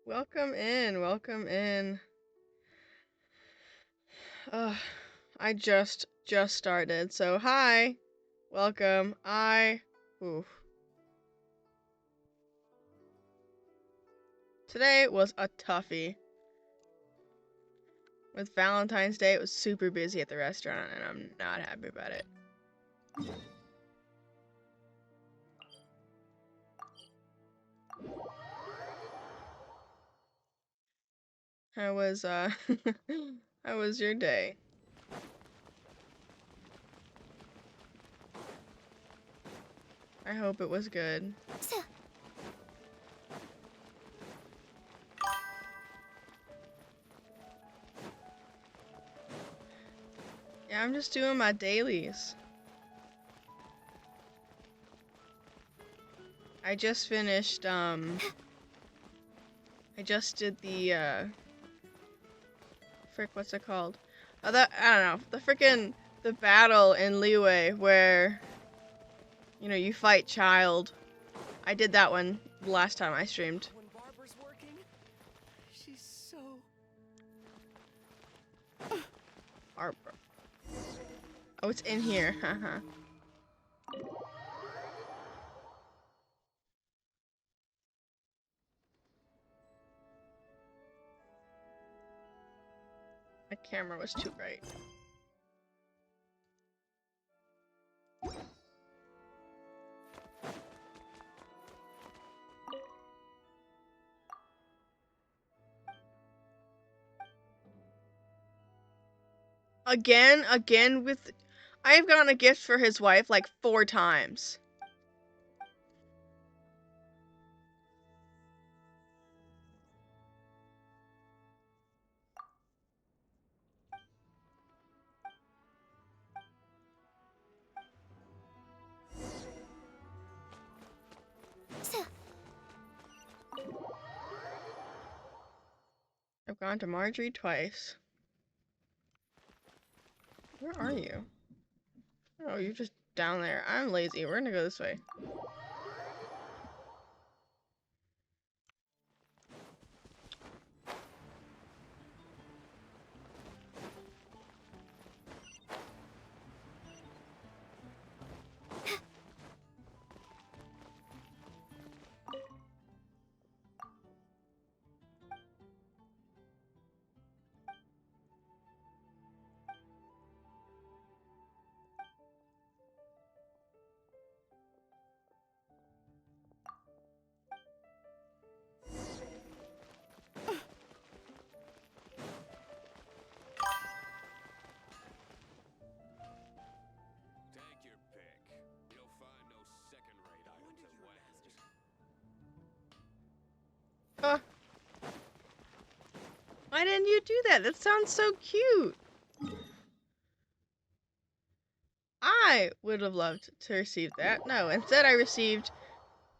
Welcome in, welcome in. Uh, I just started, so hi, welcome. Oof. Today was a toughie. With Valentine's Day, it was super busy at the restaurant, and I'm not happy about it. How was, how was your day? I hope it was good. Yeah, I'm just doing my dailies. I just finished, I just did the, frick, what's it called? I don't know, the battle in Leeway where, you fight Child. I did that one last time I streamed. When Barbara's working, she's so... Barbara. Oh, it's in here, haha. My camera was too bright. Again with... I've gotten a gift for his wife like 4 times. I've gone to Marjorie twice. Where are you? Oh, you're just down there. I'm lazy. We're gonna go this way. Take your pick. You'll find no second-rate items at Wegmans. Why didn't you do that? That sounds so cute. I would have loved to receive that. No, instead I received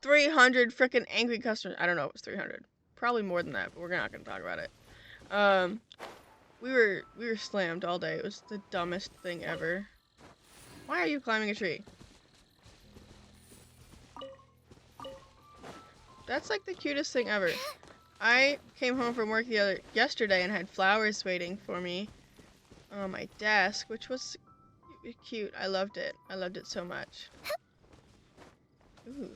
300 freaking angry customers. I don't know if it was 300. Probably more than that, but we're not gonna talk about it. We were slammed all day. It was the dumbest thing ever. Why are you climbing a tree? That's like the cutest thing ever. I came home from work yesterday and had flowers waiting for me on my desk, which was cute. I loved it. I loved it so much. Ooh.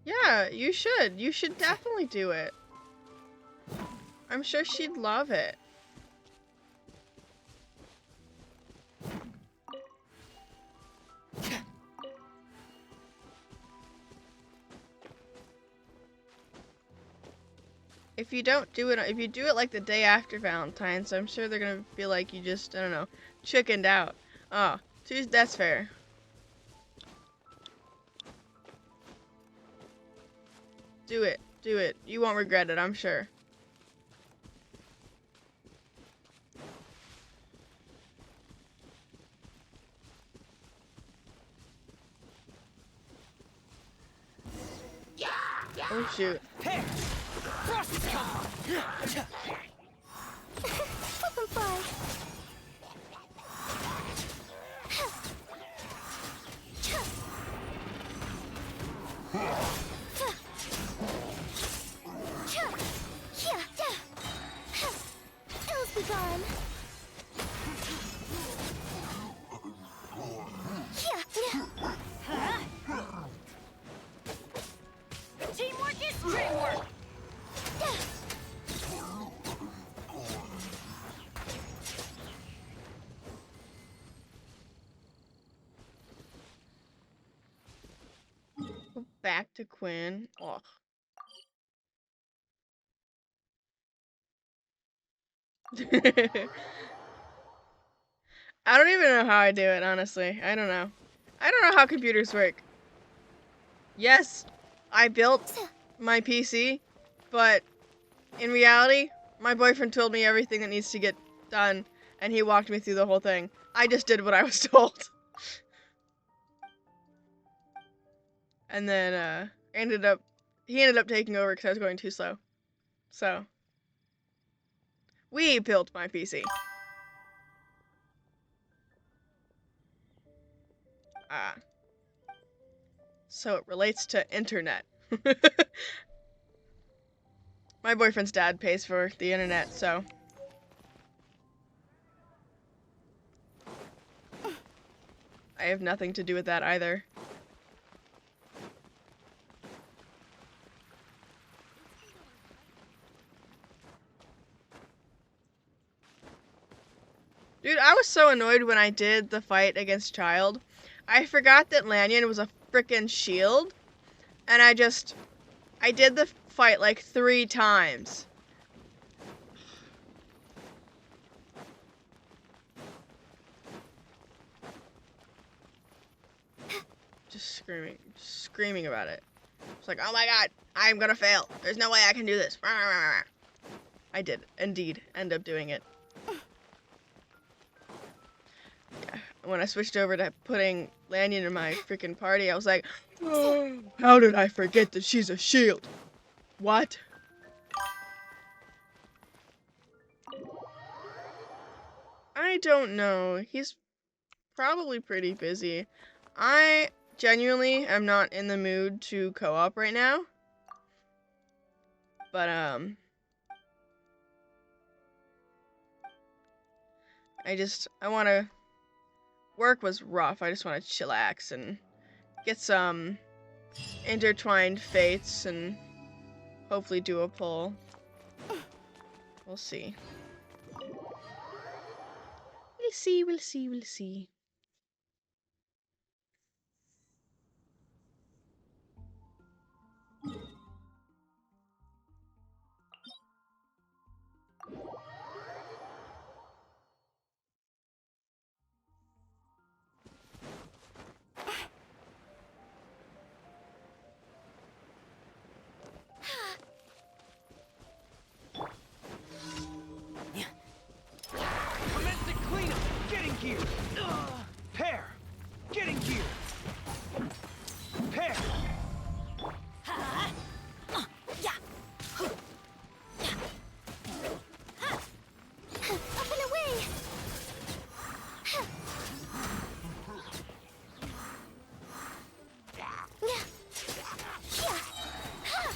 Yeah, you should. You should definitely do it. I'm sure she'd love it. If you don't do it, if you do it like the day after Valentine's, I'm sure they're gonna feel like you just, I don't know, chickened out. Oh, that's fair. Do it. Do it. You won't regret it, I'm sure. Yeah! Oh shoot. Hey! Frost is coming! Flip and fly. Ills be gone. Teamwork is dreamwork! Go back to Quinn. Ugh. I don't even know how I do it, honestly. I don't know. I don't know how computers work. Yes, I built my PC, but in reality, my boyfriend told me everything that needs to get done, and he walked me through the whole thing. I just did what I was told. And then, he ended up taking over because I was going too slow. So, we built my PC. So it relates to internet. My boyfriend's dad pays for the internet, so. I have nothing to do with that either. Dude, I was so annoyed when I did the fight against Child. I forgot that Lanyon was a frickin' shield, and I did the fight like 3 times. Just screaming about it. It's like, oh my god, I'm gonna fail. There's no way I can do this. I did, indeed, end up doing it. Yeah. When I switched over to putting Lanyon in my freaking party, I was like, oh, how did I forget that she's a shield? What? I don't know. He's probably pretty busy. I genuinely am not in the mood to co-op right now. But, I want to... Work was rough. I just want to chillax and get some intertwined fates and hopefully do a pull. We'll see. We'll see. Domestic cleanup! Getting gear! Pair! Getting gear! Pair! Up and away.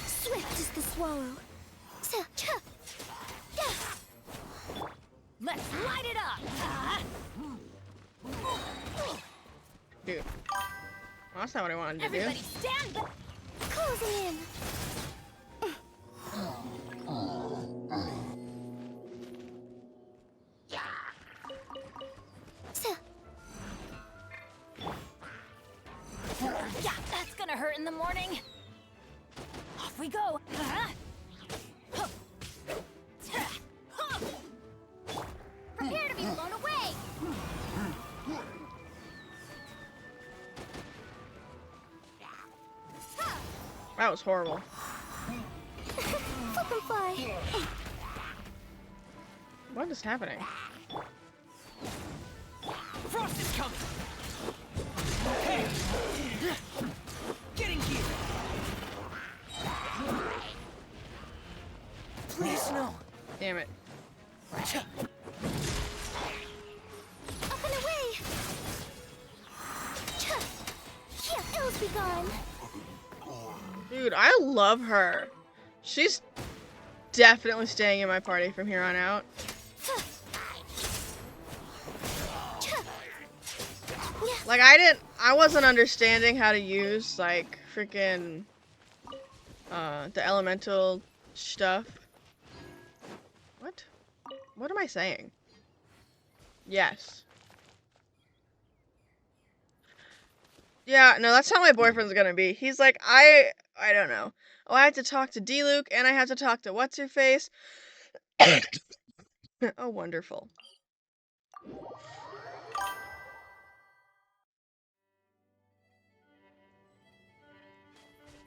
Swift is the swallow. Let's light it up! Dude. Well, that's not what I wanted to Everybody do. stand back. Closing in. Yeah, that's gonna hurt in the morning. Off we go. Prepare to be blown away. That was horrible. Flip and fly. What is happening? Frost is coming. Hey! Getting gear. snow. Damn it. Up and away! Yeah, ills be gone. Dude, I love her. She's definitely staying in my party from here on out. Like, I wasn't understanding how to use, like, freaking, the elemental stuff. What? What am I saying? Yes. Yeah, no, that's how my boyfriend's gonna be. He's like, I don't know. Oh, I have to talk to D-Luke, and I have to talk to What's-Her-Face. Oh, wonderful.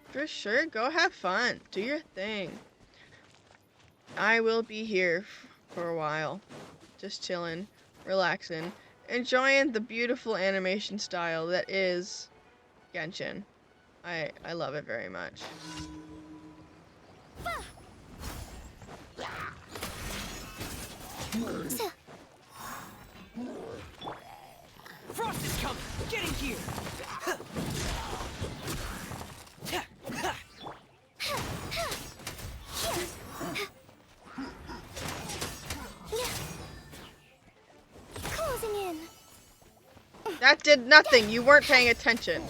For sure, go have fun. Do your thing. I will be here for a while. Just chilling, relaxing, enjoying the beautiful animation style that is Genshin. I love it very much. Frost is coming. Get in here. Closing in. That did nothing. You weren't paying attention.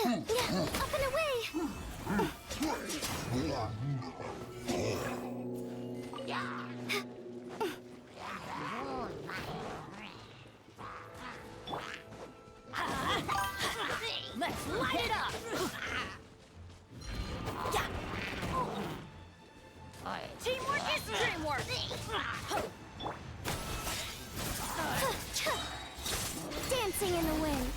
Up and away. Let's light it up! Teamwork is dreamwork! Dancing in the wind.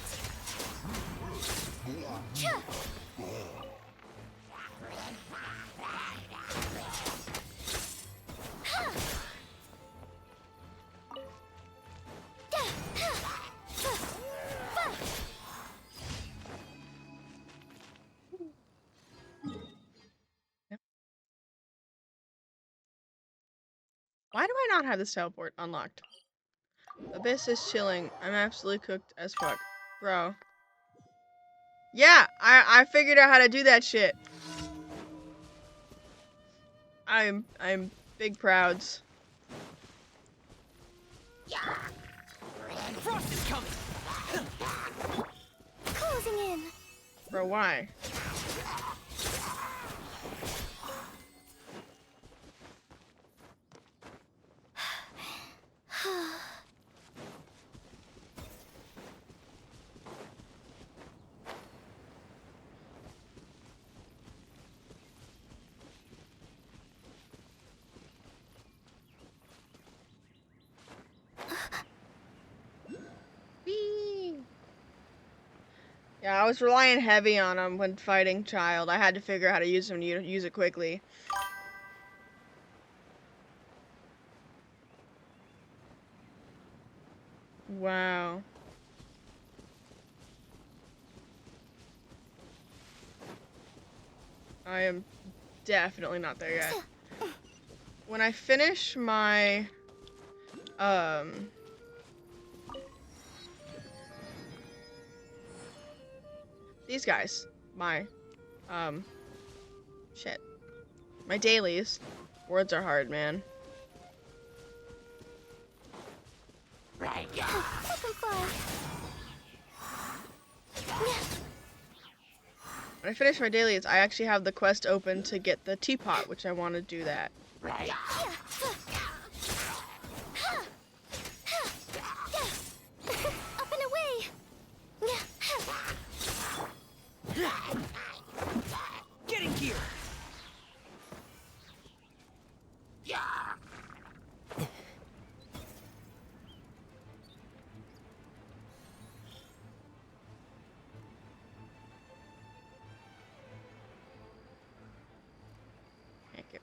Why do I not have this teleport unlocked? Abyss is chilling. I'm absolutely cooked as fuck. Bro. Yeah, I figured out how to do that shit. I'm big prouds. Frost is coming. Closing in. Bro, why? Whee! Yeah, I was relying heavy on him when fighting Child. I had to figure out how to use him to use it quickly. Wow. I am definitely not there yet. When I finish my, these guys, my, shit. My dailies. Words are hard, man. Dragonfly. When I finish my dailies, I actually have the quest open to get the teapot, which I want to do that. Up and away. Get in here. Can't get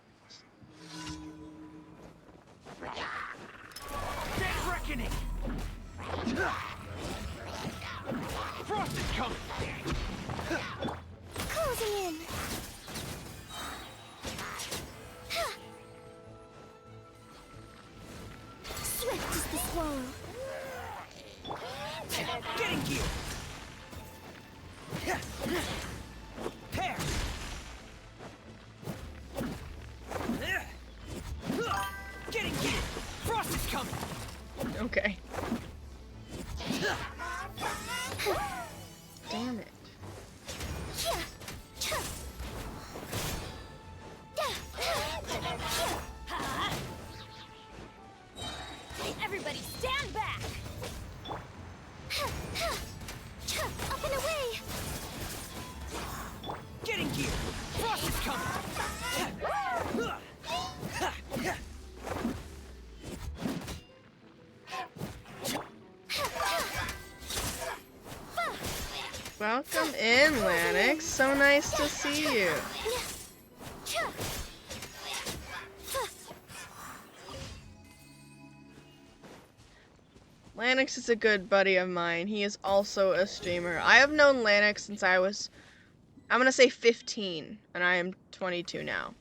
reckoning! Frost is coming! Closing in. Swift as the swallow. Getting gear! Pair! Getting gear! Frost is coming! Okay. Damn it. Everybody stand back! Up and away. Getting gear! Frost is coming! Welcome in, Lanix. So nice to see you. Lanix is a good buddy of mine. He is also a streamer. I have known Lanix since I was, I'm gonna say 15, and I am 22 now.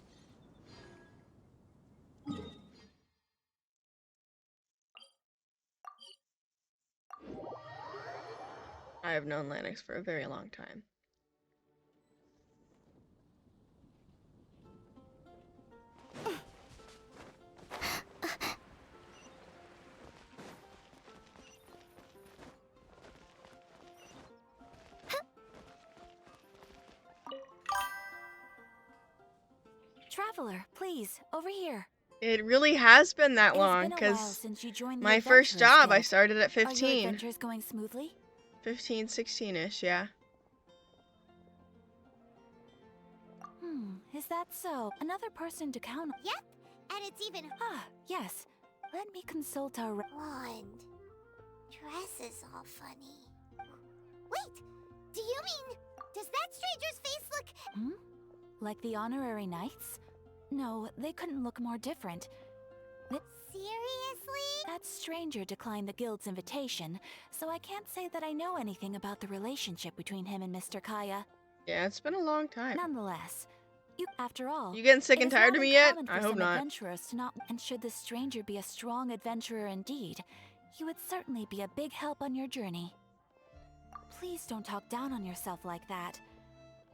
I have known Lanix for a very long time. Traveler, please, over here. It really has been that It's long, been a while because since you joined the my first Adventurers job, I Guild. started at Are your 15. adventures going smoothly? 15, 16-ish, yeah. Is that so? Another person to count on. Yep, and it's even Ah, yes. Let me consult our... blonde. Dress is all funny. Wait, do you mean, does that stranger's face look... Like the honorary knights? No, they couldn't look more different. Seriously? That stranger declined the guild's invitation, so I can't say that I know anything about the relationship between him and Mr. Kaya. Yeah, it's been a long time. Nonetheless, after all, You getting sick it and is tired not of me yet? uncommon I for hope some not. adventurers to not. And should this stranger be a strong adventurer indeed, he would certainly be a big help on your journey. Please don't talk down on yourself like that.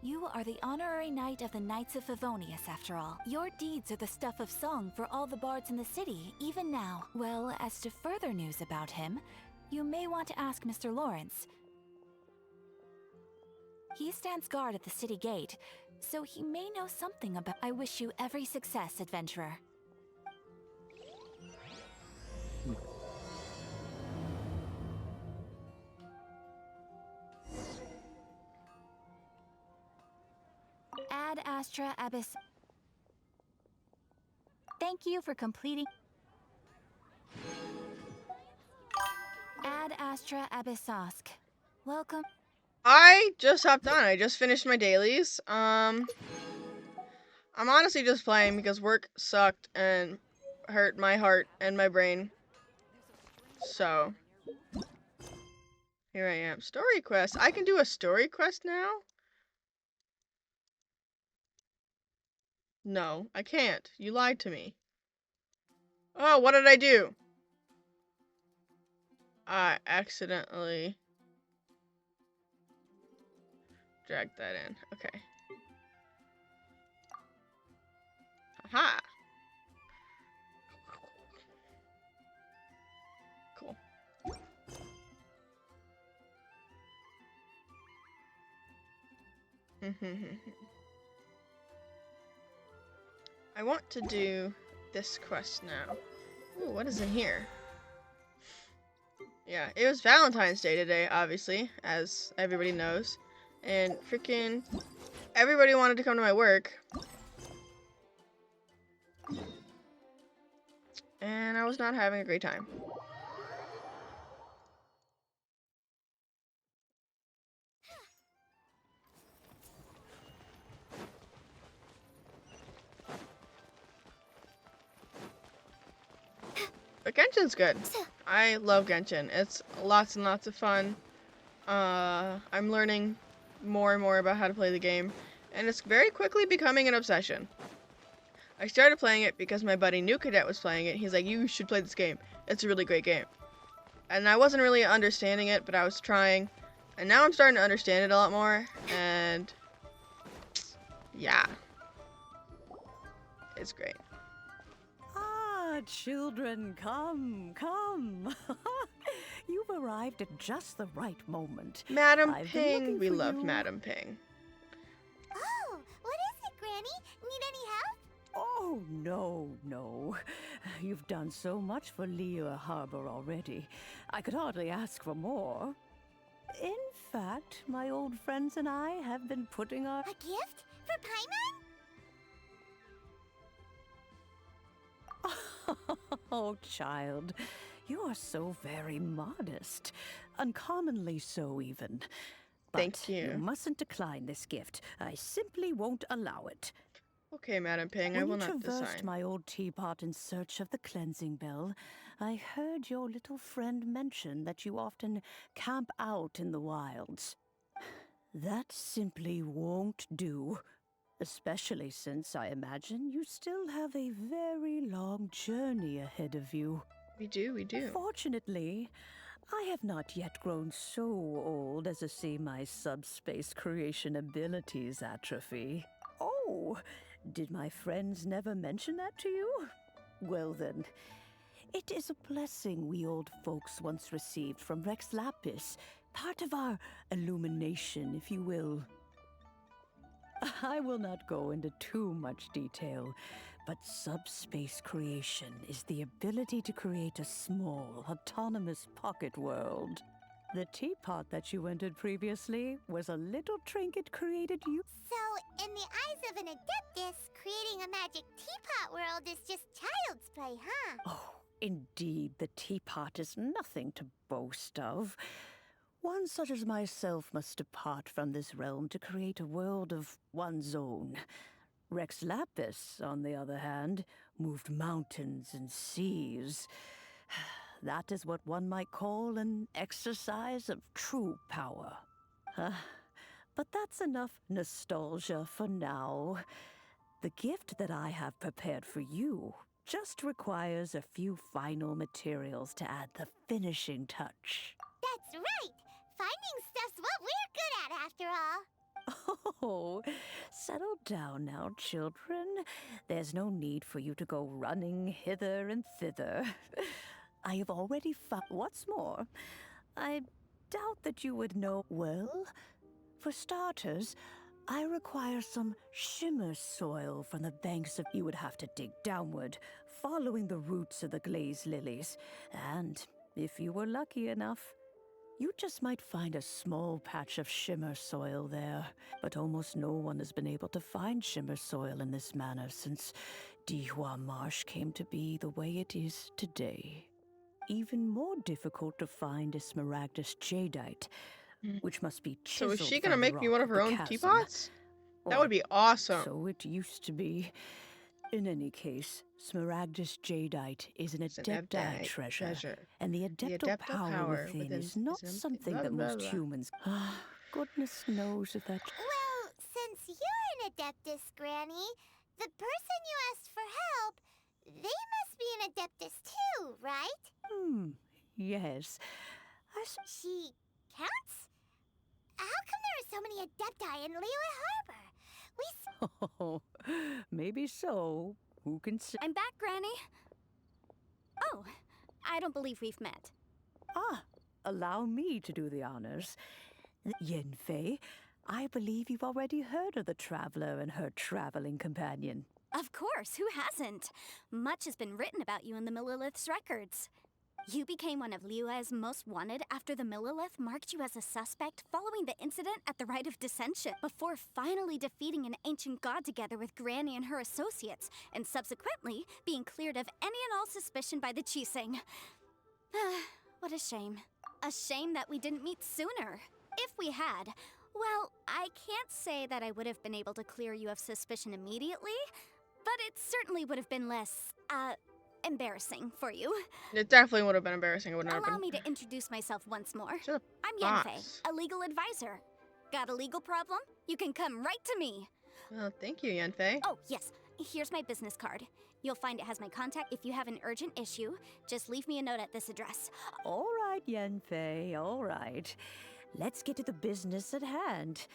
You are the honorary knight of the Knights of Favonius, after all. Your deeds are the stuff of song for all the bards in the city, even now. Well, as to further news about him, you may want to ask Mr. Lawrence. He stands guard at the city gate, so he may know something about... I wish you every success, adventurer. Ad Astra Abyss. Thank you for completing. Ad Astra Abyssosk. Welcome. I just hopped on. I just finished my dailies. I'm honestly just playing because work sucked and hurt my heart and my brain. So, here I am. Story quest. I can do a story quest now? No, I can't. You lied to me. Oh, what did I do? I accidentally dragged that in. Okay. Aha! Cool. I want to do this quest now. Ooh, what is in here? Yeah, it was Valentine's Day today, obviously, as everybody knows. And freaking everybody wanted to come to my work. And I was not having a great time. But Genshin's good. I love Genshin. It's lots and lots of fun. I'm learning more and more about how to play the game, and it's very quickly becoming an obsession. I started playing it because my buddy New Cadet was playing it. He's like, you should play this game. It's a really great game. And I wasn't really understanding it, but I was trying. And now I'm starting to understand it a lot more, and yeah. It's great. Ah, children, come, come. You've arrived at just the right moment. Madam I've been Ping, looking we for love you. Madam Ping. Oh, what is it, Granny? Need any help? Oh, no. You've done so much for Liyue Harbor already. I could hardly ask for more. In fact, my old friends and I have been putting our... A gift? For Paimon? Oh, child, you are so very modest. Uncommonly so, even. But Thank you. You mustn't decline this gift. I simply won't allow it. Okay, Madam Ping, I When will you not traversed decide. my old teapot in search of the cleansing bell, I heard your little friend mention that you often camp out in the wilds. That simply won't do. Especially since I imagine you still have a very long journey ahead of you. We do. Fortunately, I have not yet grown so old as to see my subspace creation abilities atrophy. Oh, did my friends never mention that to you? Well then, it is a blessing we old folks once received from Rex Lapis, part of our illumination, if you will. I will not go into too much detail, but subspace creation is the ability to create a small, autonomous pocket world. The teapot that you entered previously was a little trinket created you. So, in the eyes of an Adeptus, creating a magic teapot world is just child's play, huh? Oh, indeed, the teapot is nothing to boast of. One such as myself must depart from this realm to create a world of one's own. Rex Lapis, on the other hand, moved mountains and seas. That is what one might call an exercise of true power. But that's enough nostalgia for now. The gift that I have prepared for you just requires a few final materials to add the finishing touch. That's right! Finding stuff's what we're good at, after all. Oh, settle down now, children. There's no need for you to go running hither and thither. I have already found. What's more, I doubt that you would know. Well, for starters, I require some shimmer soil from the banks of. You would have to dig downward, following the roots of the glazed lilies. And if you were lucky enough, you just might find a small patch of shimmer soil there. But almost no one has been able to find shimmer soil in this manner since Dihua Marsh came to be the way it is today. Even more difficult to find is Smaragdus Jadeite, which must be So chiseled is she from gonna the make me rock one of of her the own chasm. teapots? That Or would be awesome. so it used to be. In any case, Smaragdus Jadeite is an It's an Adepti Adepti treasure, and the Adeptal Adeptal power power within within is not is an- something blah, that blah, most blah. humans. Goodness knows if that. Well, since you're an Adeptus, Granny, the person you asked for help, they must be an Adeptus too, right? Yes. She counts? How come there are so many Adepti in Liyue Harbor? Oh, maybe so. Who can say? I'm back, Granny. Oh, I don't believe we've met. Allow me to do the honors. Yenfei, I believe you've already heard of the traveler and her traveling companion. Of course, who hasn't? Much has been written about you in the Millilith's records. You became one of Liyue's most wanted after the Millilith marked you as a suspect following the incident at the Rite of Dissension, before finally defeating an ancient god together with Granny and her associates, and subsequently being cleared of any and all suspicion by the Chiseng. What a shame. A shame that we didn't meet sooner. If we had, well, I can't say that I would have been able to clear you of suspicion immediately, but it certainly would have been less, embarrassing for you. It definitely would have been embarrassing. It would not have Allow been. me to introduce myself once more. To the I'm Yanfei, boss. a legal advisor. Got a legal problem? You can come right to me. Well, thank you, Yanfei. Oh, yes. Here's my business card. You'll find it has my contact. If you have an urgent issue, just leave me a note at this address. All right, Yanfei, all right. Let's get to the business at hand.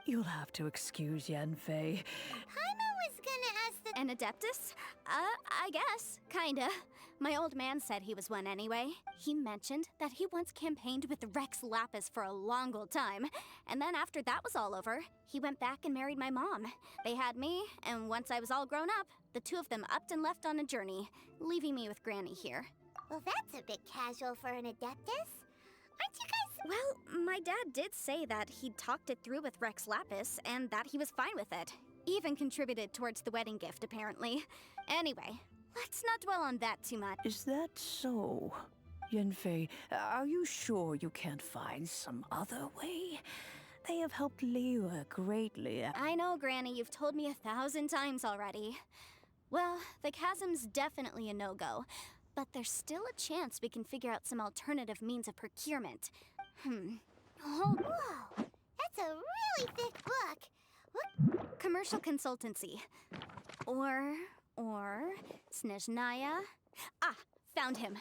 You'll have to excuse Yanfei. Paimon was gonna ask the. An Adeptus? I guess. Kinda. My old man said he was one anyway. He mentioned that he once campaigned with Rex Lapis for a long old time. And then after that was all over, he went back and married my mom. They had me, and once I was all grown up, the two of them upped and left on a journey, leaving me with Granny here. Well, that's a bit casual for an Adeptus. Aren't you guys? Well, my dad did say that he'd talked it through with Rex Lapis, and that he was fine with it. Even contributed towards the wedding gift, apparently. Anyway, let's not dwell on that too much. Is that so? Yanfei, are you sure you can't find some other way? They have helped Liyue greatly. I know, Granny, you've told me 1,000 times already. Well, the chasm's definitely a no-go, but there's still a chance we can figure out some alternative means of procurement. Oh, Whoa, that's a really thick book. commercial consultancy. Or Snezhnaya. Ah, found him.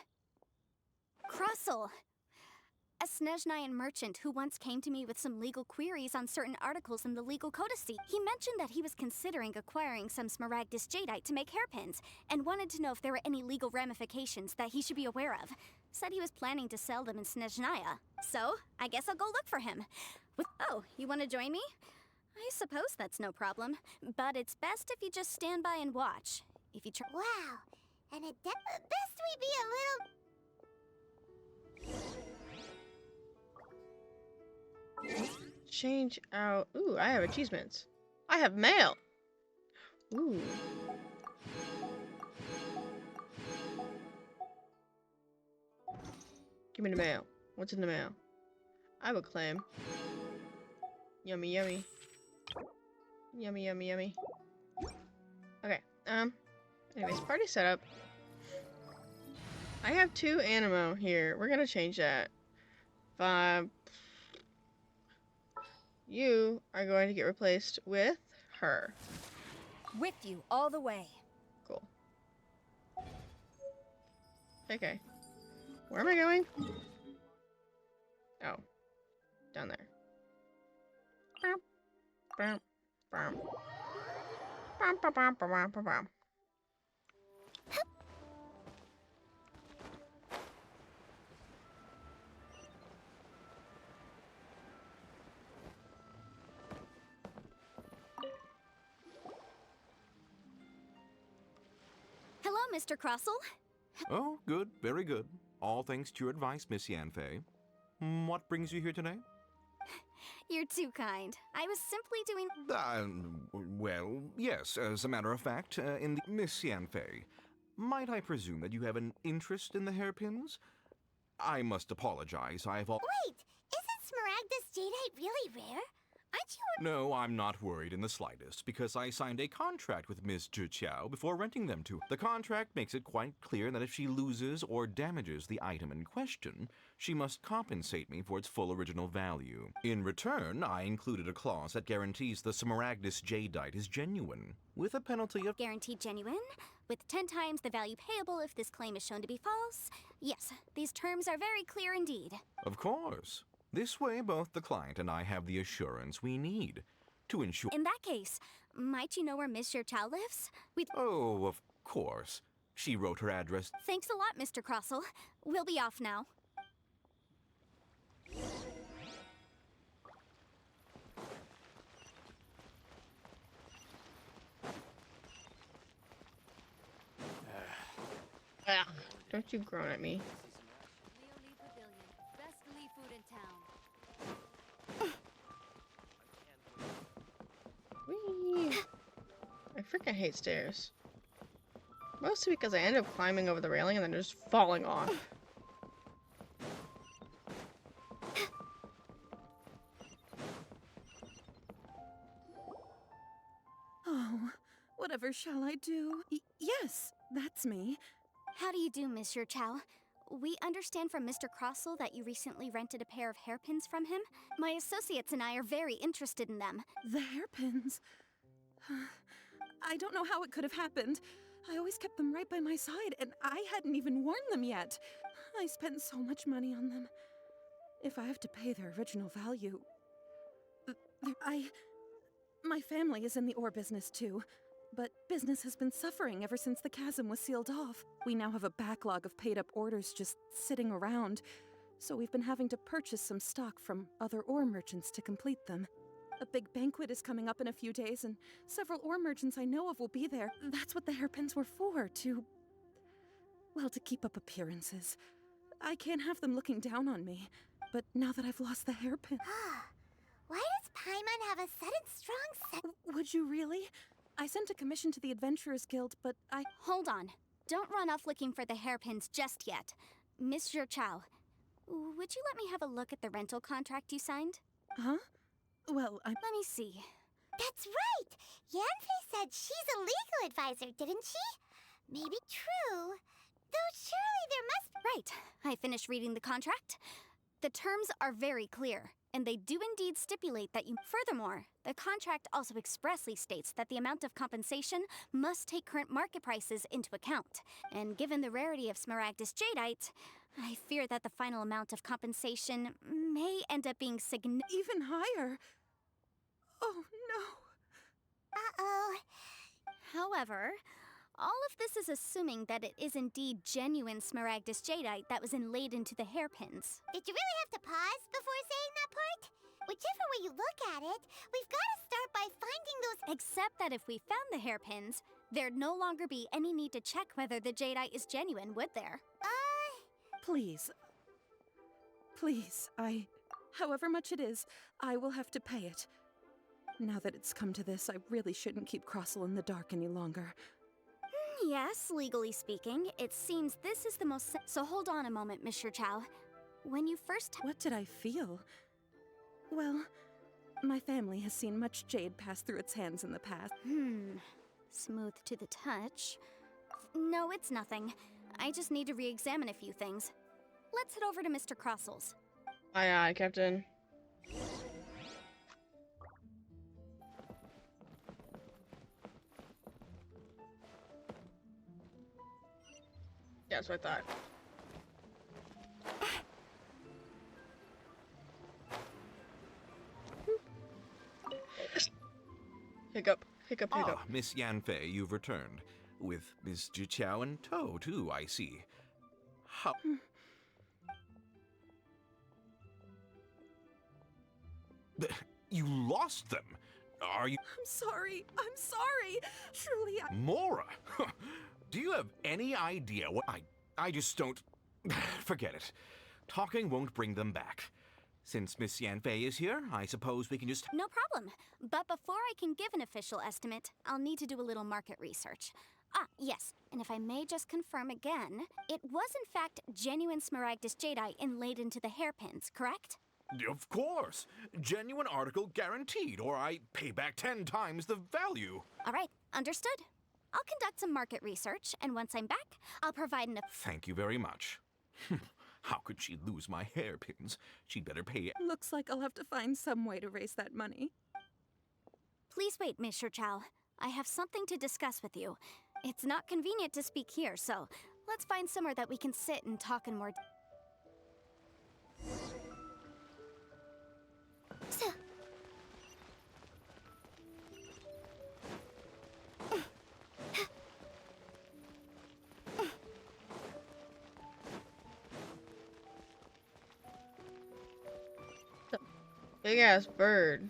Crossel. A Snezhnayan merchant who once came to me with some legal queries on certain articles in the legal codicy. He mentioned that he was considering acquiring some Smaragdus jadeite to make hairpins, and wanted to know if there were any legal ramifications that he should be aware of. Said he was planning to sell them in Snezhnaya. So, I guess I'll go look for him. Oh, you want to join me? I suppose that's no problem, but it's best if you just stand by and watch. If you try— Wow, an best we be a little. Change out. Ooh, I have achievements. I have mail. Ooh. Give me the mail. What's in the mail? I will claim. Yummy, yummy. Yummy, yummy, yummy. Okay, anyways, party setup. I have 2 Animo here. We're gonna change that. 5. You are going to get replaced with her. With you all the way. Cool. Okay. Where am I going? Oh. Down there. Bam, bam, bam. Bam, bam, bam, bam, bam, bam. Hello, Mr. Crossel. Oh, good, very good. All thanks to your advice, Miss Yanfei. What brings you here today? You're too kind. I was simply doing— Well, yes, as a matter of fact, in the— Miss Yanfei, might I presume that you have an interest in the hairpins? I must apologize, I've al— Wait, isn't Smaragdus jadeite really rare? Aren't you? No, I'm not worried in the slightest, because I signed a contract with Miss Zhiqiao before renting them to her. The contract makes it quite clear that if she loses or damages the item in question, she must compensate me for its full original value. In return, I included a clause that guarantees the Smaragdus jadeite is genuine, with a penalty of— Guaranteed genuine, with 10 times the value payable if this claim is shown to be false. Yes, these terms are very clear indeed. Of course. This way, both the client and I have the assurance we need to ensure— In that case, might you know where Miss Zhiqiao lives? Oh, of course. She wrote her address— Thanks a lot, Mr. Crossel. We'll be off now. Ah, don't you groan at me. Leo Lee Pavilion. Best Lee food in town. Whee! I freaking hate stairs. Mostly because I end up climbing over the railing and then just falling off. Oh, whatever shall I do? Yes, that's me. How do you do, Monsieur Chow? We understand from Mr. Crossell that you recently rented a pair of hairpins from him. My associates and I are very interested in them. The hairpins. I don't know how it could have happened. I always kept them right by my side, and I hadn't even worn them yet. I spent so much money on them. If I have to pay their original value... My family is in the ore business too, but business has been suffering ever since the chasm was sealed off. We now have a backlog of paid-up orders just sitting around, so we've been having to purchase some stock from other ore merchants to complete them. A big banquet is coming up in a few days, and several ore merchants I know of will be there. That's what the hairpins were for, to keep up appearances. I can't have them looking down on me, but now that I've lost the hairpin... Why does Paimon have a sudden strong Would you really? I sent a commission to the Adventurers Guild, but Hold on. Don't run off looking for the hairpins just yet. Monsieur Chow, would you let me have a look at the rental contract you signed? Huh? Well, Let me see. That's right! Yanfei said she's a legal advisor, didn't she? Maybe true. Though surely there must... Right. I finished reading the contract. The terms are very clear, and they do indeed stipulate that you... Furthermore, the contract also expressly states that the amount of compensation must take current market prices into account. And given the rarity of Smaragdus Jadeite, I fear that the final amount of compensation may end up being even higher. Oh, no. Uh-oh. However, all of this is assuming that it is indeed genuine Smaragdus Jadeite that was inlaid into the hairpins. Did you really have to pause before saying that part? Whichever way you look at it, we've got to start by finding those... Except that if we found the hairpins, there'd no longer be any need to check whether the Jadeite is genuine, would there? Please. Please, however much it is, I will have to pay it. Now that it's come to this, I really shouldn't keep Crossell in the dark any longer. Yes, legally speaking, it seems this is the most... So hold on a moment, Monsieur Chow. When you first... What did I feel? Well, my family has seen much jade pass through its hands in the past. Smooth to the touch. No, it's nothing. I just need to re-examine a few things. Let's head over to Mr. Crossell's. Aye, aye, Captain. Yeah, that's what I thought. Hiccup, hiccup, hiccup. Ah, Miss Yanfei, you've returned. With Miss Jiqiao in tow, too, I see. How... You lost them! Are you... I'm sorry. Truly, Mora! Do you have any idea what... I just don't... Forget it. Talking won't bring them back. Since Miss Yanfei is here, I suppose we can just... No problem. But before I can give an official estimate, I'll need to do a little market research. Ah, yes, and if I may just confirm again, it was in fact genuine Smaragdus Jadeite inlaid into the hairpins, correct? Of course! Genuine article guaranteed, or I pay back 10 times the value. All right, understood. I'll conduct some market research, and once I'm back, I'll provide an... Thank you very much. How could she lose my hairpins? She'd better pay... looks like I'll have to find some way to raise that money. Please wait, Monsieur Chow. I have something to discuss with you. It's not convenient to speak here, so let's find somewhere that we can sit and talk in more... Big ass bird.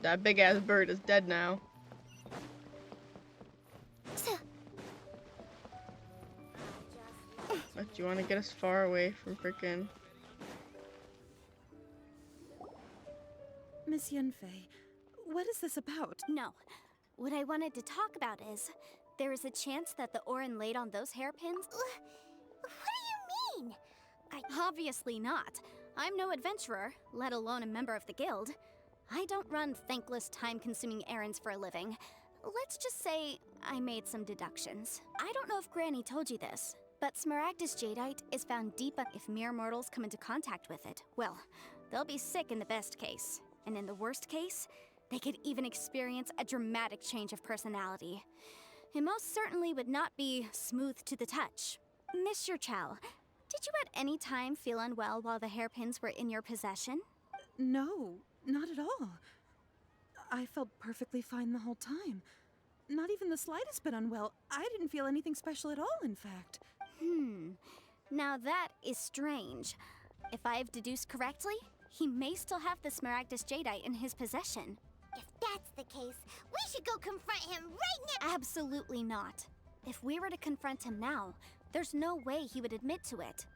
That big ass bird is dead now. But you want to get us far away from frickin'... Miss Yanfei, what is this about? No. What I wanted to talk about is, there is a chance that the ore inlaid on those hairpins... What do you mean? Obviously not. I'm no adventurer, let alone a member of the guild. I don't run thankless, time-consuming errands for a living. let's just say I made some deductions. I don't know if Granny told you this, but Smaragdus jadeite is found deep if mere mortals come into contact with it. Well, they'll be sick in the best case, and in the worst case, they could even experience a dramatic change of personality. It most certainly would not be smooth to the touch. Mr. Chow, did you at any time feel unwell while the hairpins were in your possession? No, not at all. I felt perfectly fine the whole time. Not even the slightest bit unwell. I didn't feel anything special at all, in fact. Now that is strange. If I've deduced correctly, he may still have the Smaragdus jadeite in his possession. If that's the case, we should go confront him right now! Absolutely not. If we were to confront him now, there's no way he would admit to it.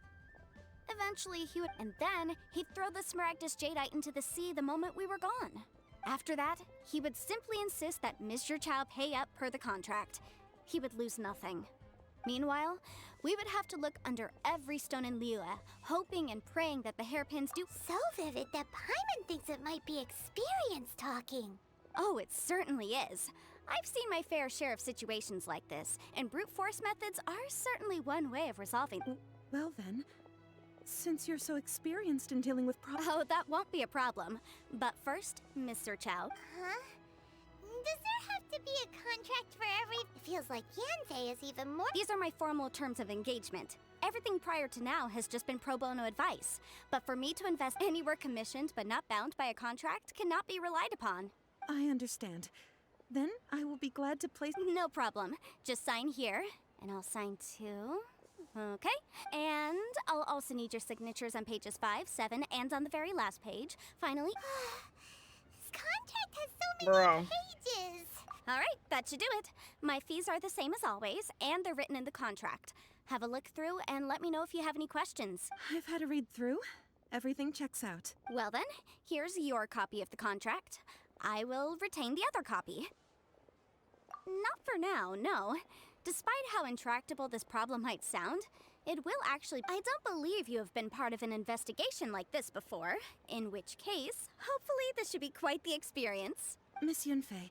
Eventually he would, and then he'd throw the Smaragdus jadeite into the sea the moment we were gone. After that, he would simply insist that Mr. Chow pay up per the contract. He would lose nothing. Meanwhile, we would have to look under every stone in Liyue, hoping and praying that the hairpins do— So vivid that Paimon thinks it might be experience talking. Oh, it certainly is. I've seen my fair share of situations like this, and brute force methods are certainly one way of resolving— Well then, since you're so experienced in dealing with Oh, that won't be a problem. But first, Mr. Chow. Huh? Does there have to be a contract for every— It feels like Yanfei is even more— These are my formal terms of engagement. Everything prior to now has just been pro bono advice. But for me to invest anywhere commissioned but not bound by a contract cannot be relied upon. I understand. Then I will be glad to place— No problem. Just sign here, and I'll sign too. Okay. And I'll also need your signatures on pages 5, 7, and on the very last page. Finally— This contract has so many pages! All right, that should do it. My fees are the same as always, and they're written in the contract. Have a look through and let me know if you have any questions. I've had a read through. Everything checks out. Well then, here's your copy of the contract. I will retain the other copy. Not for now, no. Despite how intractable this problem might sound, it will actually— I don't believe you have been part of an investigation like this before, in which case, hopefully this should be quite the experience. Miss Yunfei,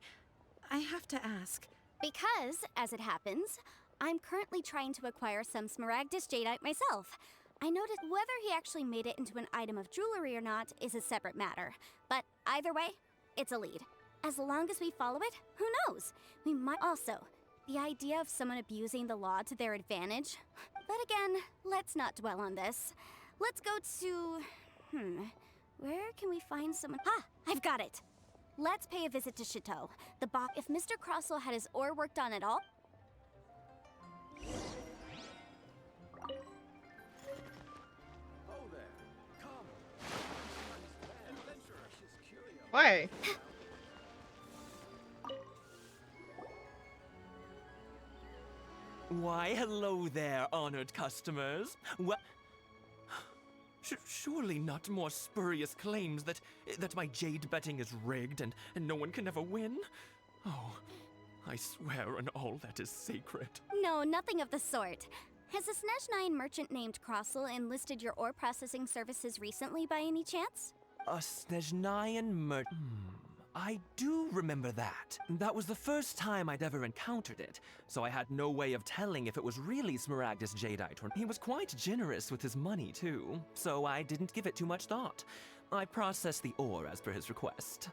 I have to ask. Because, as it happens, I'm currently trying to acquire some Smaragdus jadeite myself. I noticed whether he actually made it into an item of jewelry or not is a separate matter. But either way, it's a lead. As long as we follow it, who knows? We might also— the idea of someone abusing the law to their advantage. But again, let's not dwell on this. Let's go to— where can we find someone— Ah, I've got it! Let's pay a visit to Chateau. The box— If Mr. Crossell had his ore worked on at all— Why? Why, hello there, honored customers. What? Surely not more spurious claims that my jade betting is rigged and no one can ever win? Oh, I swear on all that is sacred. No, nothing of the sort. Has a Snezhnine merchant named Crossell enlisted your ore processing services recently by any chance? A Snezhnine merchant. I do remember that. That was the first time I'd ever encountered it, so I had no way of telling if it was really Smaragdus jadeite or— He was quite generous with his money, too, so I didn't give it too much thought. I processed the ore as per his request.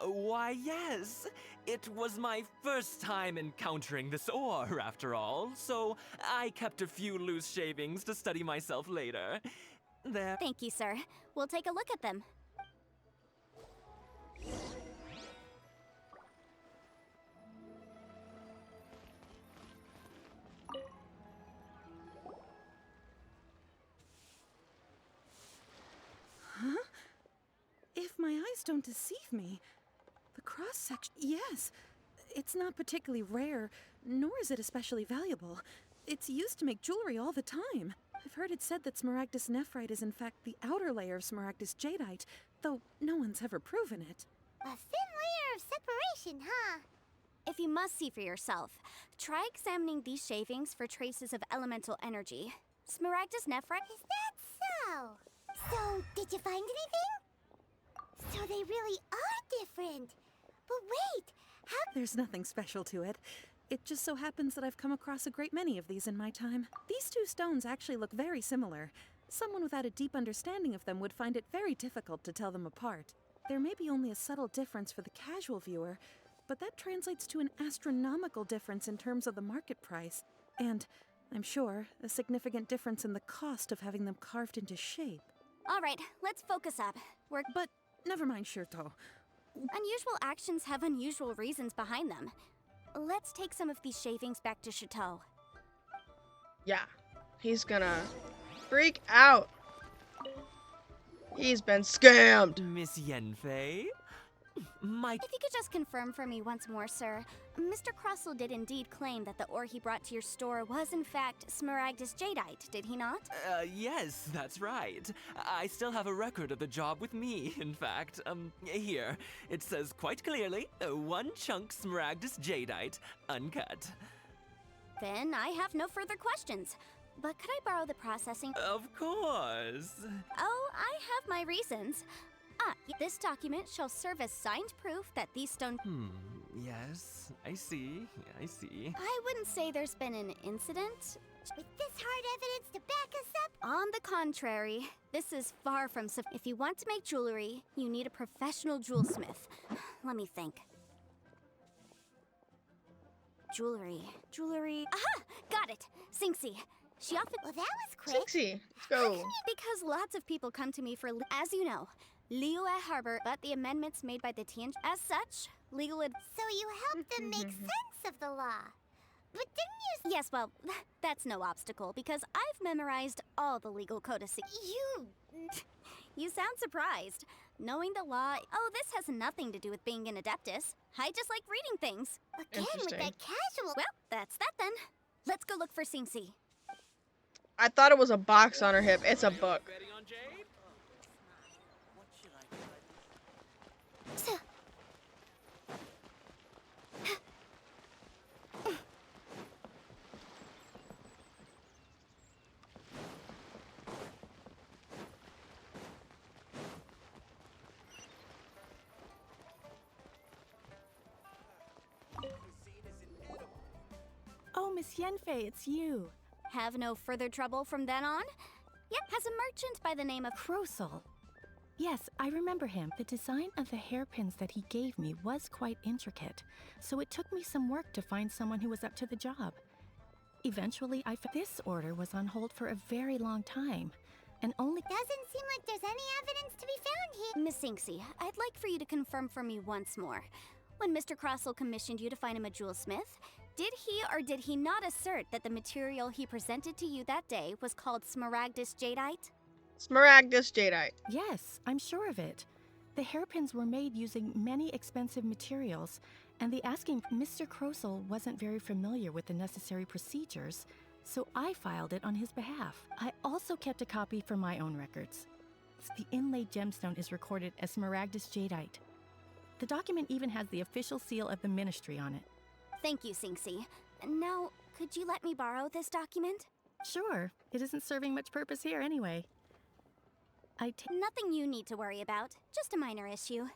Why, yes. It was my first time encountering this ore, after all, so I kept a few loose shavings to study myself later. There. Thank you, sir. We'll take a look at them. Huh? If my eyes don't deceive me, the cross-section— Yes, it's not particularly rare, nor is it especially valuable. It's used to make jewelry all the time. I've heard it said that Smaragdus nephrite is in fact the outer layer of Smaragdus jadeite, though no one's ever proven it. A thin layer of separation, huh? If you must see for yourself, try examining these shavings for traces of elemental energy. Smaragdus nephrite— Is that so? So, did you find anything? So they really are different. But wait, There's nothing special to it. It just so happens that I've come across a great many of these in my time. These two stones actually look very similar. Someone without a deep understanding of them would find it very difficult to tell them apart. There may be only a subtle difference for the casual viewer, but that translates to an astronomical difference in terms of the market price. And, I'm sure, a significant difference in the cost of having them carved into shape. All right, let's focus up. But never mind, Shirto. Unusual actions have unusual reasons behind them. Let's take some of these shavings back to Chateau. Yeah. He's gonna freak out. He's been scammed. Miss Yenfei? My... If you could just confirm for me once more, sir. Mr. Crossell did indeed claim that the ore he brought to your store was in fact Smaragdus Jadeite, did he not? Yes, that's right. I still have a record of the job with me, in fact. Here. It says quite clearly, 1 chunk Smaragdus Jadeite, uncut. Then I have no further questions. But could I borrow the processing? Of course. Oh, I have my reasons. This document shall serve as signed proof that these stones... Yes, I see. I wouldn't say there's been an incident. With this hard evidence to back us up? On the contrary, this is far from If you want to make jewelry, you need a professional jewelsmith. Let me think. Jewelry. Aha! Got it! Singxi. She often... Well, that was quick. Sixy. Let's go. Because lots of people come to me for... As you know, Liyue Harbor, but the amendments made by the Tian... As such, legal ad... So you helped them make sense of the law. But didn't you... Yes, well, that's no obstacle, because I've memorized all the legal codices. You sound surprised. Knowing the law... Oh, this has nothing to do with being an adeptus. I just like reading things. Again, with that casual... Well, that's that then. Let's go look for Singxi. I thought it was a box on her hip. It's a book. Oh, Miss Yenfei, it's you. Have no further trouble from then on? Yep, has a merchant by the name of... Crossell. Yes, I remember him. The design of the hairpins that he gave me was quite intricate, so it took me some work to find someone who was up to the job. Eventually, this order was on hold for a very long time, and only... Doesn't seem like there's any evidence to be found here. Miss Singxi, I'd like for you to confirm for me once more. When Mr. Crossell commissioned you to find him a jewelsmith, did he or did he not assert that the material he presented to you that day was called Smaragdus Jadeite? Smaragdus Jadeite. Yes, I'm sure of it. The hairpins were made using many expensive materials, and the asking Mr. Crossell wasn't very familiar with the necessary procedures, so I filed it on his behalf. I also kept a copy for my own records. The inlaid gemstone is recorded as Smaragdus Jadeite. The document even has the official seal of the ministry on it. Thank you, Singxi. Now, could you let me borrow this document? Sure. It isn't serving much purpose here anyway. Nothing you need to worry about. Just a minor issue.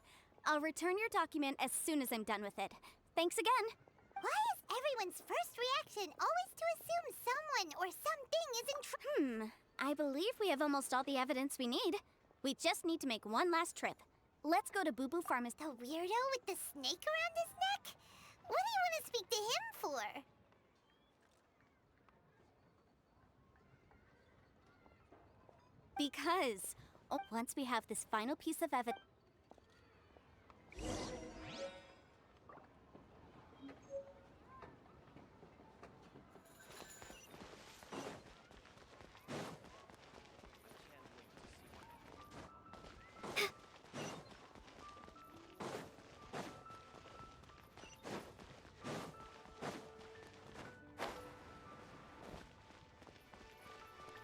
I'll return your document as soon as I'm done with it. Thanks again. Why is everyone's first reaction always to assume someone or something is in trouble? I believe we have almost all the evidence we need. We just need to make one last trip. Let's go to Boo Boo Pharmacy. The weirdo with the snake around his neck? What do you want to speak to him for? Because once we have this final piece of evidence...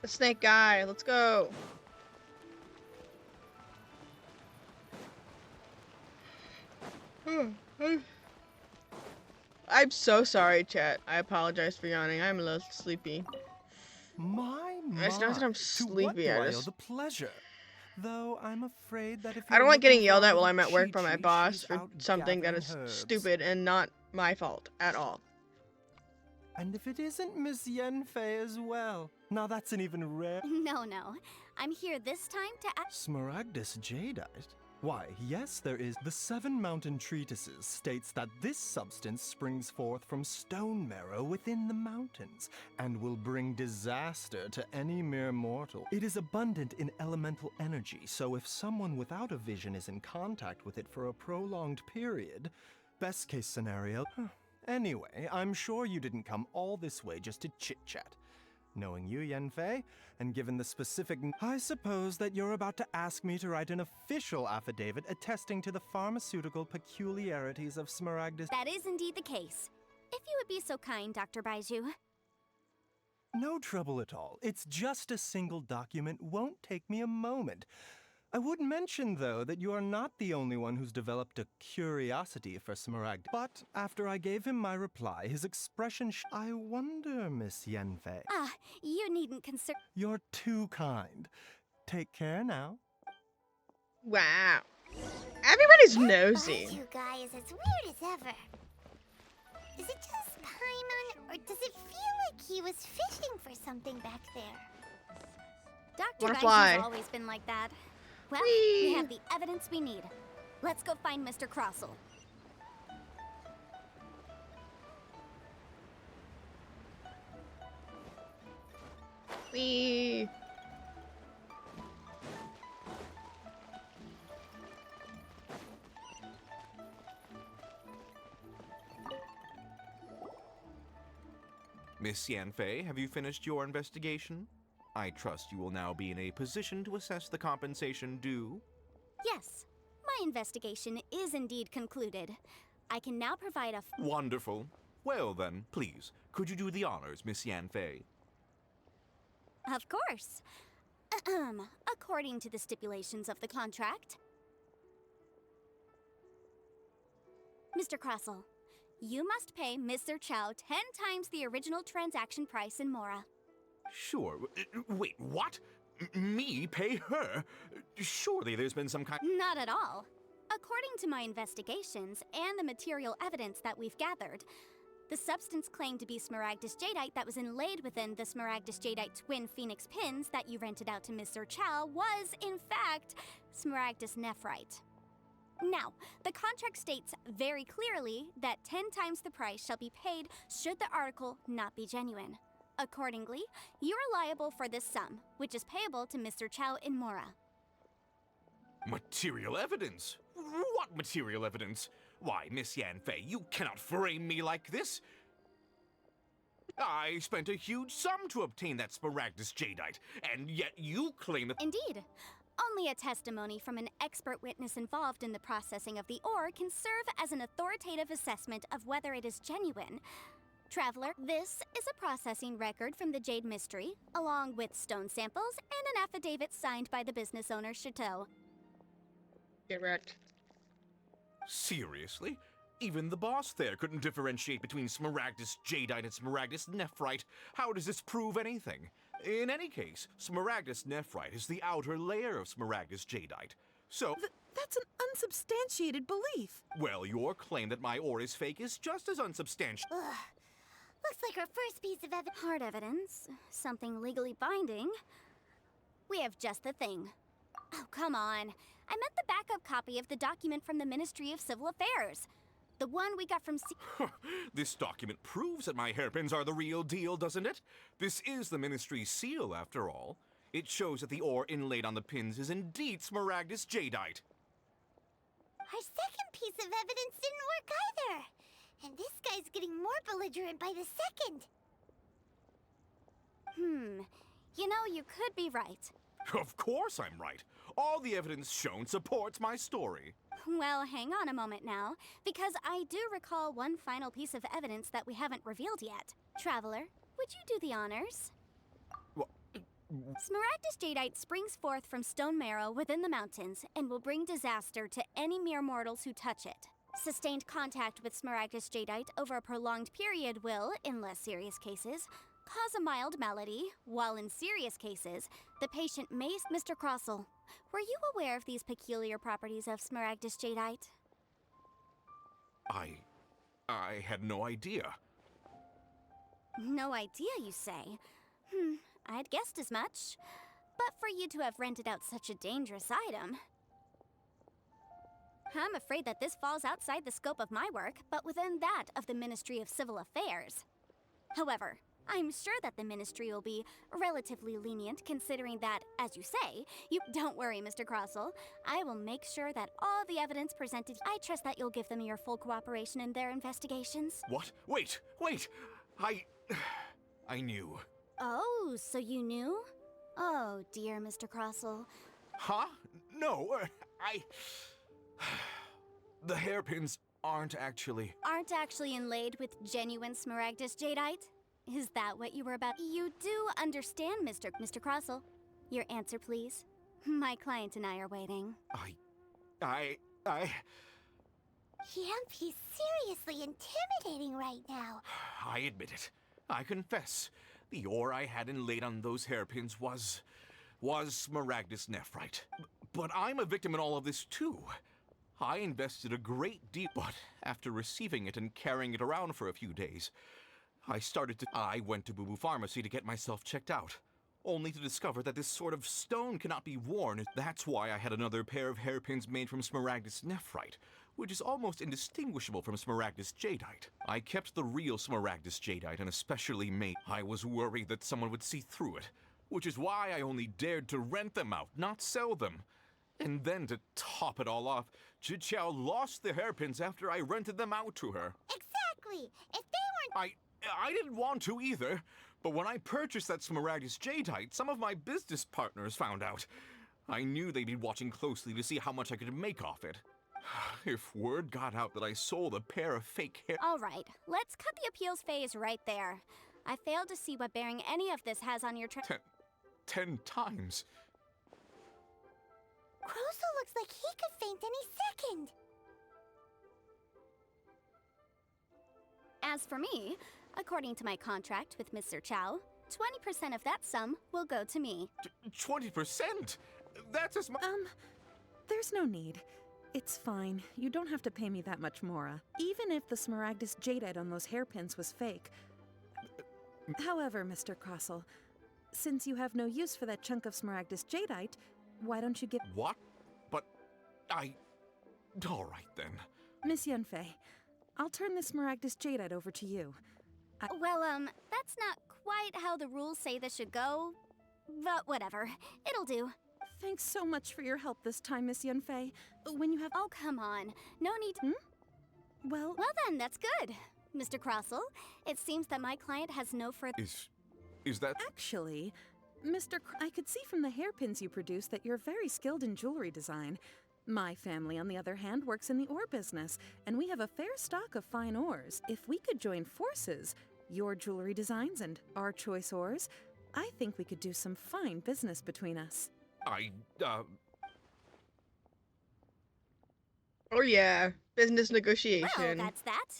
The snake guy. Let's go. I'm so sorry, chat. I apologize for yawning. I'm a little sleepy. My, It's not that I'm to what sleepy. do I I owe just... the pleasure? Though I'm afraid that if I don't you're like getting looking yelled for at a while I'm at work by Chi-Chi, my boss she's for out something that is gathering herbs. stupid and not my fault at all. And if it isn't Miss Yanfei as well. Now that's an even rare... No. I'm here this time to ask. Smaragdus jadeite? Why, yes, there is. The Seven Mountain Treatises states that this substance springs forth from stone marrow within the mountains, and will bring disaster to any mere mortal. It is abundant in elemental energy, so if someone without a vision is in contact with it for a prolonged period, best case scenario... Anyway, I'm sure you didn't come all this way just to chit-chat. Knowing you, Yanfei, and given the specific... I suppose that you're about to ask me to write an official affidavit attesting to the pharmaceutical peculiarities of Smaragdus... That is indeed the case. If you would be so kind, Dr. Baiju. No trouble at all. It's just a single document. Won't take me a moment. I would mention, though, that you are not the only one who's developed a curiosity for Smaragdus. But after I gave him my reply, his expression I wonder, Miss Yanfei. You needn't concern. You're too kind. Take care now. Wow. Everybody's nosy. You guys, it's weird as ever. Is it just Paimon, or does it feel like he was fishing for something back there? Dr. Butterfly. Baiju's always been like that. Well, Whee! we have the evidence we need. Let's go find Mr. Crossell. Wee. Miss Yanfei, have you finished your investigation? I trust you will now be in a position to assess the compensation due. Yes, my investigation is indeed concluded. I can now provide a... Wonderful. Well then, please, could you do the honors, Miss Yanfei? Of course. According to the stipulations of the contract. Mr. Crossell, you must pay Mr. Chow 10 times the original transaction price in Mora. Sure. Wait, what? Me pay her? Surely there's been some kind... Not at all. According to my investigations and the material evidence that we've gathered, the substance claimed to be Smaragdus jadeite that was inlaid within the Smaragdus jadeite twin phoenix pins that you rented out to Mr. Chow was, in fact, Smaragdus nephrite. Now, the contract states very clearly that 10 times the price shall be paid should the article not be genuine. Accordingly, you are liable for this sum, which is payable to Mr. Chow in Mora. Material evidence? What material evidence? Why, Miss Yanfei, you cannot frame me like this! I spent a huge sum to obtain that Smaragdus jadeite, and yet you claim that— Indeed. Only a testimony from an expert witness involved in the processing of the ore can serve as an authoritative assessment of whether it is genuine. Traveler, this is a processing record from the Jade Mystery, along with stone samples and an affidavit signed by the business owner, Chateau. Get wrecked. Seriously? Even the boss there couldn't differentiate between Smaragdus jadeite and Smaragdus nephrite. How does this prove anything? In any case, Smaragdus nephrite is the outer layer of Smaragdus jadeite. So— That's an unsubstantiated belief. Well, your claim that my ore is fake is just as unsubstantiated. Ugh. Looks like our first piece of evidence. Hard evidence, something legally binding. We have just the thing. Oh, come on. I meant the backup copy of the document from the Ministry of Civil Affairs. The one we got from This document proves that my hairpins are the real deal, doesn't it? This is the Ministry's seal, after all. It shows that the ore inlaid on the pins is indeed Smaragdus jadeite. Our second piece of evidence didn't work either. And this guy's getting more belligerent by the second. You know, you could be right. Of course I'm right. All the evidence shown supports my story. Well, hang on a moment now, because I do recall one final piece of evidence that we haven't revealed yet. Traveler, would you do the honors? Smaragdus jadeite springs forth from stone marrow within the mountains and will bring disaster to any mere mortals who touch it. Sustained contact with Smaragdus jadeite over a prolonged period will, in less serious cases, cause a mild malady, while in serious cases, the patient may... Mr. Crossell, were you aware of these peculiar properties of Smaragdus Jadeite? I had no idea. No idea, you say? I'd guessed as much. But for you to have rented out such a dangerous item... I'm afraid that this falls outside the scope of my work, but within that of the Ministry of Civil Affairs. However, I'm sure that the Ministry will be relatively lenient, considering that, as you say, you... Don't worry, Mr. Crossell. I will make sure that all the evidence presented... I trust that you'll give them your full cooperation in their investigations. What? Wait! I knew. Oh, so you knew? Oh, dear, Mr. Crossell. Huh? No, The hairpins aren't actually inlaid with genuine Smaragdus Jadeite? Is that what you were about? You do understand, Mr. Crossell. Your answer, please. My client and I are waiting. Yemp, he's seriously intimidating right now. I admit it. I confess. The ore I had inlaid on those hairpins was Smaragdus Nephrite. But I'm a victim in all of this too. I invested a great deal, but after receiving it and carrying it around for a few days, I went to Boo Boo Pharmacy to get myself checked out, only to discover that this sort of stone cannot be worn. That's why I had another pair of hairpins made from Smaragdus Nephrite, which is almost indistinguishable from Smaragdus Jadeite. I kept the real Smaragdus Jadeite and especially made. I was worried that someone would see through it, which is why I only dared to rent them out, not sell them. And then to top it all off, Zhiqiao lost the hairpins after I rented them out to her. Exactly. If they weren't... I didn't want to either, but when I purchased that Smaragdus Jadeite, some of my business partners found out. I knew they'd be watching closely to see how much I could make off it. If word got out that I sold a pair of fake hair... All right, let's cut the appeals phase right there. I failed to see what bearing any of this has on your 10 times. Crossell looks like he could faint any second. As for me, according to my contract with Mr. Chow, 20% of that sum will go to me. 20%? That's as much... There's no need. It's fine. You don't have to pay me that much, Mora. Even if the Smaragdus Jadeite on those hairpins was fake. However, Mr. Crossell, since you have no use for that chunk of Smaragdus Jadeite, why don't you give... What? But all right then. Miss Yunfei, I'll turn the Smaragdus Jadeite over to you. Well, that's not quite how the rules say this should go. But whatever. It'll do. Thanks so much for your help this time, Miss Yunfei. When you have... Oh, come on. No need... Well then, that's good. Mr. Crossell, it seems that my client has no further... Is that... Actually, I could see from the hairpins you produce that you're very skilled in jewelry design. My family, on the other hand, works in the ore business, and we have a fair stock of fine ores. If we could join forces, your jewelry designs and our choice ores, I think we could do some fine business between us. Oh yeah, business negotiation. Well, that's that.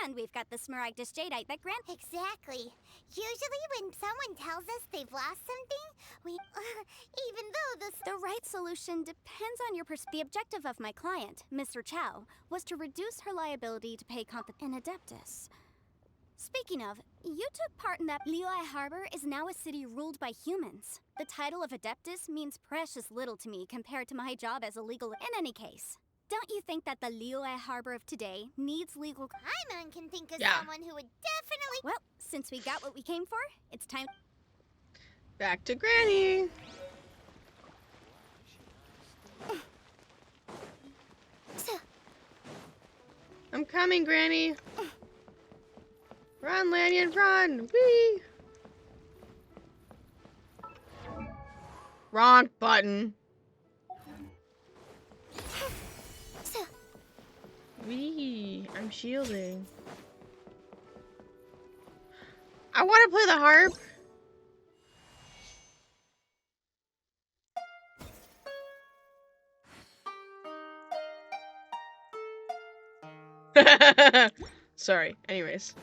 And we've got the Smaragdus Jadeite that Grant... Exactly. Usually when someone tells us they've lost something, we... even though The right solution depends on your The objective of my client, Mr. Chow, was to reduce her liability to pay an Adeptus. Speaking of, you took part in that... Liyue Harbor is now a city ruled by humans. The title of Adeptus means precious little to me compared to my job as a legal... In any case, don't you think that the Liyue Harbor of today needs legal... Paimon can think of Yeah. someone who would definitely... Well, since we got what we came for, it's time... Back to Granny. I'm coming, Granny. Run, Lanyon, run! Whee! Wrong button. Wee! I'm shielding. I want to play the harp. Sorry. Anyways.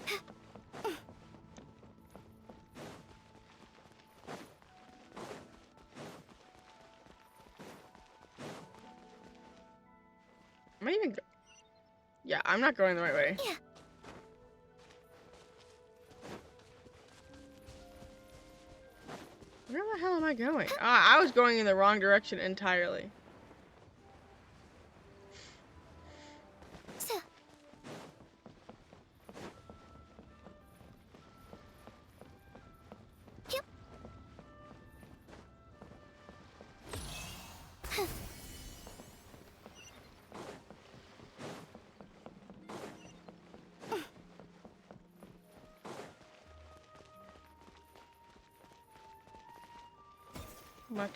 I'm not going the right way. Yeah. Where the hell am I going? Ah, I was going in the wrong direction entirely. So, yep. What?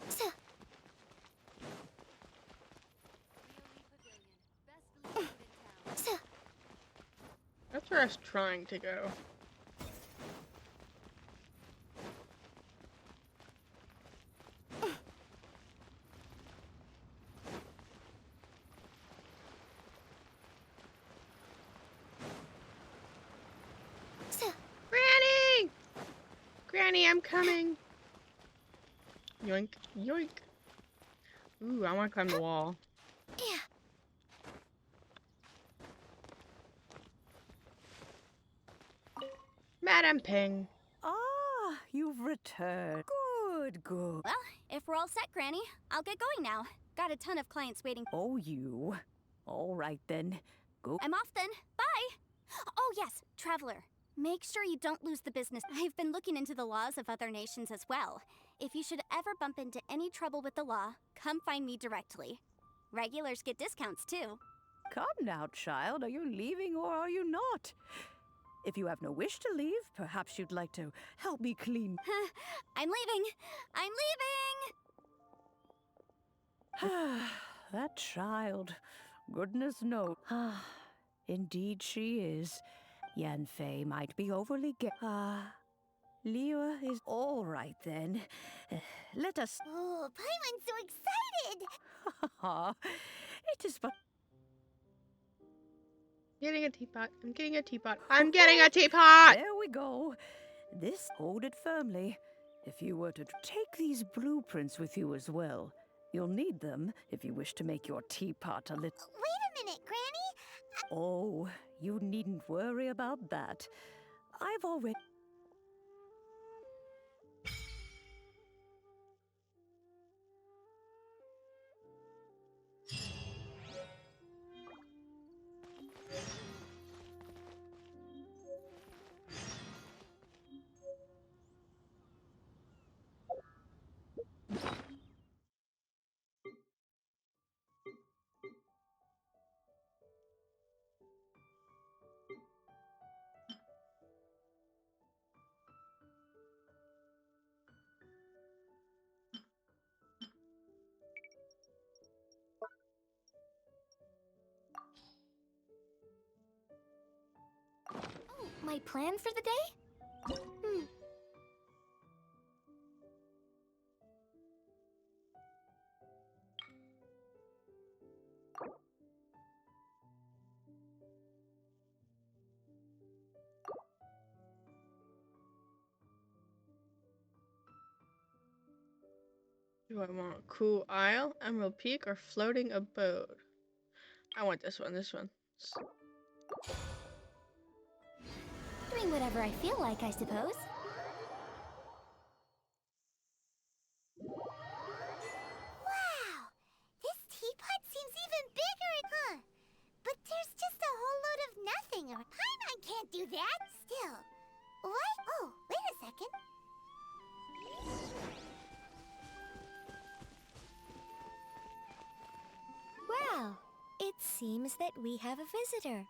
So, so, That's where I was trying to go. so. Granny! Granny, I'm coming. Yoink, yoink. Ooh, I want to climb the wall. Yeah. Madam Ping. Ah, you've returned. Good, good. Well, if we're all set, Granny, I'll get going now. Got a ton of clients waiting. Oh, you. All right then. Go. I'm off then. Bye! Oh, yes, Traveler. Make sure you don't lose the business. I've been looking into the laws of other nations as well. If you should ever bump into any trouble with the law, come find me directly. Regulars get discounts too. Come now, child. Are you leaving or are you not? If you have no wish to leave, perhaps you'd like to help me clean. I'm leaving! I'm leaving! That child. Goodness knows. Ah, indeed she is. Yanfei might be overly Liua is all right then. Let us. Oh, Paimon's so excited! It is but. Getting a teapot. I'm getting a teapot. I'm getting a teapot! There we go. This, hold it firmly. If you were to take these blueprints with you as well, you'll need them if you wish to make your teapot a little. Wait a minute, Granny! Oh, you needn't worry about that. I've already. Oh, my plan for the day? Do I want Cool Isle, Emerald Peak, or Floating Abode? I want this one, Doing whatever I feel like, I suppose. Wow! This teapot seems even bigger, huh? But there's just a whole load of nothing. Paimon can't do that. Still. What? Oh, wait a second. Well, it seems that we have a visitor.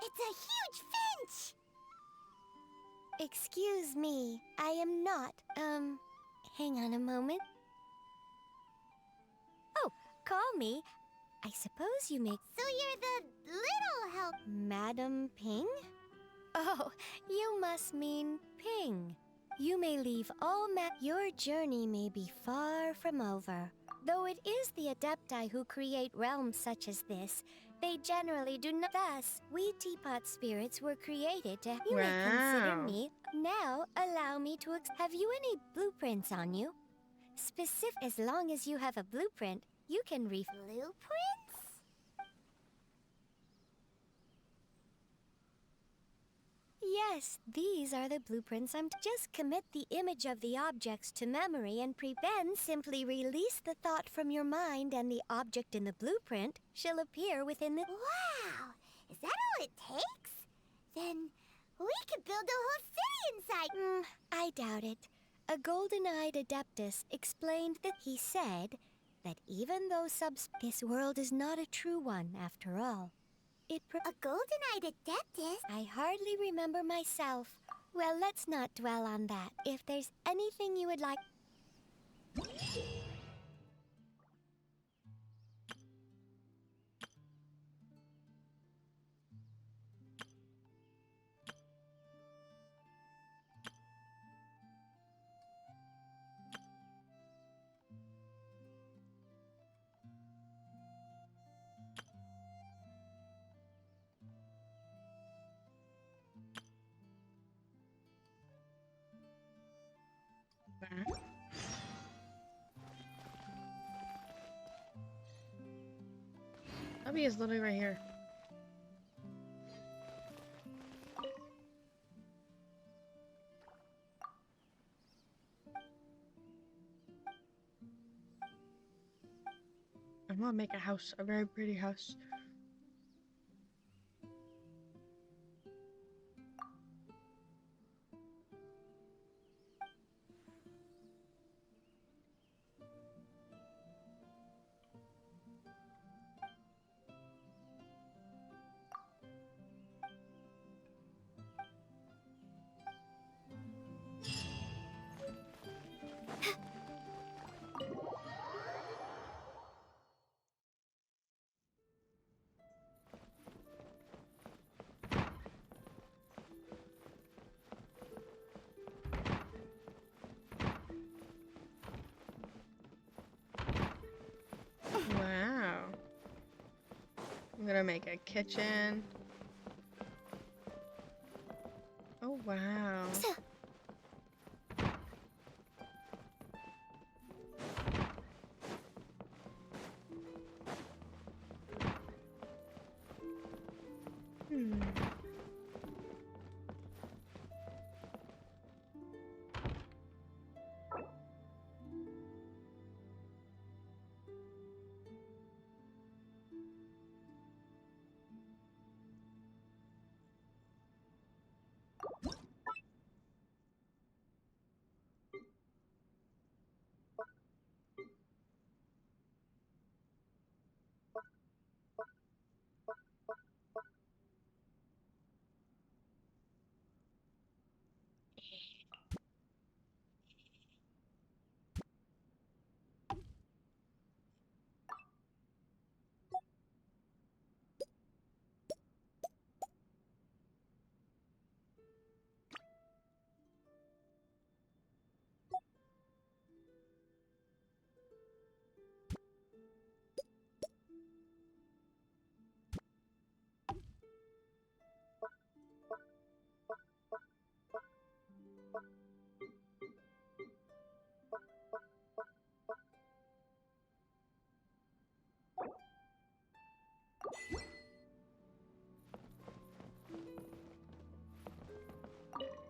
It's a huge finch! Excuse me, I am not. Hang on a moment. Oh, call me. I suppose you make So you're the little help. Madam Ping? Oh, you must mean Ping. You may leave all your journey may be far from over. Though it is the Adepti who create realms such as this, They generally do not. Thus, we teapot spirits were created to. You may consider Wow. me. Now, allow me to. Have you any blueprints on you? Specific. As long as you have a blueprint, you can Blueprints? Yes, these are the blueprints. Just commit the image of the objects to memory and then simply release the thought from your mind, and the object in the blueprint shall appear within the. Wow! Is that all it takes? Then we could build a whole city inside. I doubt it. A golden-eyed adeptus explained that he said that even though this world is not a true one after all. A golden-eyed adeptus? I hardly remember myself. Well, let's not dwell on that. If there's anything you would like. Abby is literally right here. I'm gonna make a house, a very pretty house. Wow. I'm gonna make a kitchen. Oh, wow. Hmm.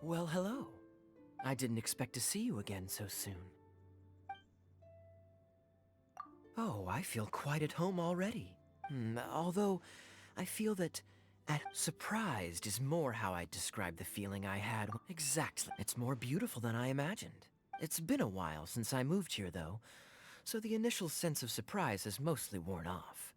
Well, hello. I didn't expect to see you again so soon. Oh, I feel quite at home already. Although, I feel that surprised is more how I'd describe the feeling I had. Exactly. It's more beautiful than I imagined. It's been a while since I moved here, though, so the initial sense of surprise has mostly worn off.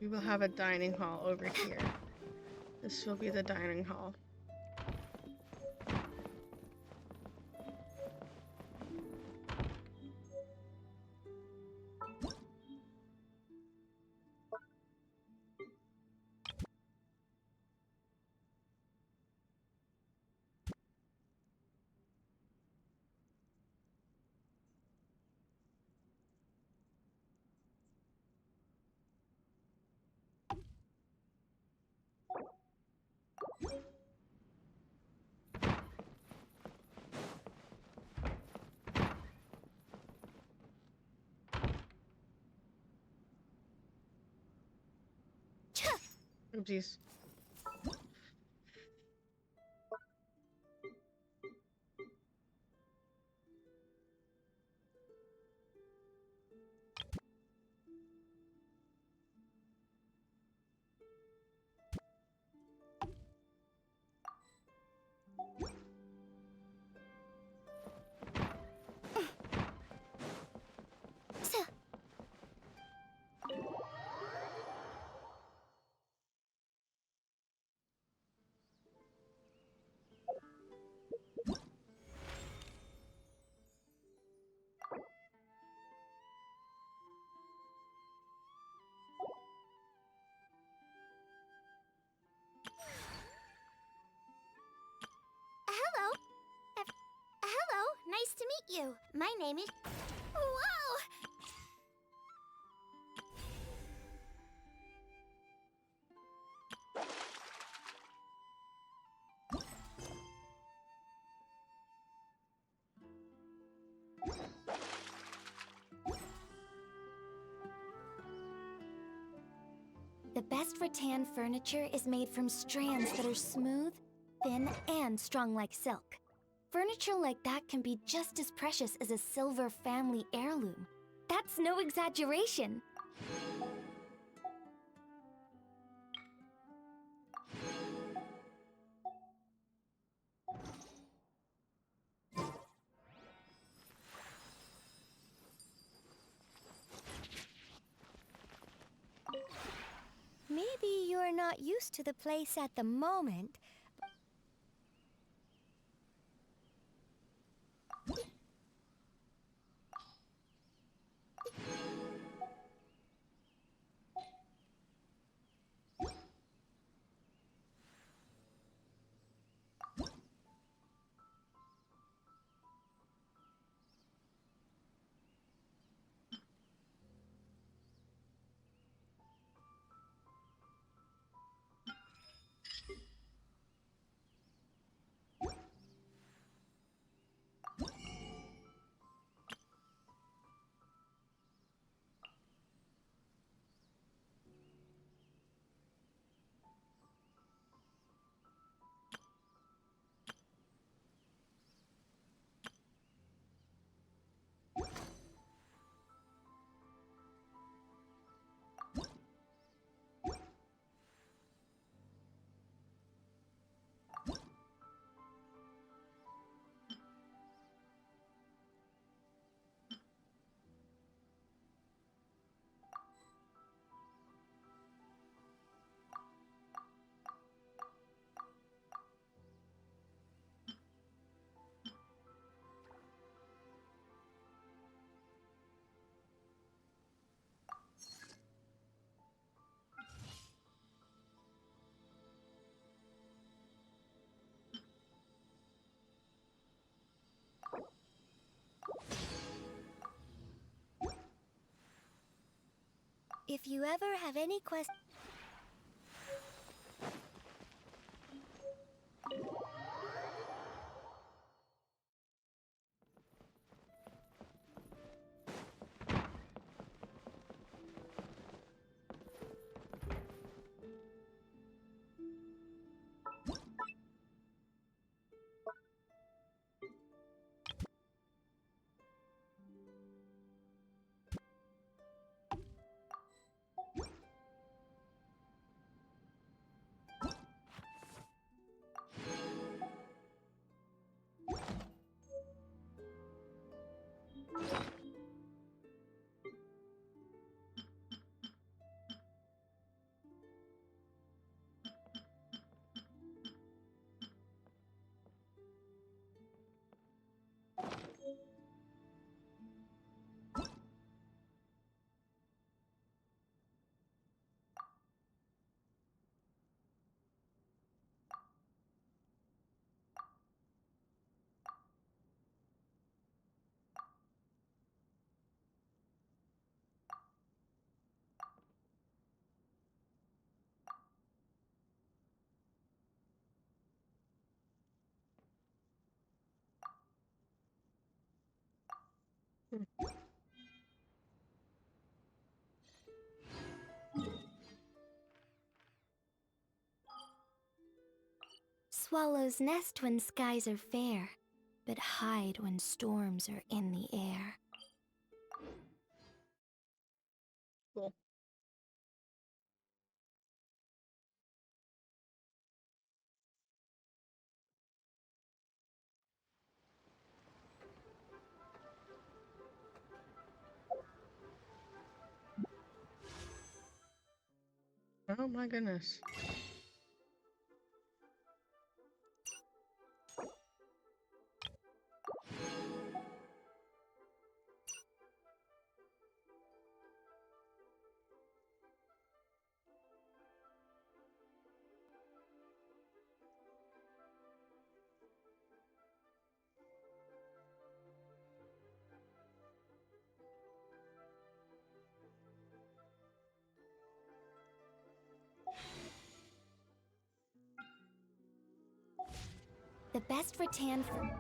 We will have a dining hall over here. This will be the dining hall. Oopsies. Hello. Hello. Nice to meet you. My name is... Whoa! The best rattan furniture is made from strands that are smooth, thin, and strong like silk. Furniture like that can be just as precious as a silver family heirloom. That's no exaggeration. Maybe you're not used to the place at the moment. If you ever have any questions... swallows nest when skies are fair, but hide when storms are in the air. Cool. Oh my goodness. The best rattan for...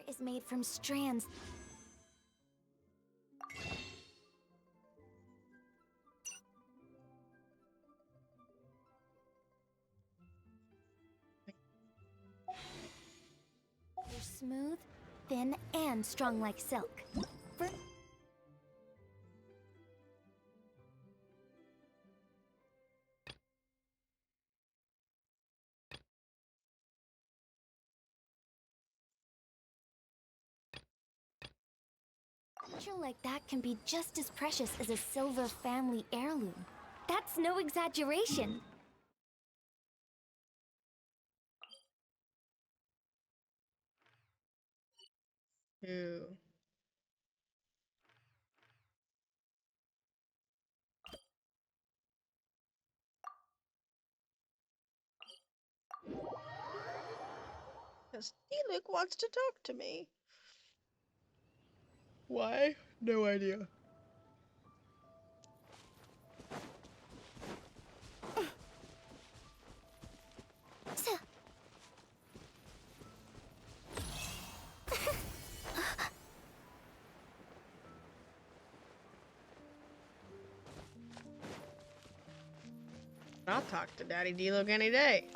is made from strands. They're smooth, thin, and strong like silk. Furniture like that can be just as precious as a silver family heirloom. That's no exaggeration. Ew. Because Diluc wants to talk to me. Why? No idea. I'll talk to Daddy Diluc any day.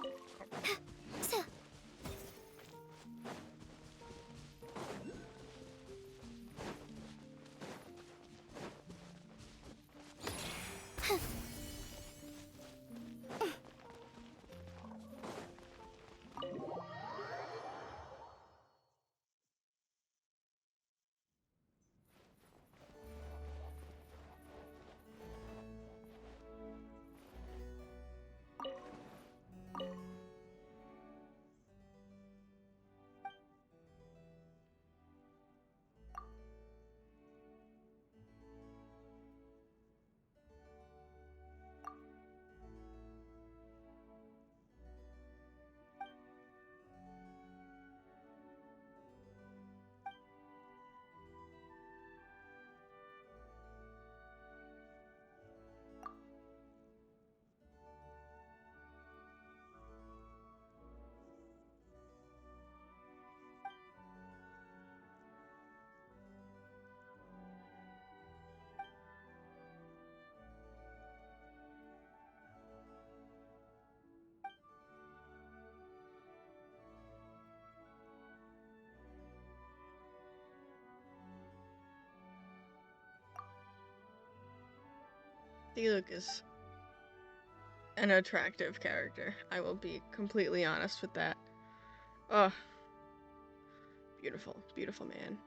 Diluc is an attractive character. I will be completely honest with that. Oh, beautiful, beautiful man.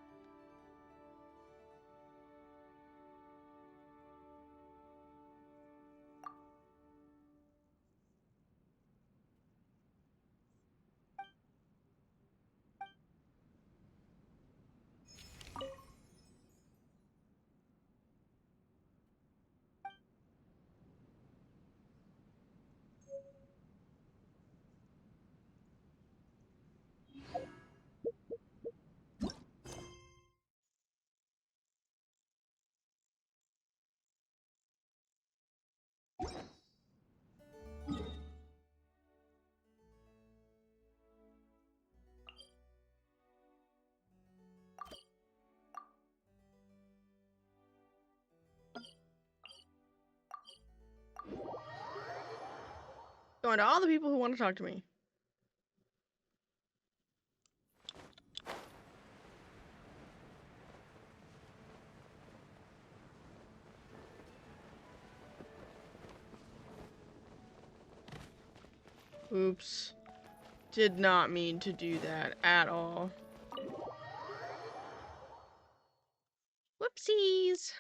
Going to all the people who want to talk to me. Oops. Did not mean to do that at all. Whoopsies.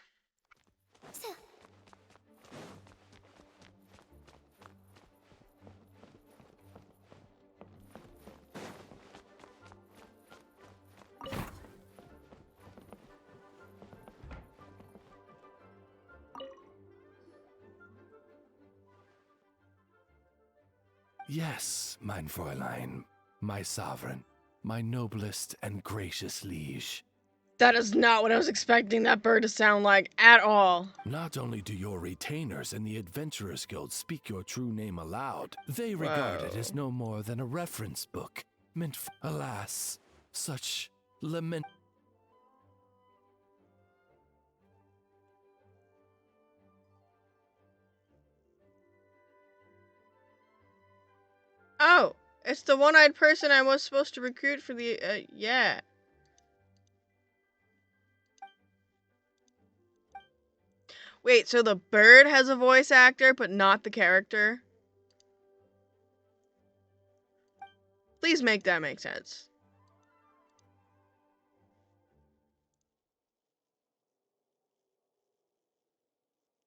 Yes, mein Fräulein, my sovereign, my noblest and gracious liege. That is not what I was expecting that bird to sound like at all. Not only do your retainers in the Adventurers Guild speak your true name aloud, they regard it as no more than a reference book, meant for, alas, such lament. Oh, it's the one-eyed person I was supposed to recruit for the, yeah. Wait, so the bird has a voice actor, but not the character? Please make that make sense.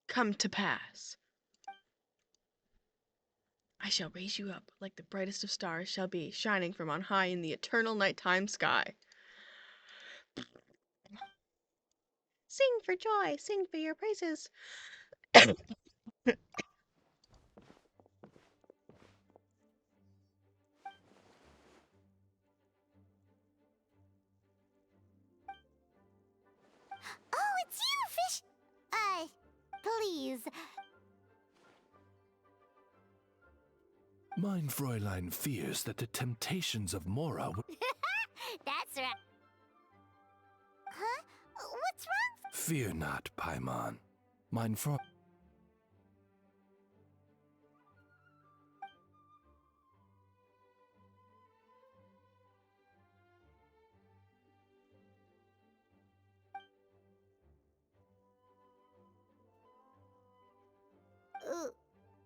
Come to pass. I shall raise you up like the brightest of stars shall be, shining from on high in the eternal nighttime sky. Sing for joy, sing for your praises. Oh, it's you, fish. Please. Mein Fräulein fears that the temptations of Mora will... That's right. Huh? What's wrong? Fear not, Paimon. Mein Fräulein...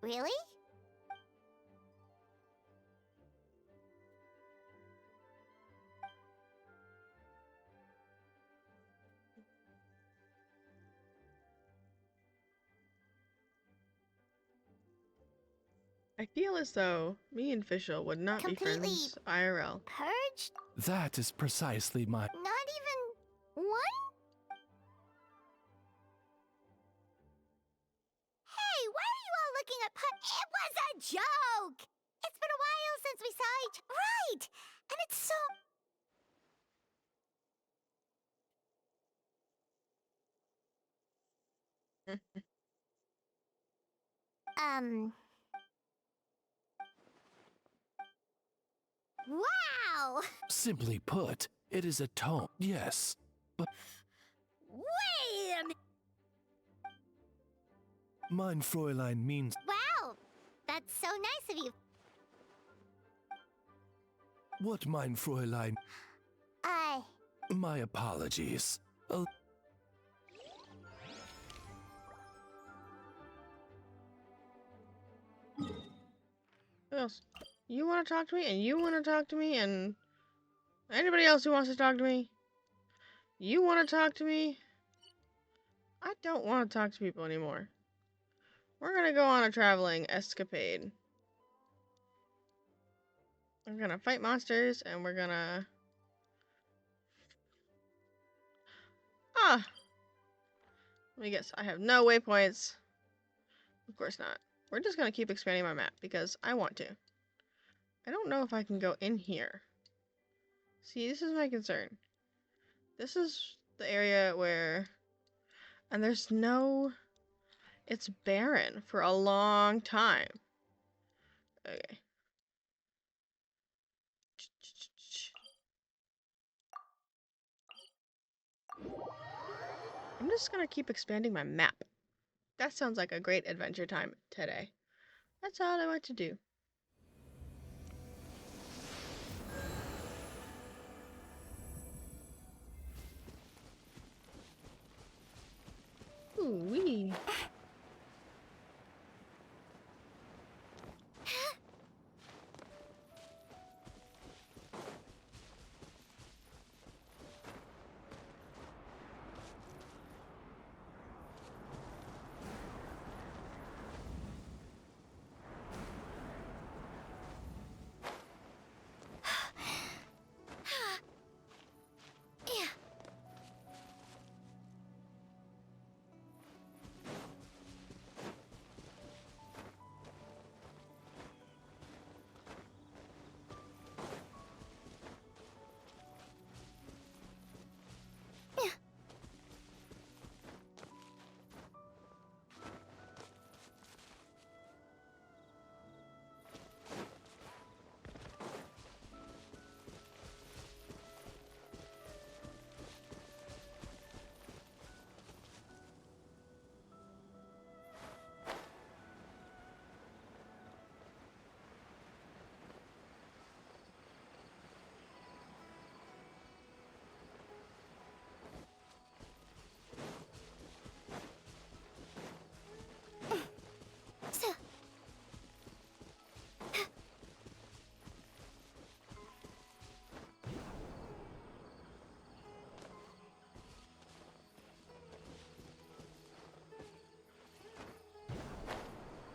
Really? I feel as though me and Fischl would not be friends IRL. Purged? That is precisely my... Not even one? Hey, why are you all looking at It was a joke! It's been a while since we saw each... Right! And it's so... Wow! Simply put, it is a tome, yes, but... Wait a minute! Mein Fräulein means... Wow! That's so nice of you. What, mein Fräulein? My apologies. Who else? You want to talk to me, and you want to talk to me, and anybody else who wants to talk to me? You want to talk to me? I don't want to talk to people anymore. We're gonna go on a traveling escapade. We're gonna fight monsters, and we're gonna... Let me guess. I have no waypoints. Of course not. We're just gonna keep expanding my map, because I want to. I don't know if I can go in here. See, this is my concern. This is the area where... And there's no... It's barren for a long time. Okay. I'm just gonna keep expanding my map. That sounds like a great adventure time today. That's all I want to do. Ooh wee.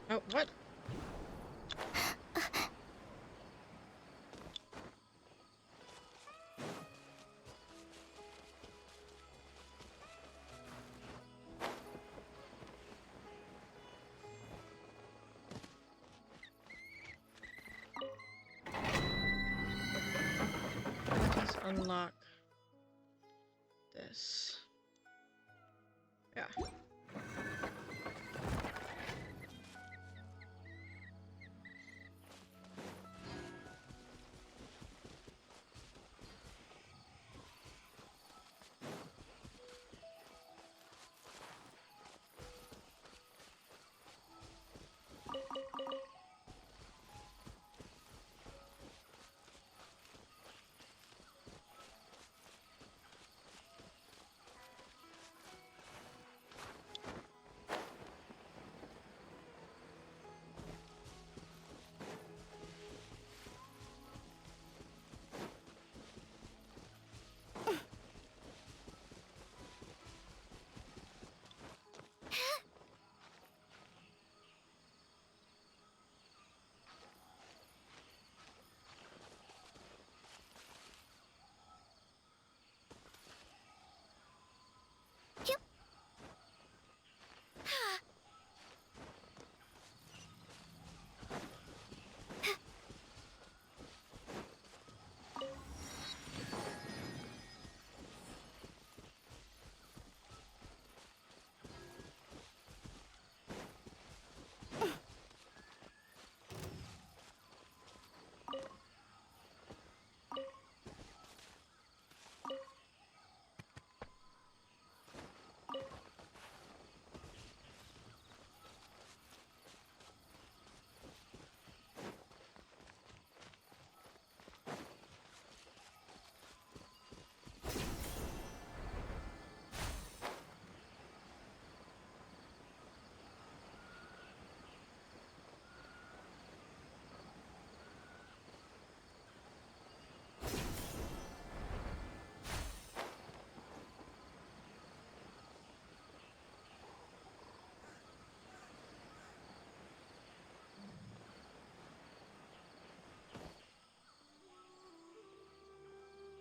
Oh, what? Let's unlock this. Yeah.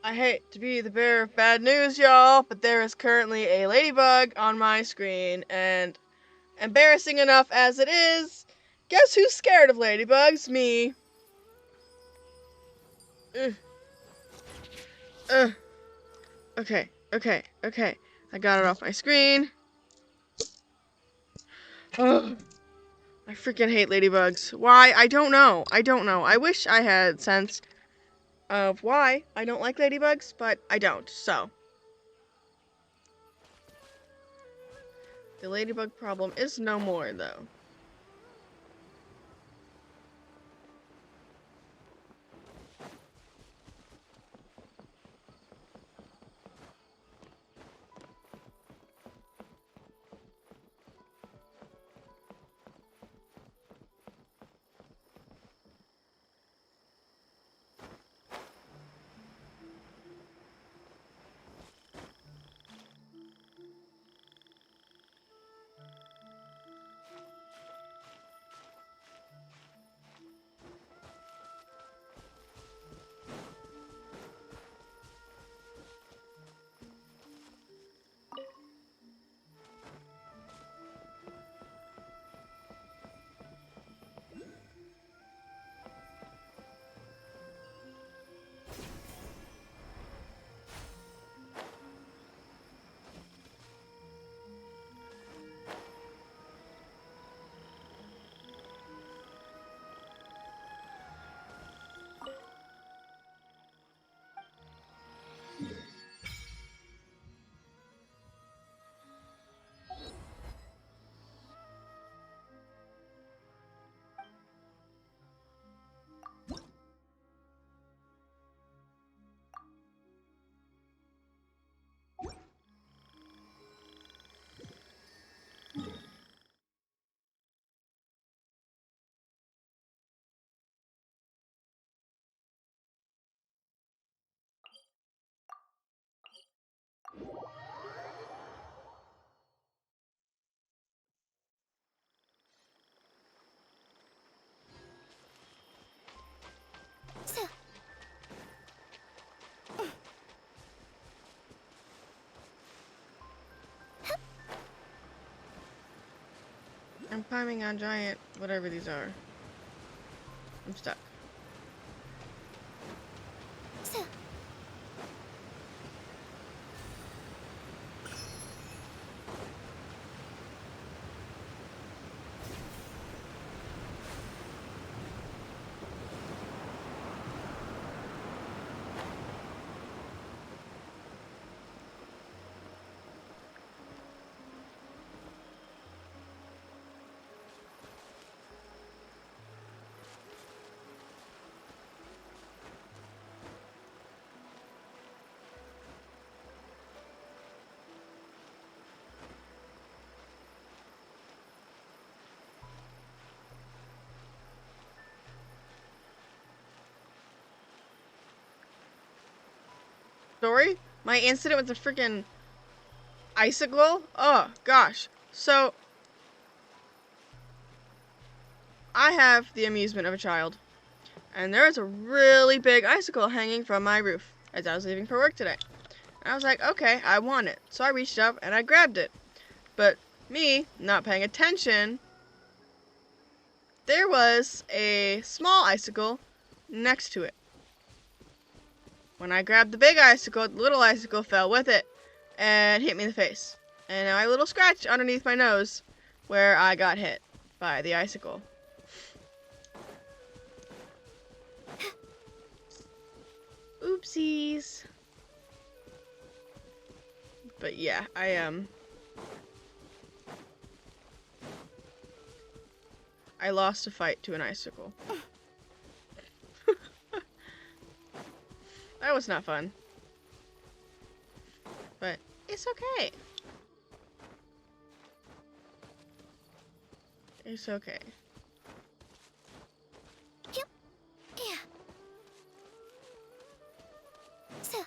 I hate to be the bearer of bad news, y'all, but there is currently a ladybug on my screen, and embarrassing enough as it is, guess who's scared of ladybugs? Me. Okay. I got it off my screen. Ugh. I freaking hate ladybugs. Why? I don't know. I wish I had sense of why I don't like ladybugs, but I don't, so. The ladybug problem is no more, though. I'm climbing on giant, whatever these are. I'm stuck. Story? My incident with the freaking icicle? Oh, gosh. So, I have the amusement of a child. And there was a really big icicle hanging from my roof as I was leaving for work today. And I was like, okay, I want it. So I reached up and I grabbed it. But me, not paying attention, there was a small icicle next to it. When I grabbed the big icicle, the little icicle fell with it and hit me in the face. And now I have a little scratch underneath my nose where I got hit by the icicle. Oopsies. But yeah, I lost a fight to an icicle. That was not fun. But it's okay. It's okay. Yep. Yeah. So.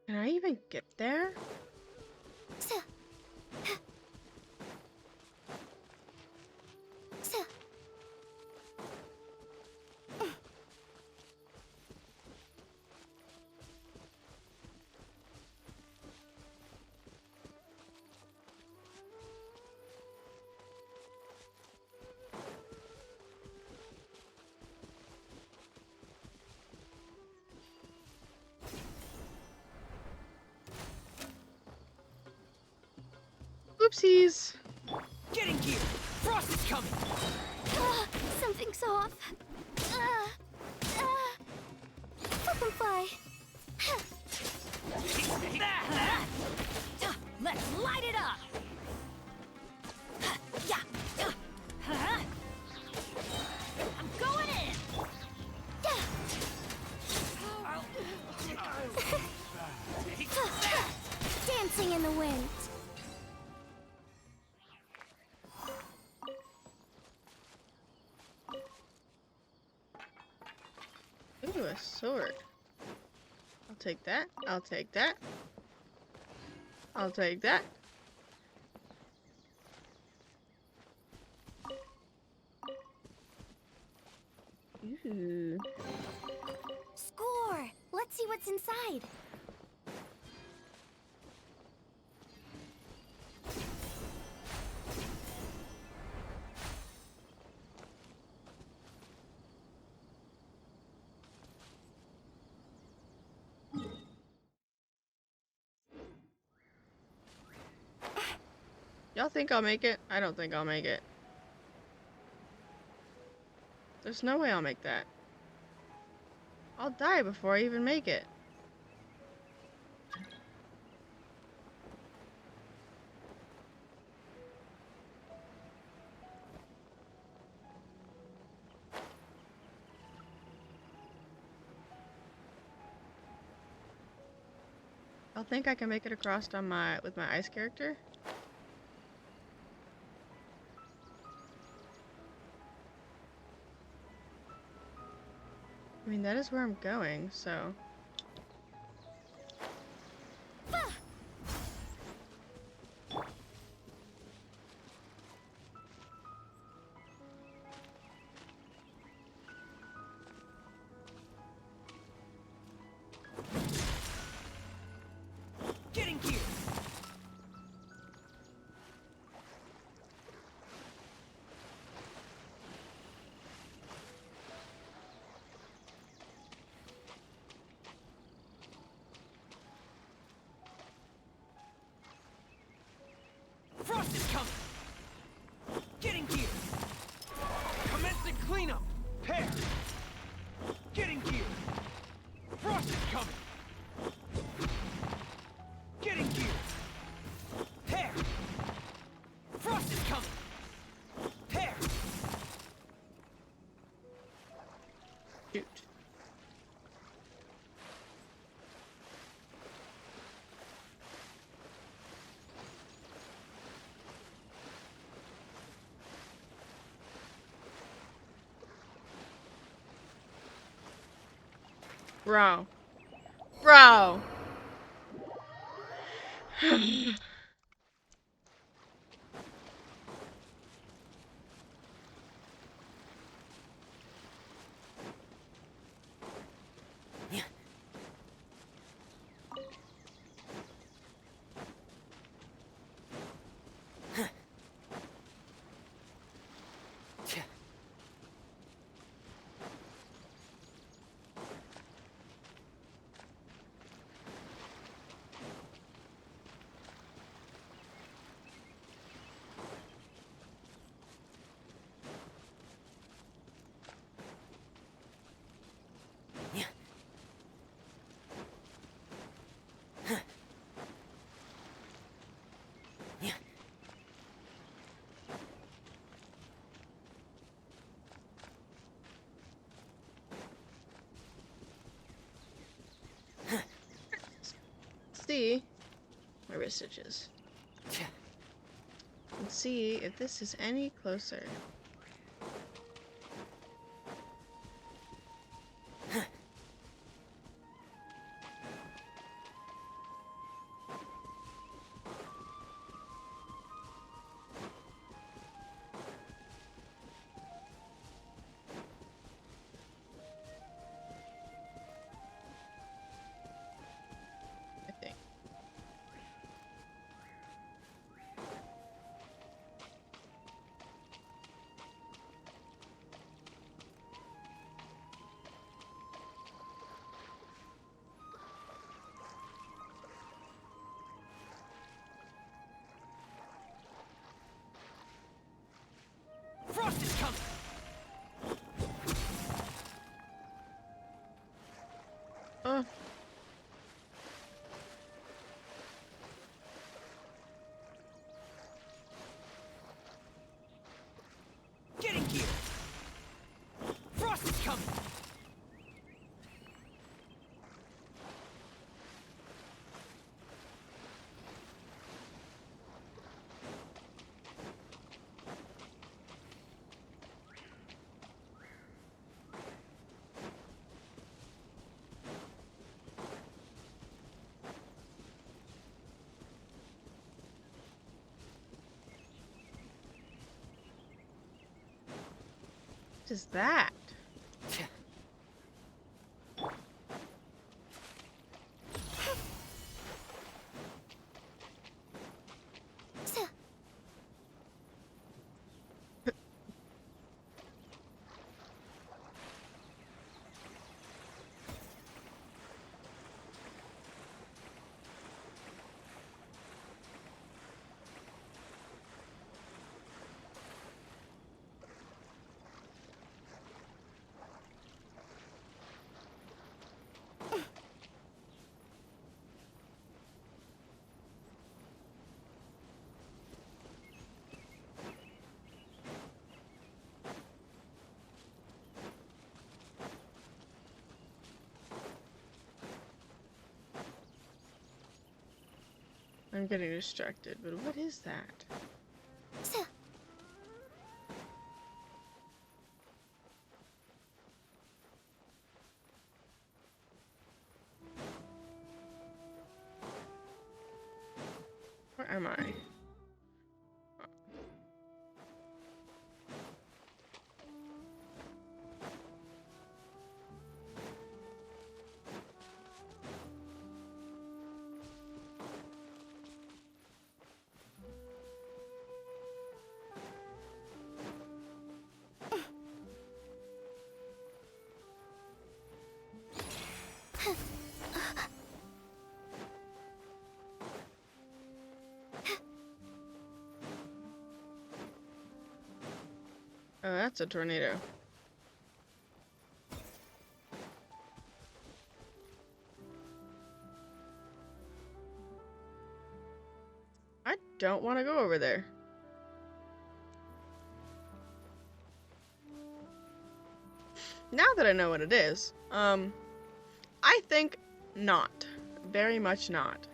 Can I even get there? So. So. Oopsies. Getting gear! Frost is coming! Something's off. Fucking fly. Let's light it up! I'm going in! Dancing in the wind. Ooh, a sword. I'll take that. I'll take that. I'll take that. Ooh. Score! Let's see what's inside. Y'all think I'll make it? I don't think I'll make it. There's no way I'll make that. I'll die before I even make it. I'll think I can make it across on with my ice character. I mean, that is where I'm going, so... coming! Getting gear! Commencing cleanup! Pair! Getting gear! Frost is coming! Getting gear! Pair! Frost is coming! Pair! Shoot. Bro. Bro. See my wrist stitches. Let's see if this is any closer. I think. Frost is coming! Oh. Getting gear! Frost is coming! What is that? I'm getting distracted, but what is that? Where am I? Oh, that's a tornado. I don't want to go over there. Now that I know what it is, I think not. Very much not.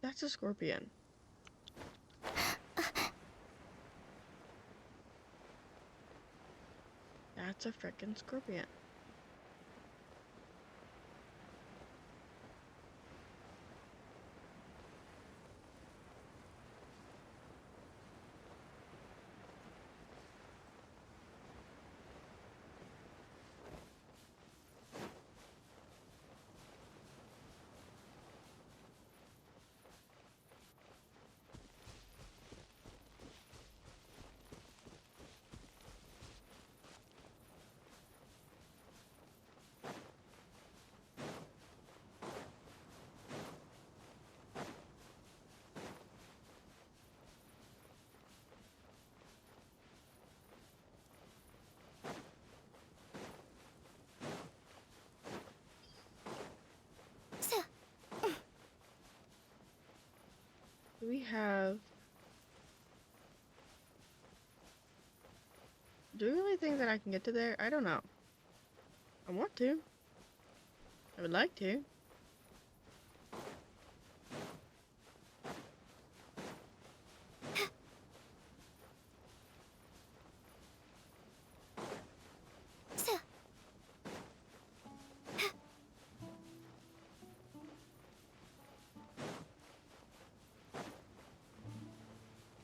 That's a scorpion. That's a frickin' scorpion. Do we have... Do we really think that I can get to there? I don't know. I want to. I would like to.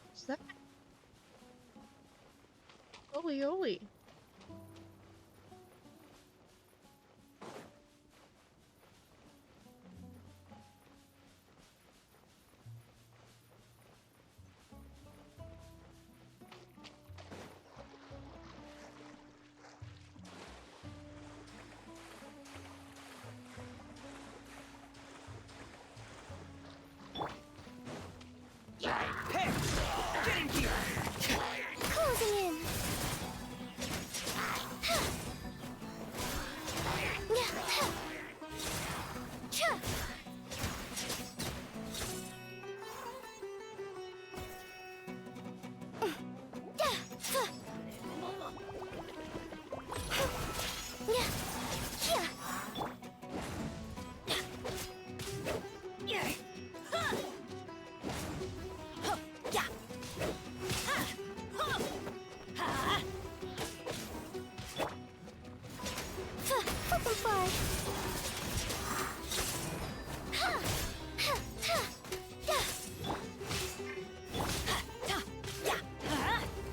What's that? Holy holy. Hey! Get in here! Closing in!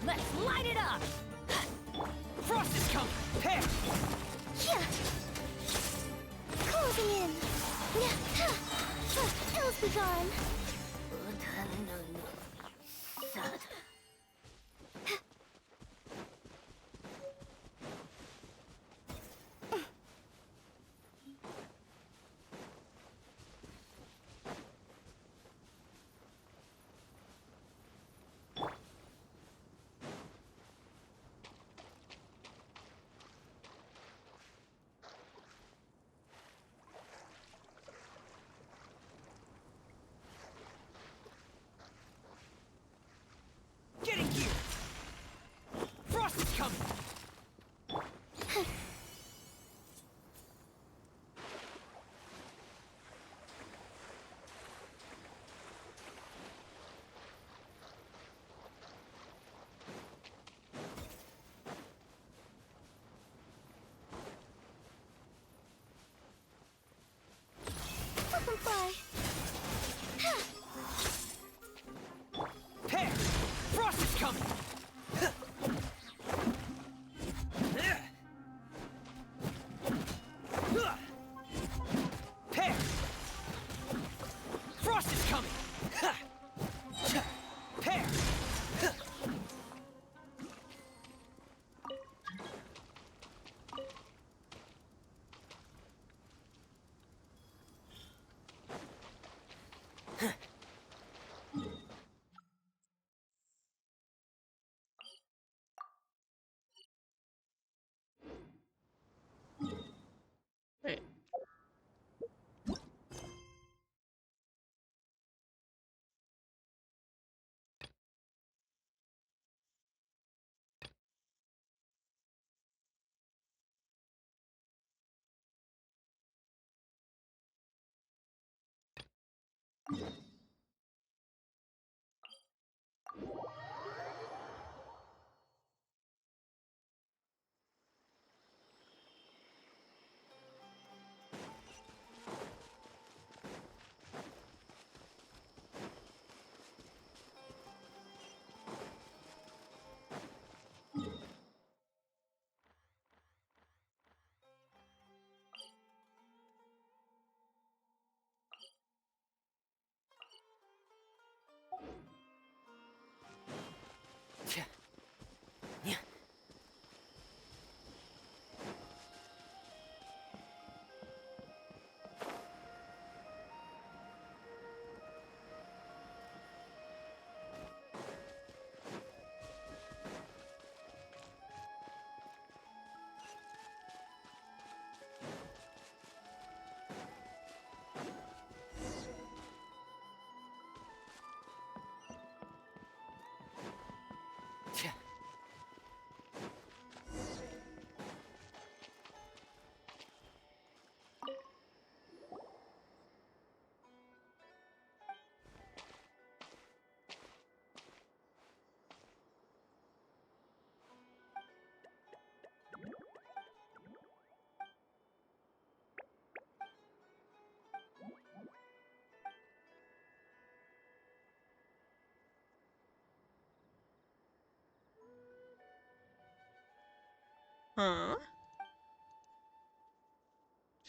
Let's light it up! Frost is coming! Hey! Closing in! Ills be gone! Huh?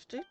Do.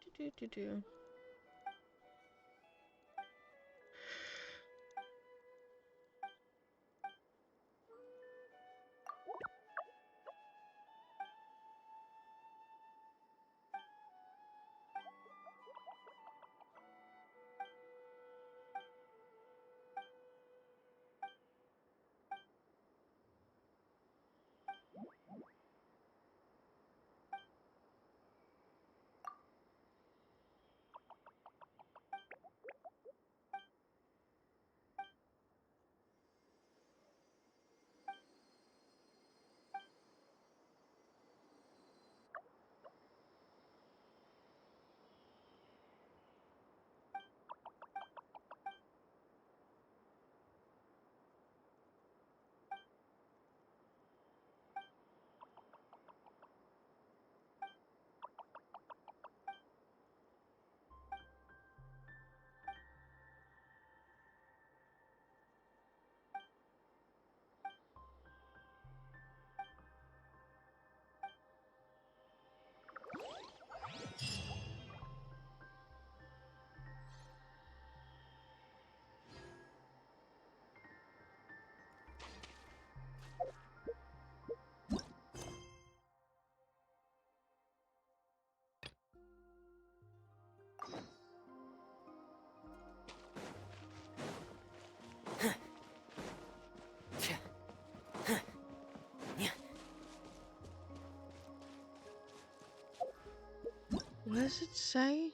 What does it say?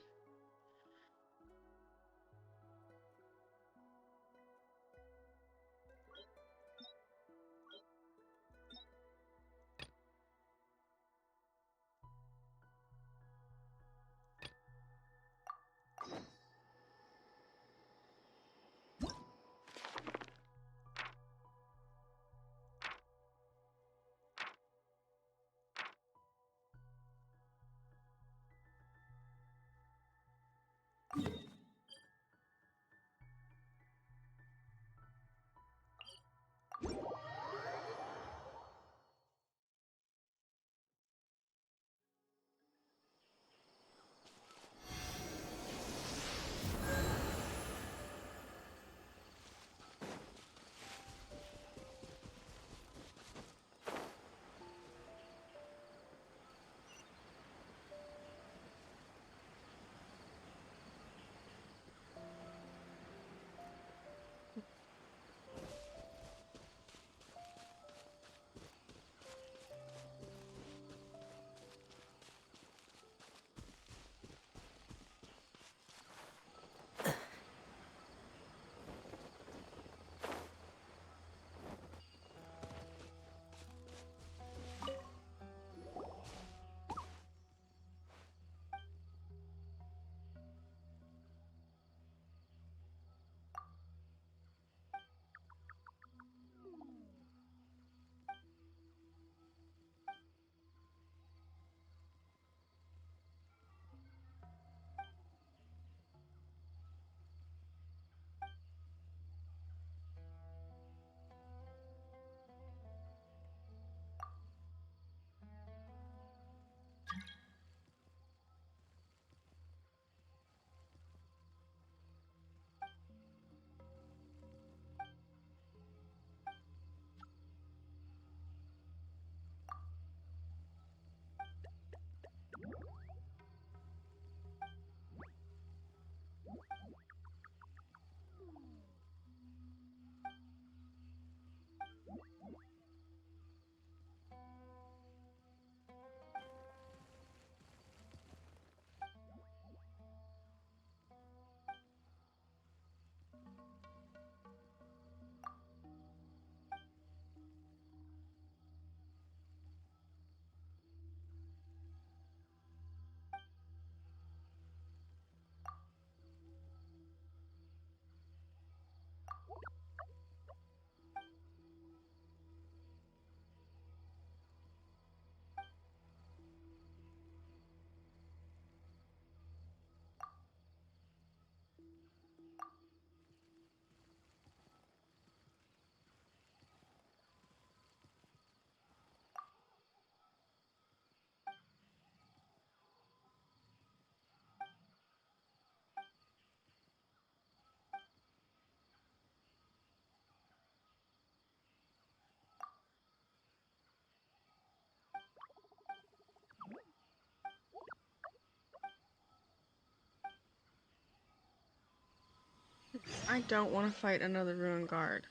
I don't want to fight another ruined guard.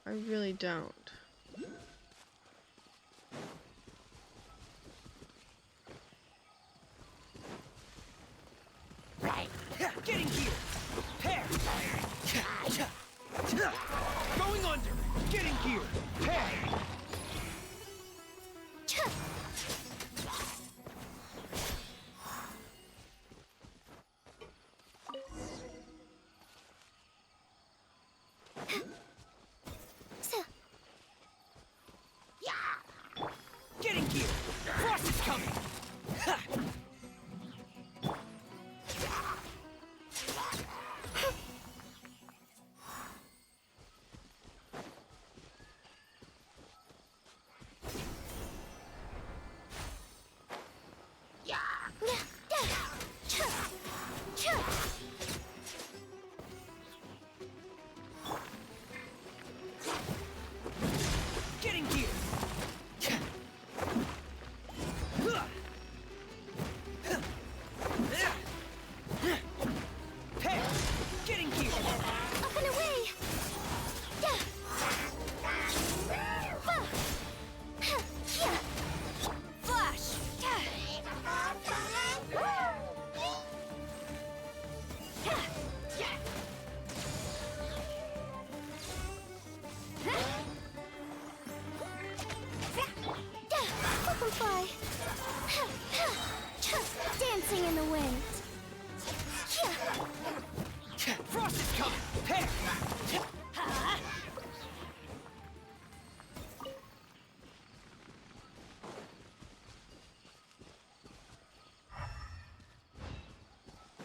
I really don't. Getting here! Pair! Going under! Getting here! Pair! Getting here! Frost is coming! Ha! Getting here! Hey! Getting here! Up and away! Flash! Fly! Dancing in the wind! Frost is coming! Pair!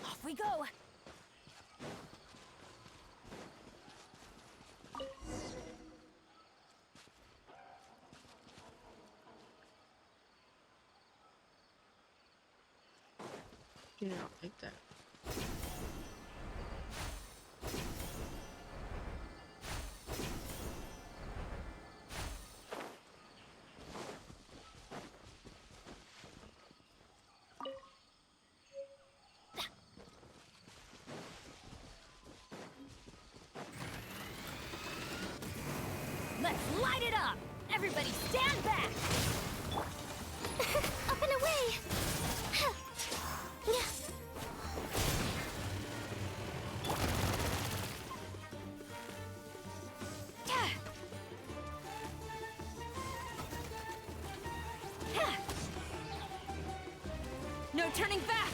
Off we go! You know, like that. Let's light it up! Everybody stand back! Up and away! No turning back!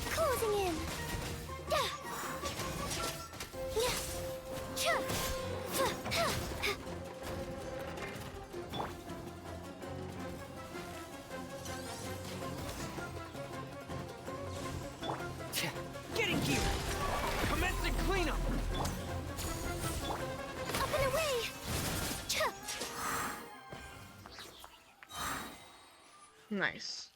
Closing in! Getting here! Commencing cleanup! Up and away! Nice.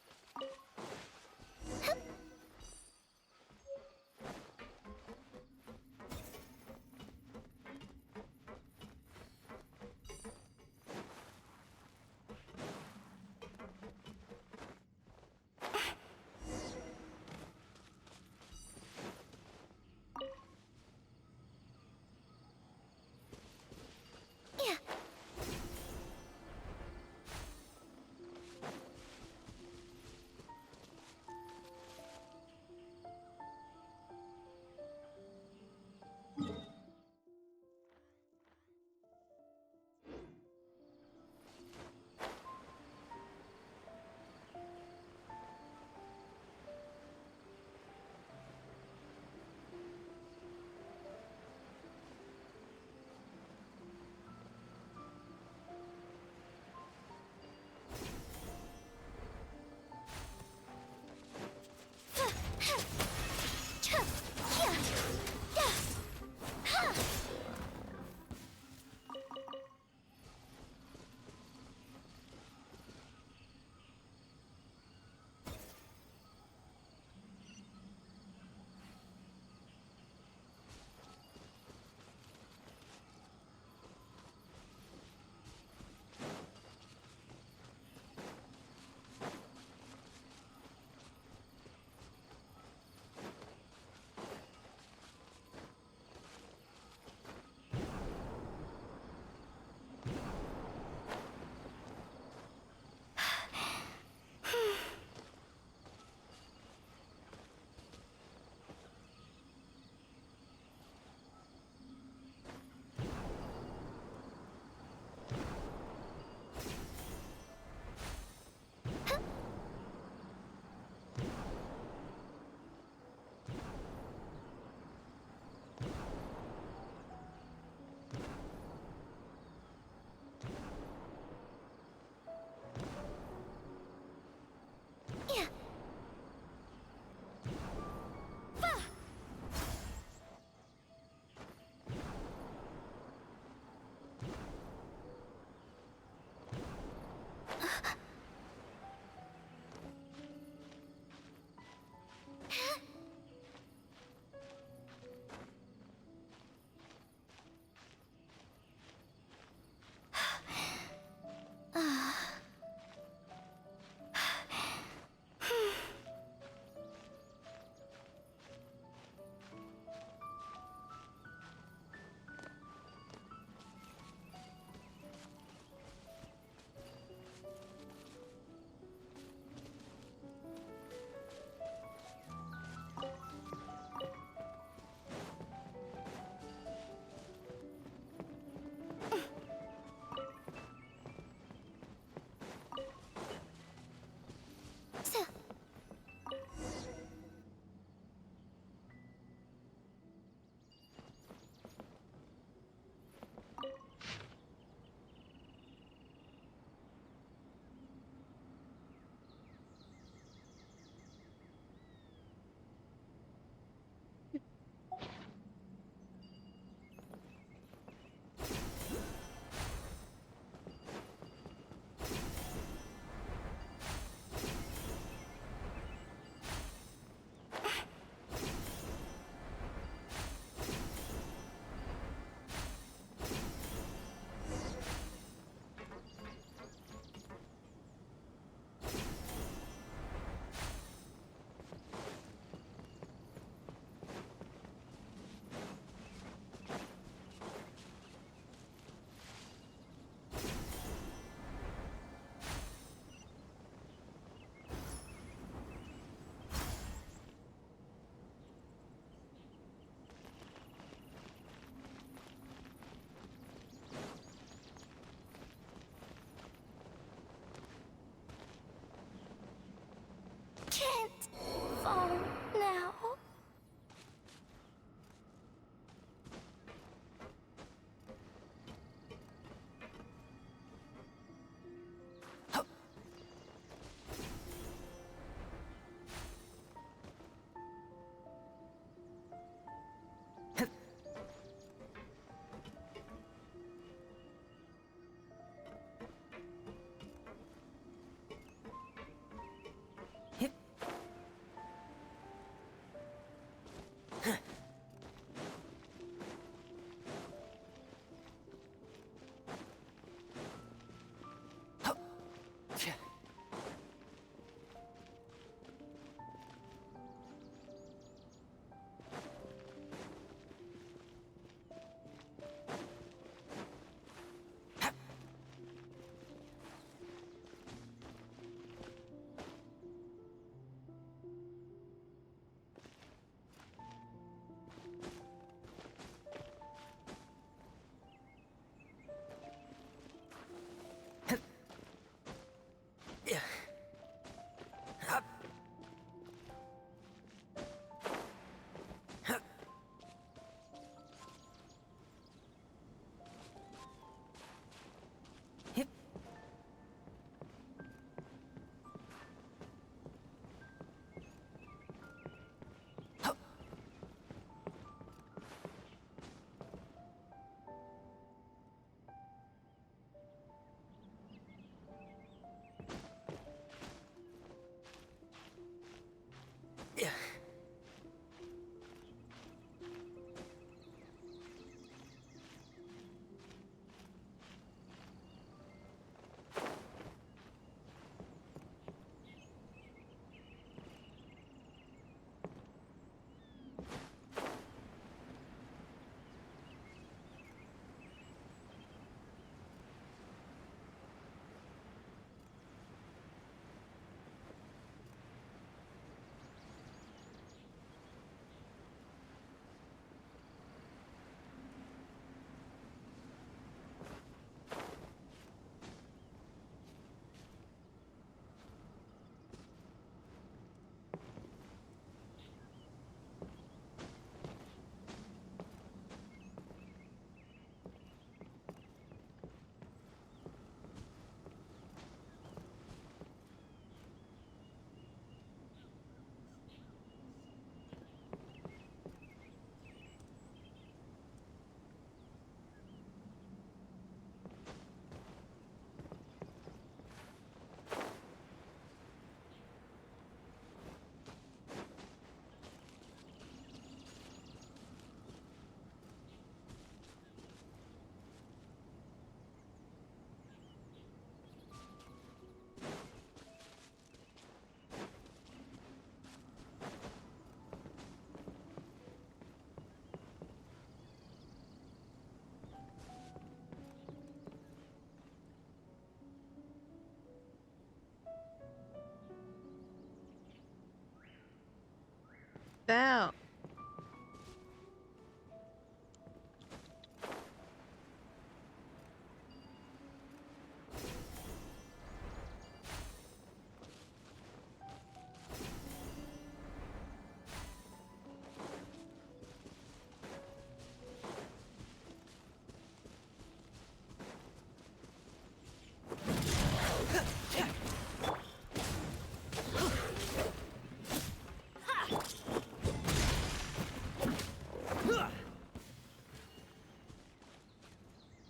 Belle.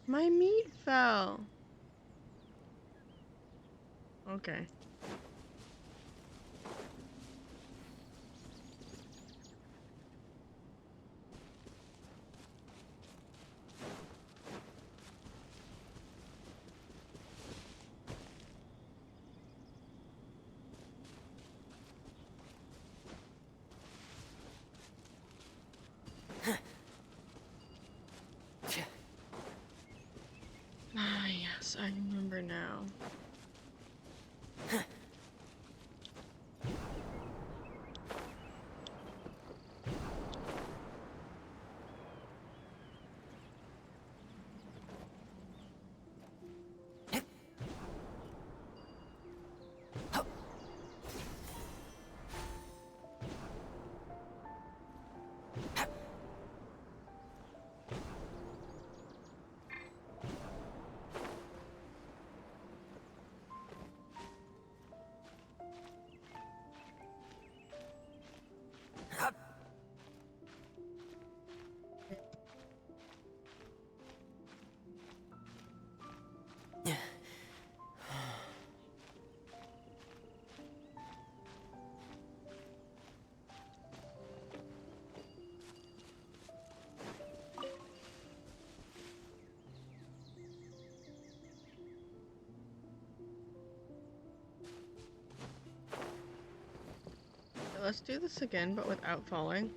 My meat fell. Okay. Ah, yes, I remember now. let's do this again, but without falling.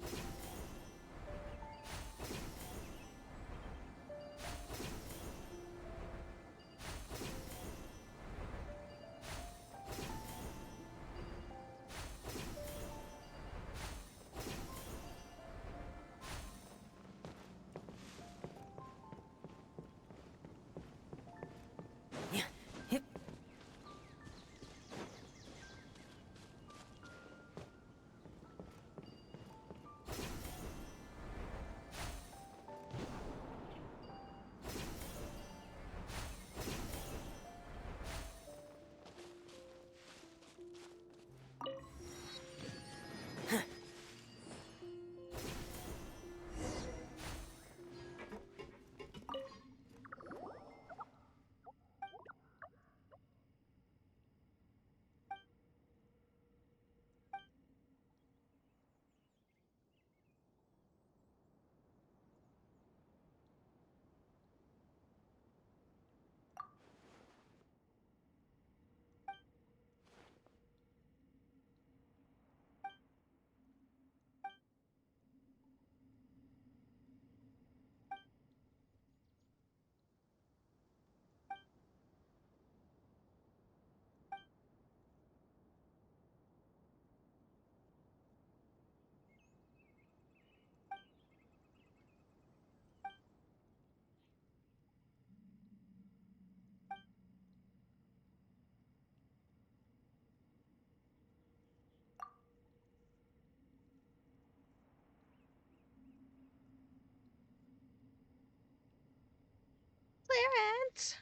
Clarence!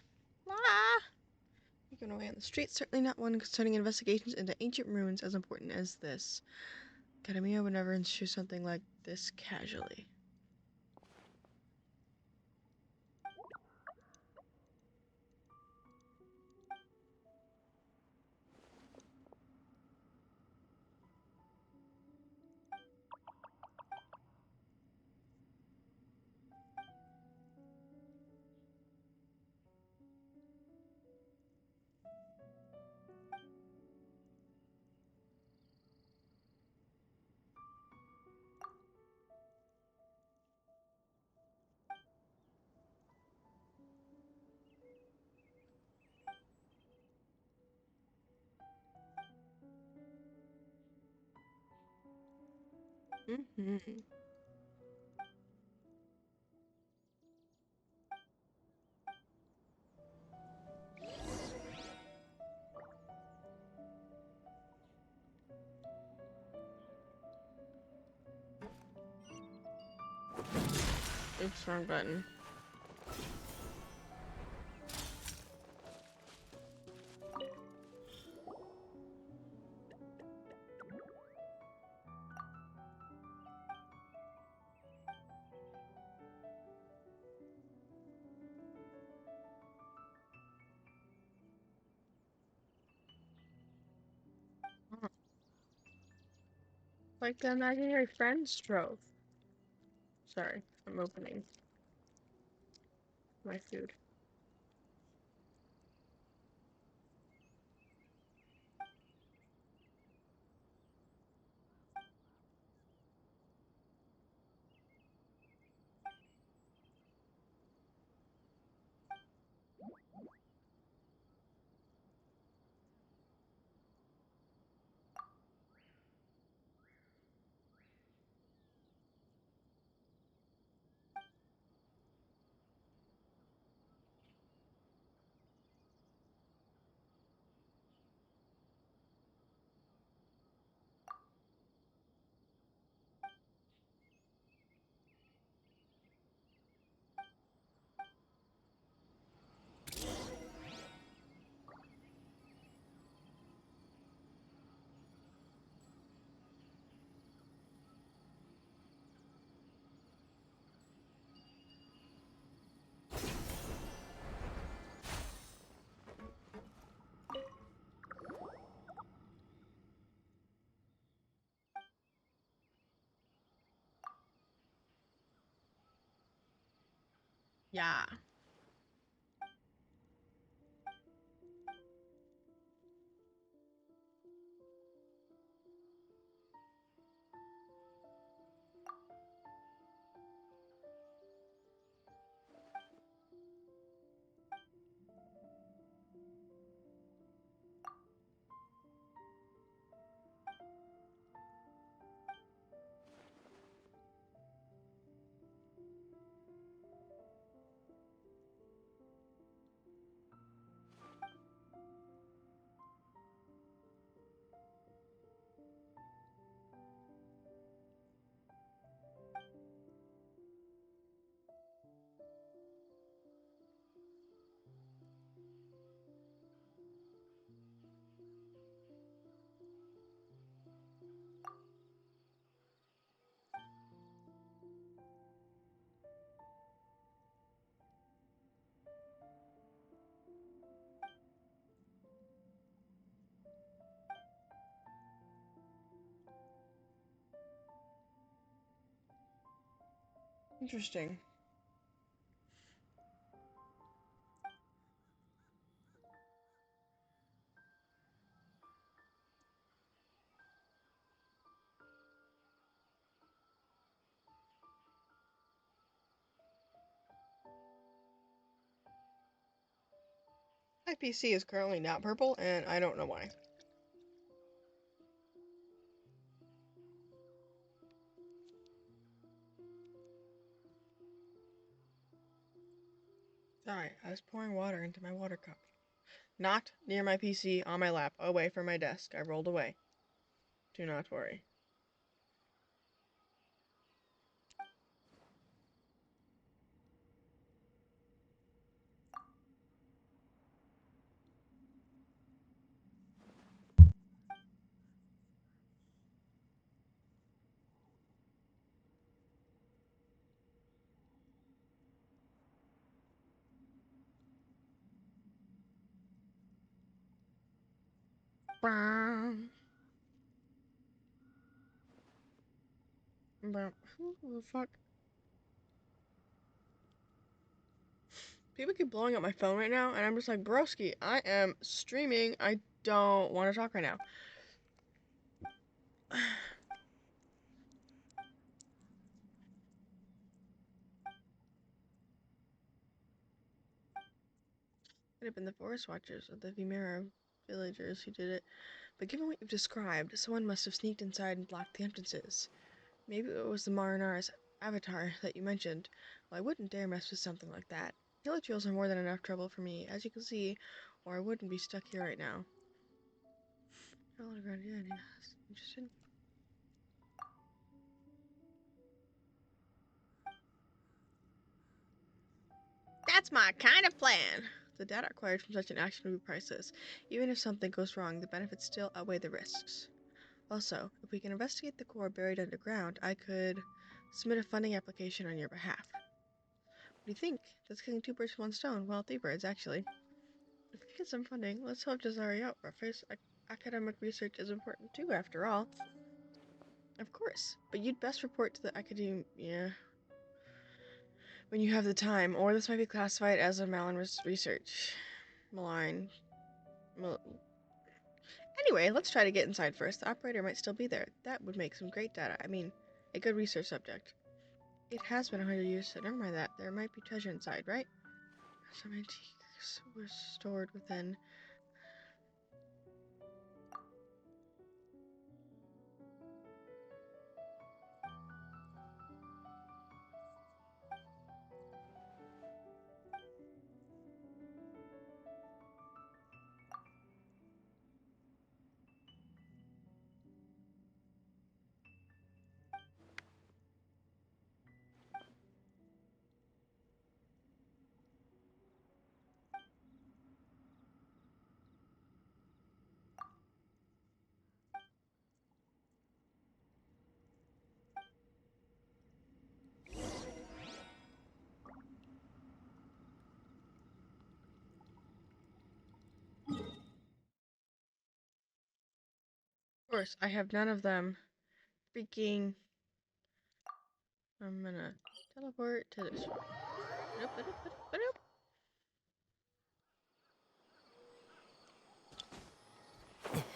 La! Making away on the streets, certainly not one concerning investigations into ancient ruins as important as this. Academia would never ensure something like this casually. Mm-hmm. Oops, wrong button. Like the imaginary friends drove. Sorry, I'm opening my food. Yeah. Interesting. My PC is currently not purple, and I don't know why. Sorry, I was pouring water into my water cup. Not near my PC, on my lap, away from my desk. I rolled away. Do not worry. Brown. Brown. Who the fuck? People keep blowing up my phone right now, and I'm just like, broski, I am streaming. I don't want to talk right now. Could have been the forest watchers or the Vimera villagers who did it, but given what you've described, someone must have sneaked inside and blocked the entrances. Maybe it was the Marinara's avatar that you mentioned. Well, I wouldn't dare mess with something like that. Hilichurls are more than enough trouble for me, as you can see, or I wouldn't be stuck here right now. Interesting. That's my kind of plan. The data acquired from such an action would be priceless. Even if something goes wrong, the benefits still outweigh the risks. Also, if we can investigate the core buried underground, I could submit a funding application on your behalf. What do you think? That's killing two birds with one stone. Well, three birds, actually. If we get some funding, let's help Jazari out. Academic research is important too, after all. Of course, but you'd best report to the academia when you have the time, or this might be classified as a malign research. Malign. Anyway, let's try to get inside first. The operator might still be there. That would make some great data. I mean, a good research subject. It has been 100 years, so never mind that. There might be treasure inside, right? Some antiques were stored within. Of course, I have none of them. Freaking. I'm gonna teleport to this one.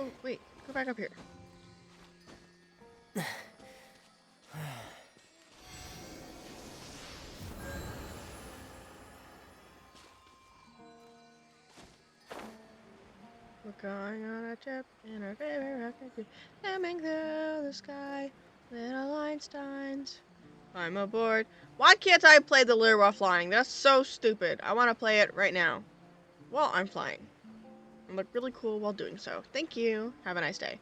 Oh, wait. Go back up here. We're going on a trip in our favorite rocket ship, slamming through the sky, little Einsteins. I'm aboard. Why can't I play the lure while flying? That's so stupid. I want to play it right now. While I'm flying. I look really cool while doing so. Thank you. Have a nice day.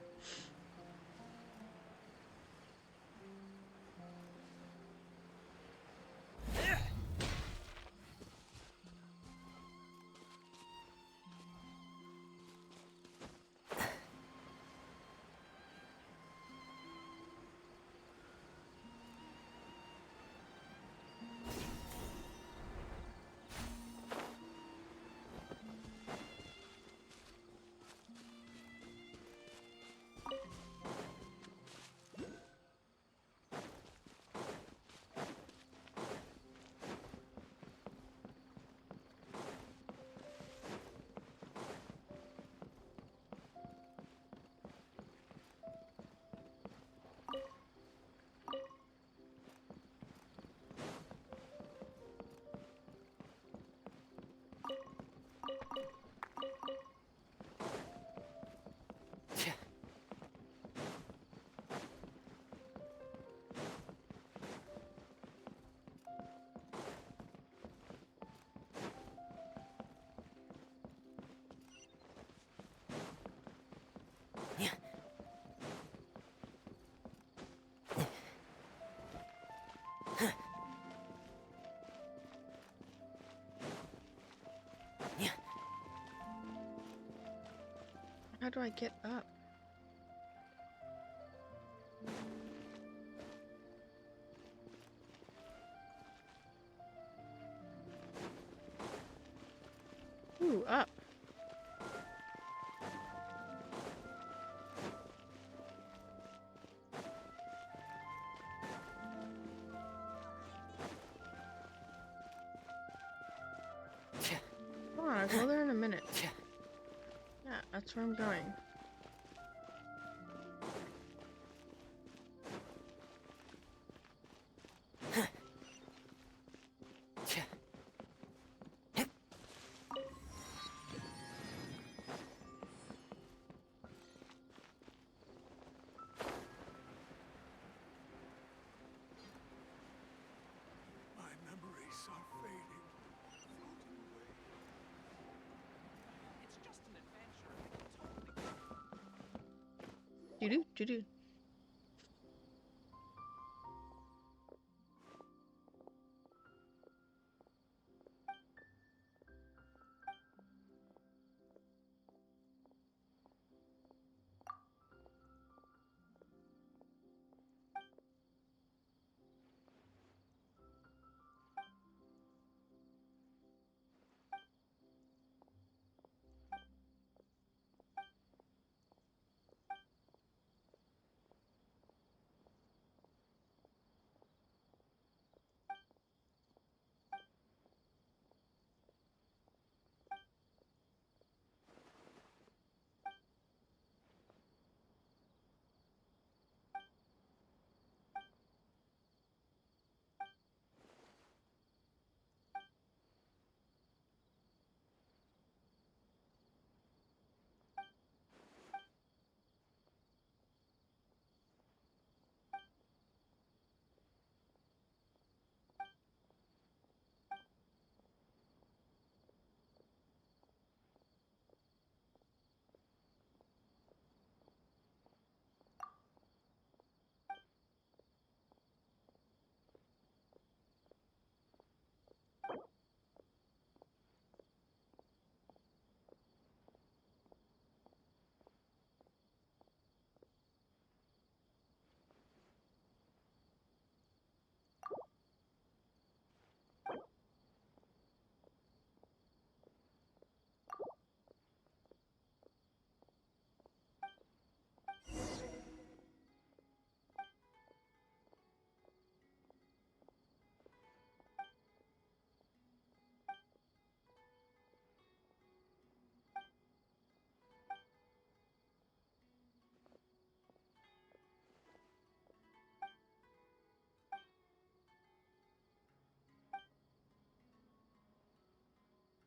do I get up? Ooh, up. Come on, I'll go there in a minute. Yeah, that's where I'm going. My memories are fading, floating away. It's just an adventure. Doo-doo, doo-doo.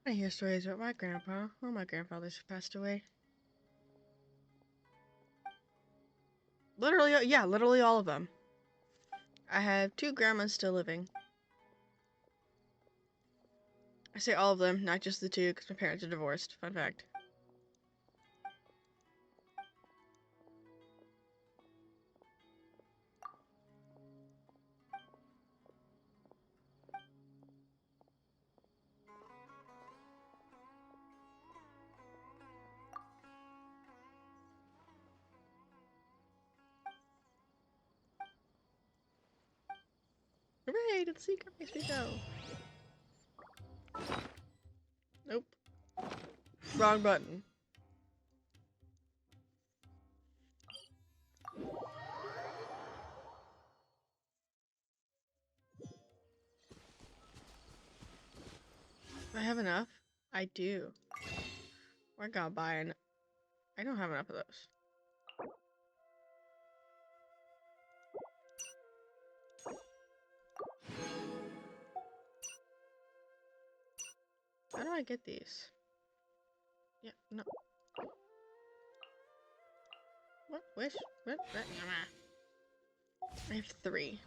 I hear stories about my grandpa or my grandfathers who passed away. Literally, yeah, literally all of them. I have 2 grandmas still living. I say all of them, not just the 2, because my parents are divorced. Fun fact. Hooray, to the secret place we go. Nope. Wrong button. Do I have enough? I do. I gotta buy an... I don't have enough of those. How do I get these? Yeah, no. What? Wish? What? I have 3.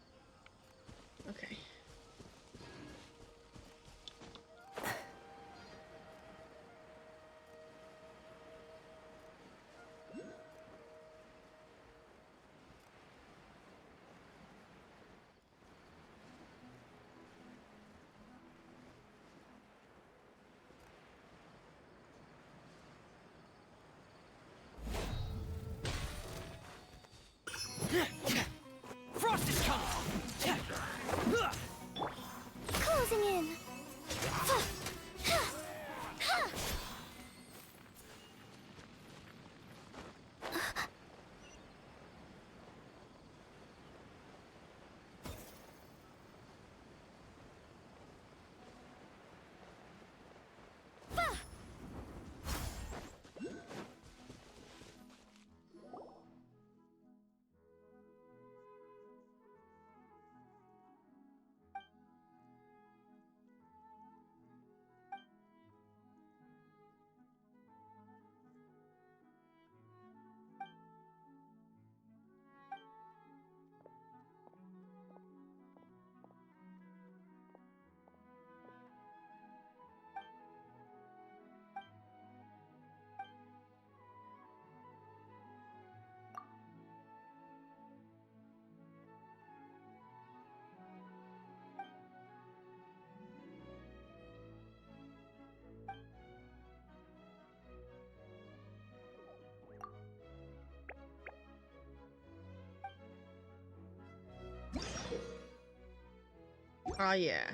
Okay. Frost is coming! Closing in. Oh yeah.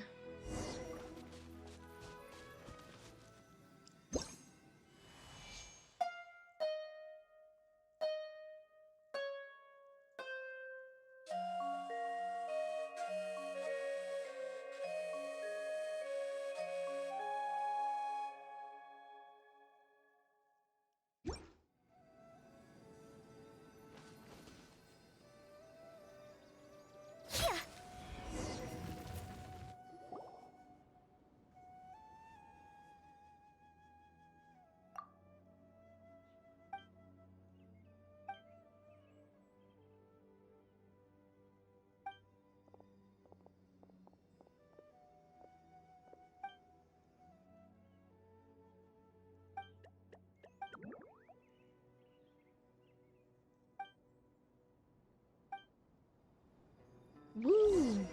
Woo!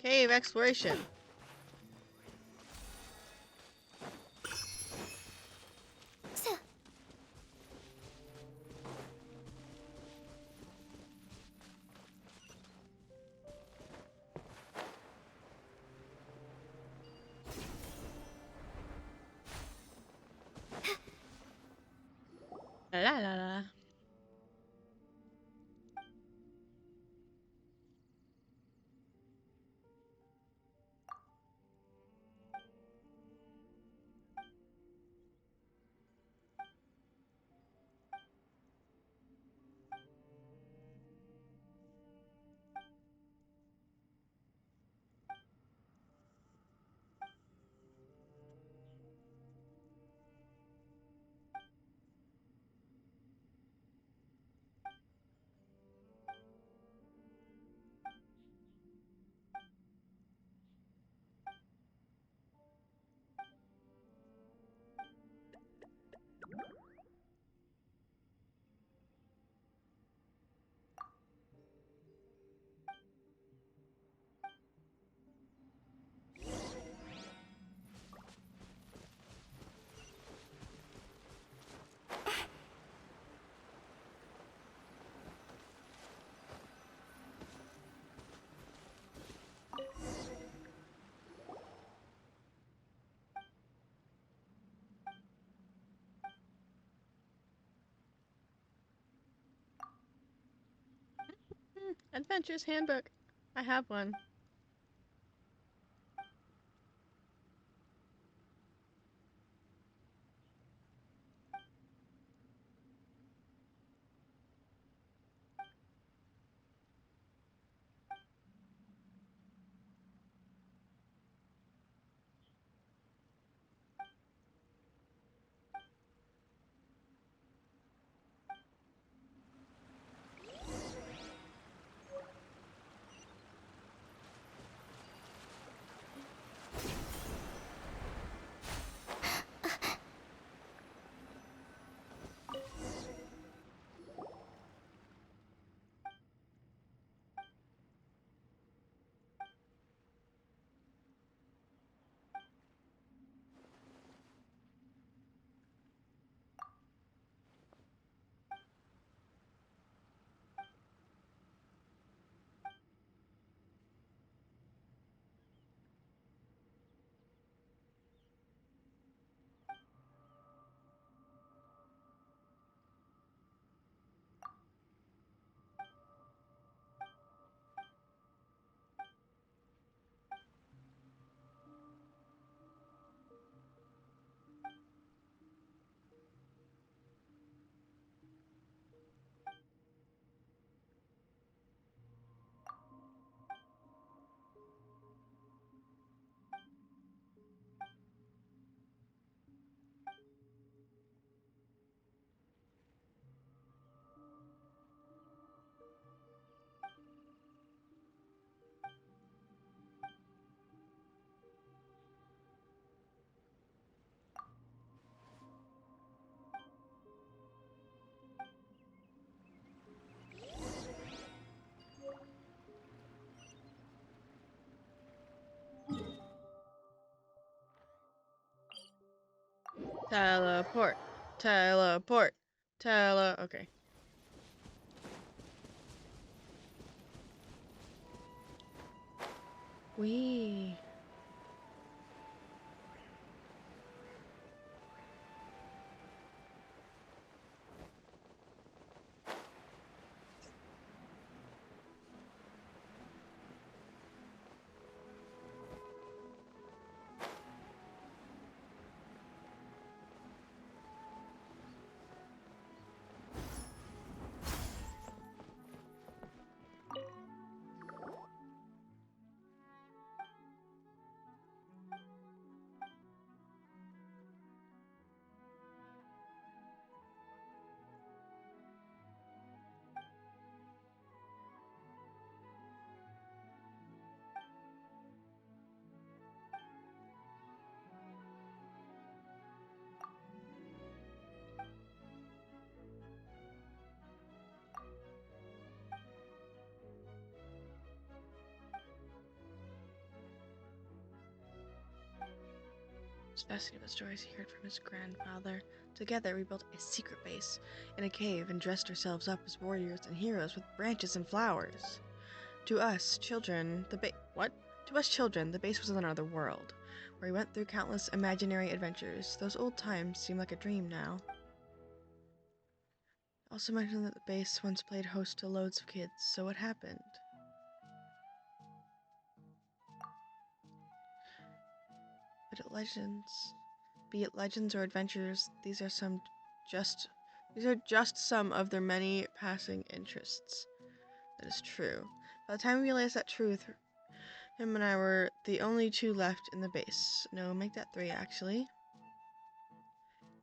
Cave exploration. La la la. Adventurer's Handbook. I have one. Teleport. Teleport. Okay. Wee. It's fascinating about stories he heard from his grandfather. Together, we built a secret base in a cave and dressed ourselves up as warriors and heroes with branches and flowers. To us children, the base was another world, where we went through countless imaginary adventures. Those old times seem like a dream now. Also mentioned that the base once played host to loads of kids, so what happened? Be it legends or adventures, these are just some of their many passing interests. That is true. By the time we realized that truth, him and I were the only two left in the base. No, make that 3 actually.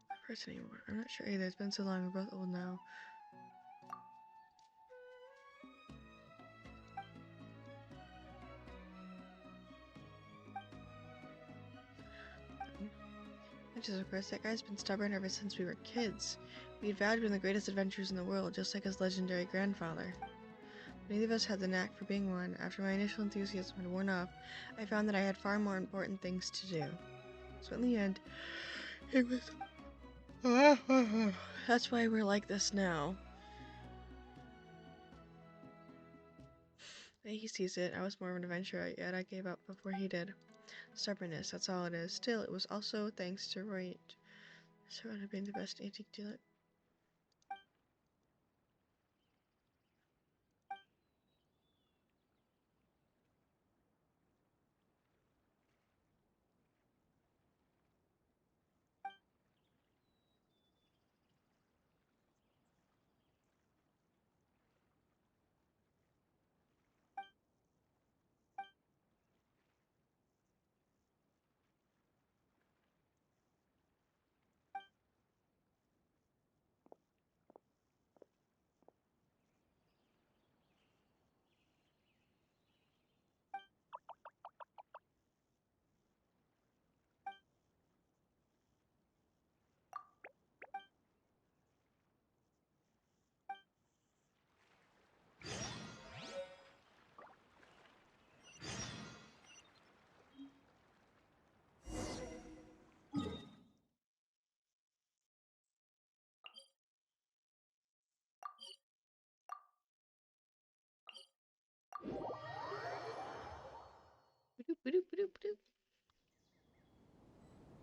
Not person anymore. I'm not sure either. It's been so long. We're both old now. Of course, that guy's been stubborn ever since we were kids. We had vowed to be the greatest adventurers in the world, just like his legendary grandfather. Neither of us had the knack for being one. After my initial enthusiasm had worn off, I found that I had far more important things to do. So in the end, it was... That's why we're like this now. He sees it. I was more of an adventurer, yet I gave up before he did. Stubbornness, that's all it is. Still, it was also thanks to Roy surrounded being the best antique dealer.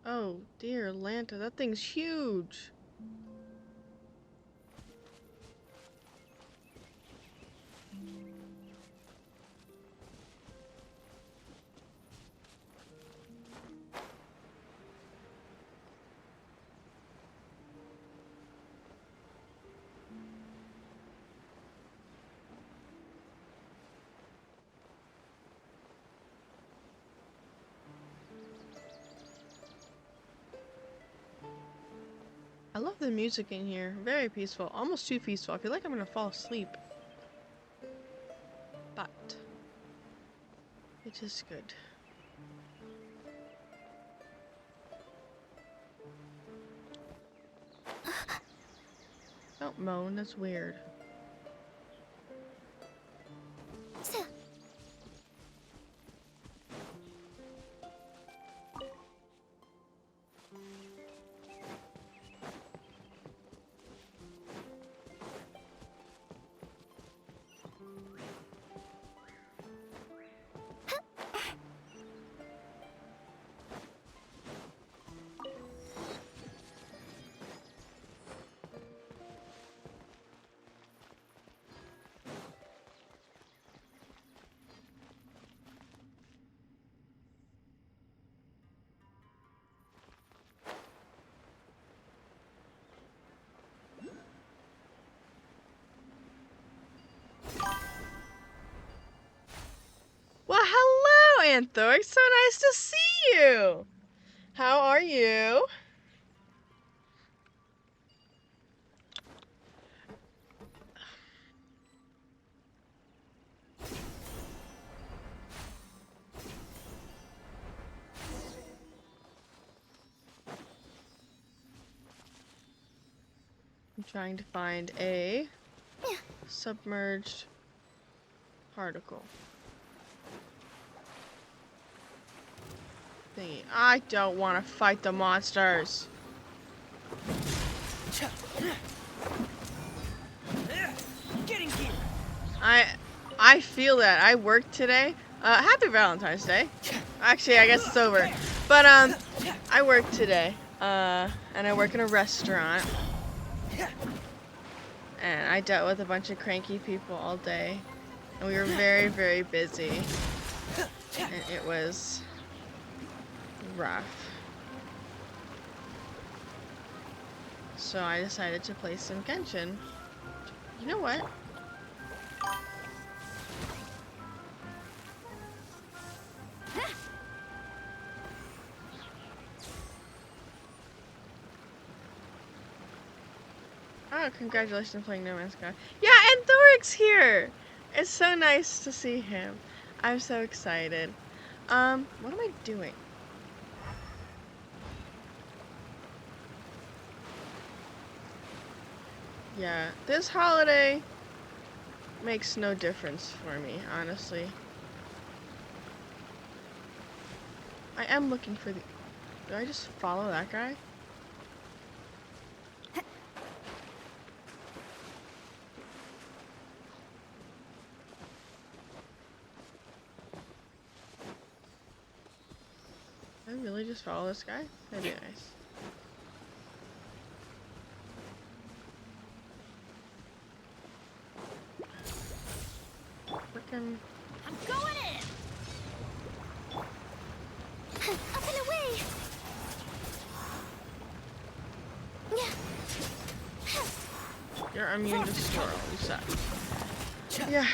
Oh dear, Lanta, that thing's huge. I love the music in here. Very peaceful. Almost too peaceful. I feel like I'm gonna fall asleep. But it is good. Don't moan, that's weird. Anthoic. So nice to see you. How are you? I'm trying to find a submerged particle thingy. I don't want to fight the monsters. Getting here. I feel that. I worked today. Happy Valentine's Day. Actually, I guess it's over. But I worked today. And I work in a restaurant. And I dealt with a bunch of cranky people all day. And we were very, very busy. And it was rough. So I decided to play some Genshin. You know what? Oh, congratulations on playing No Man's Sky. Yeah, and Thoric's here! It's so nice to see him. I'm so excited. What am I doing? Yeah, this holiday makes no difference for me, honestly. I am looking for the... Do I just follow that guy? I really just follow this guy? That'd be nice. Frickin'. I'm going in! Up and away! You're immune to Swirl. You suck. Yeah.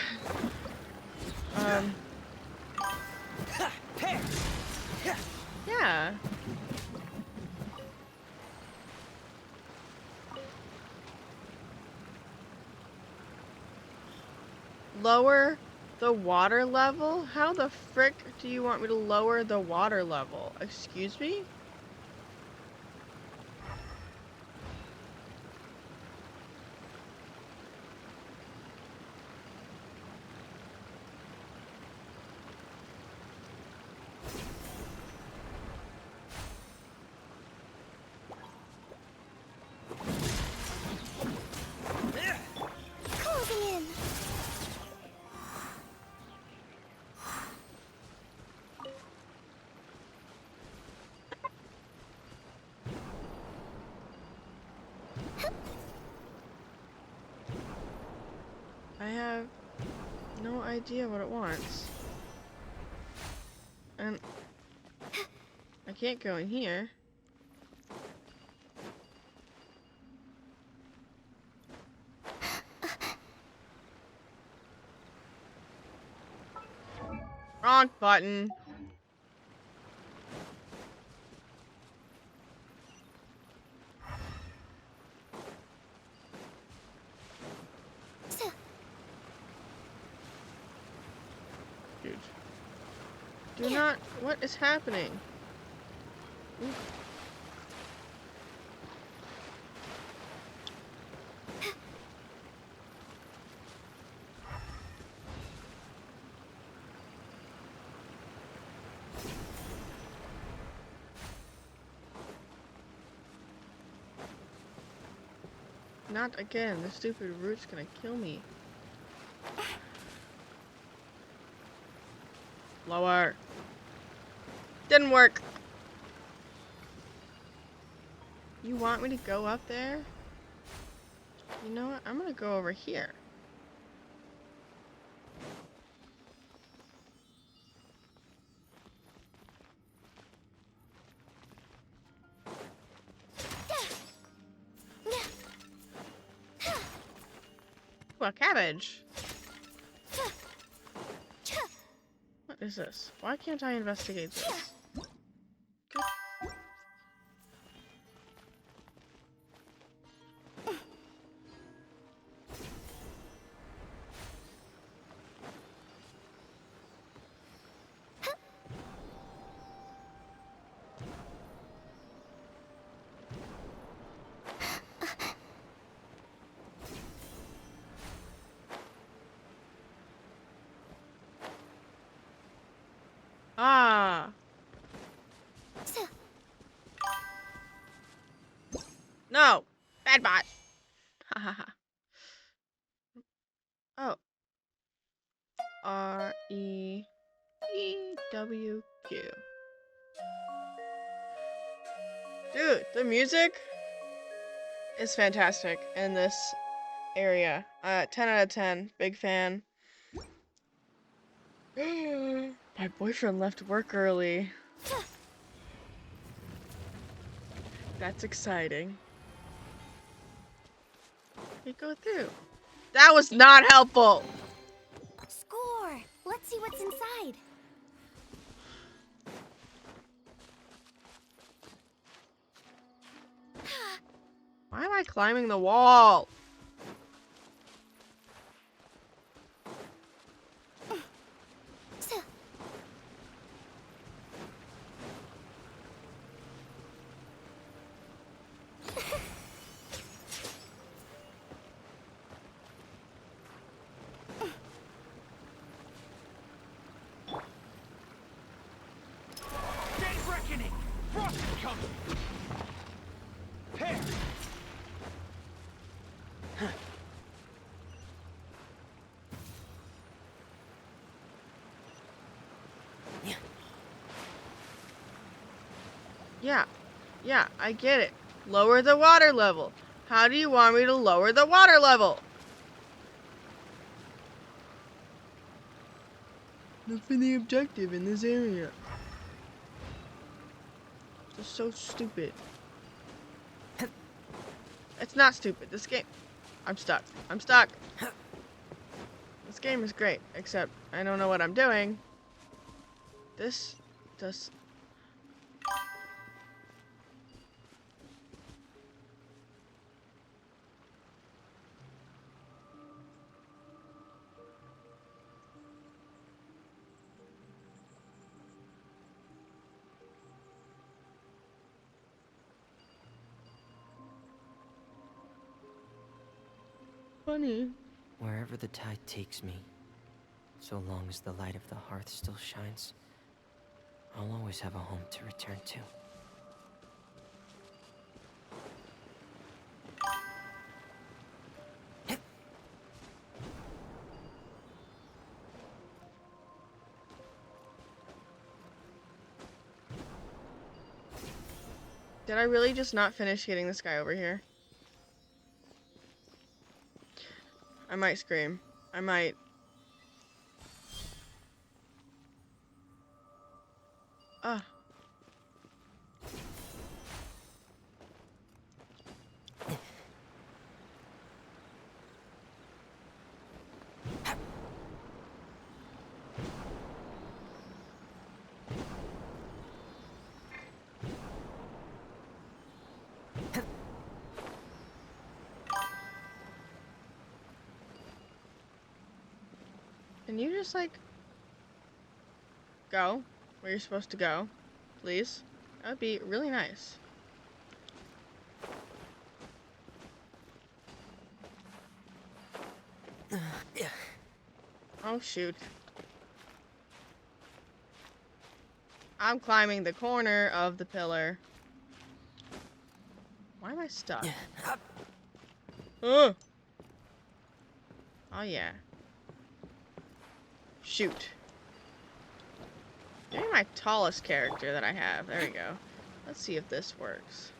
Yeah. Lower the water level? How the frick do you want me to lower the water level? Excuse me? Closing in! I have no idea what it wants. And I can't go in here. Wrong button. Dude. Do not. What is happening? Ooh. Not again. This stupid root's gonna kill me. Lower. Didn't work. You want me to go up there? You know what? I'm gonna go over here. Ooh, a cabbage. What? What is this? Why can't I investigate this? Good. Ah. No. Bad bot. Ha ha ha. Oh. R-E-E-W-Q. Dude, the music is fantastic in this area. 10 out of 10. Big fan. My boyfriend left work early. That's exciting. We go through. That was not helpful. Score! Let's see what's inside. Why am I climbing the wall? Day of reckoning! Frost is coming! Hey! Yeah, I get it. Lower the water level. How do you want me to lower the water level? Look for the objective in this area. It's so stupid. It's not stupid. This game... I'm stuck. I'm stuck. This game is great, except I don't know what I'm doing. This does... funny. Wherever the tide takes me, so long as the light of the hearth still shines, I'll always have a home to return to. Did I really just not finish getting this guy over here? I might scream. I might. Ah. Can you just, like, go where you're supposed to go, please? That would be really nice. Oh, shoot. I'm climbing the corner of the pillar. Why am I stuck? Oh, yeah. Shoot. Maybe my tallest character that I have. There we go. Let's see if this works.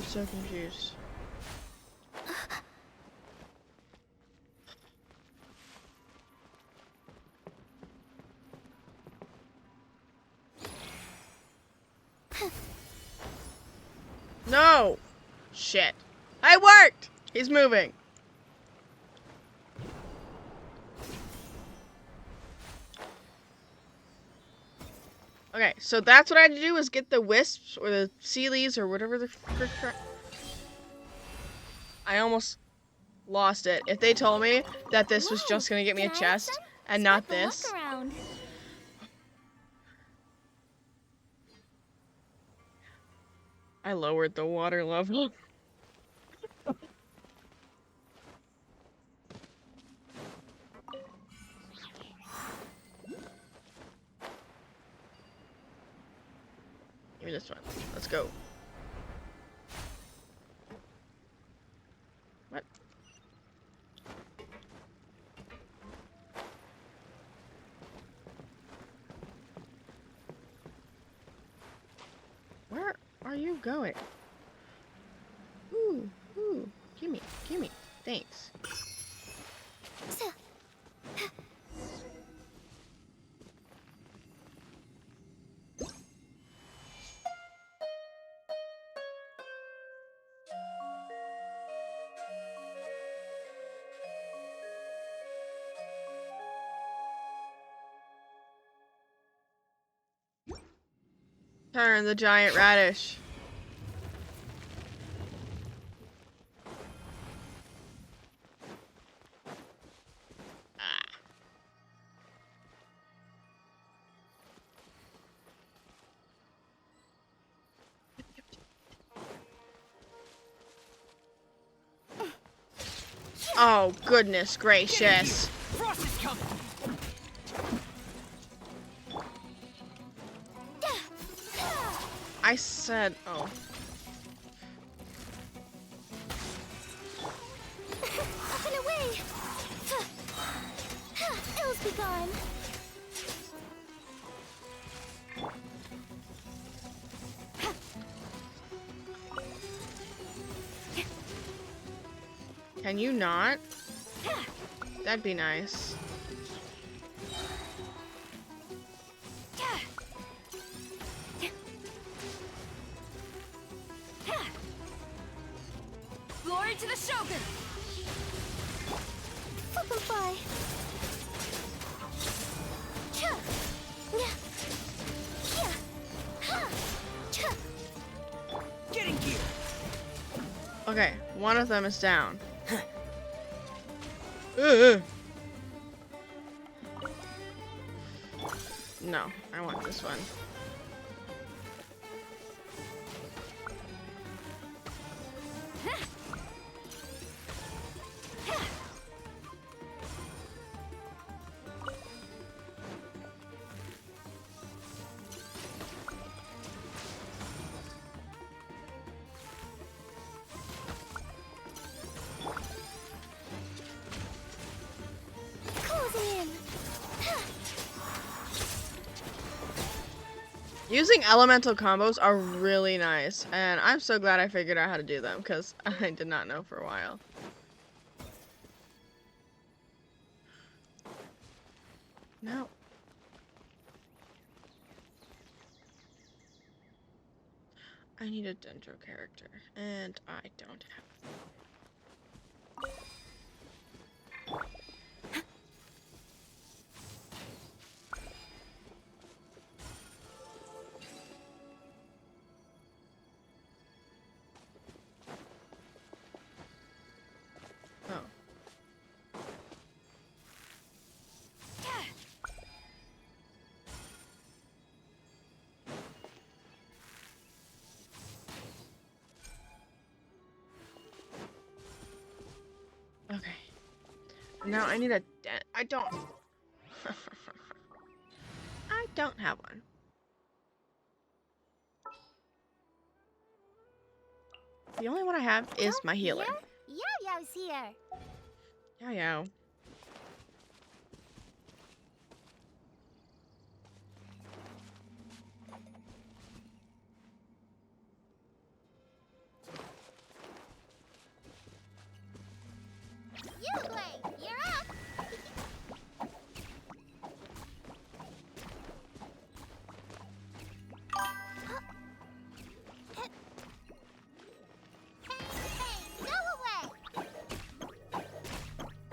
I'm so confused. No! Shit. I worked! He's moving. Okay, so that's what I had to do, is get the wisps or the sealies or whatever the frick. I almost lost it. If they told me that this was just gonna get me a chest and not this. Around. I lowered the water level. Give me this one. Let's go. What? Where are you going? Ooh, ooh. Gimme, gimme. Thanks. Turn the giant radish. Oh, goodness gracious. Frost is coming. I said, oh. Up and away! Ills be gone! Can you not? That'd be nice. Glory to the Shogun! Flipperfly! Getting gear. Okay, one of them is down. Ugh. No, I want this one. Closing in! Using elemental combos are really nice, and I'm so glad I figured out how to do them, because I did not know for a while. No. I need a Dendro character, and I don't have it. Oh. Okay. Now I need a I don't. I don't have one. The only one I have is my healer. Yo-yo's here. Yo.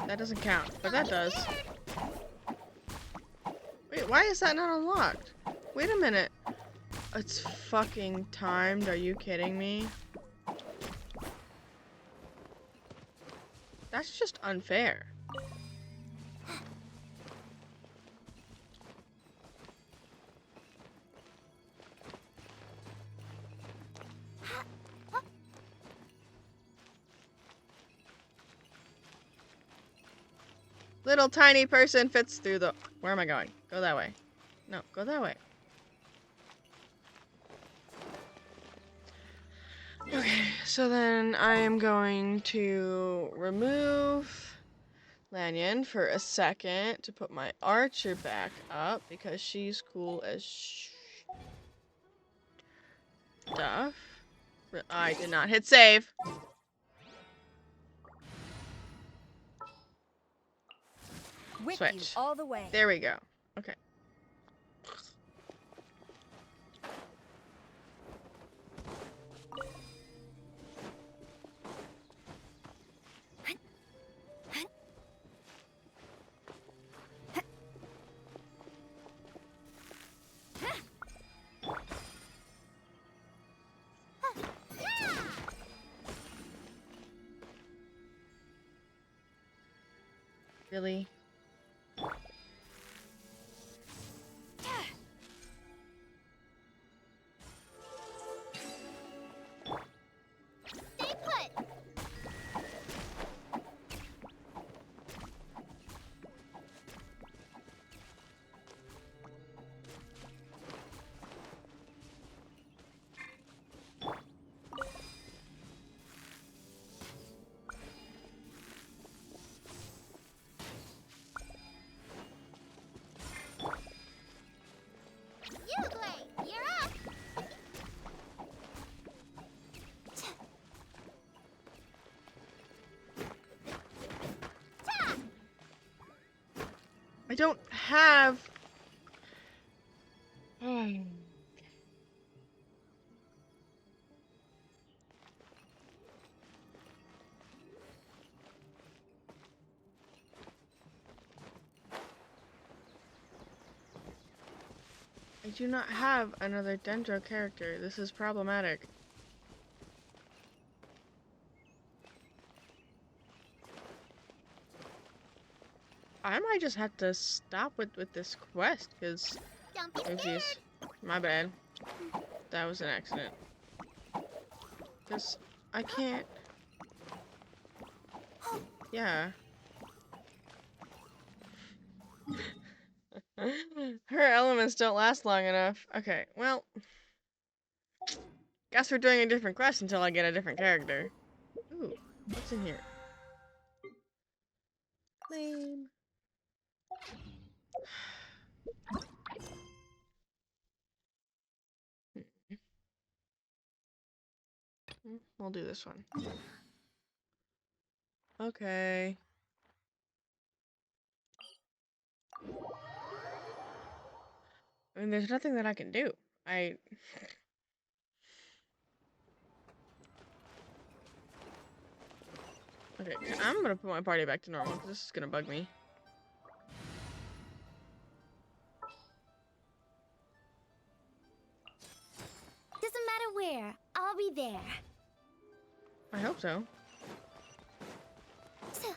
That doesn't count, but that does. Wait, why is that not unlocked? Wait a minute. It's fucking timed. Are you kidding me? That's just unfair. Little tiny person fits through the... Where am I going? Go that way. No, go that way. Okay, so then I am going to remove Lanyon for a second to put my archer back up because she's cool as stuff. I did not hit save. With you Switch. all the way. There we go. Okay. Really? Stay put. Uglay, you're up. I don't have... I do not have another Dendro character. This is problematic. I might just have to stop with this quest, because... Don't be Oopsies. scared. My bad. That was an accident. Because I can't... Yeah. Her elements don't last long enough. Okay, well... Guess we're doing a different quest until I get a different character. Ooh, what's in here? Lame. We'll do this one. Okay. I mean, there's nothing that I can do. Okay, I'm gonna put my party back to normal, because this is gonna bug me. Doesn't matter where, I'll be there. I hope so. So, are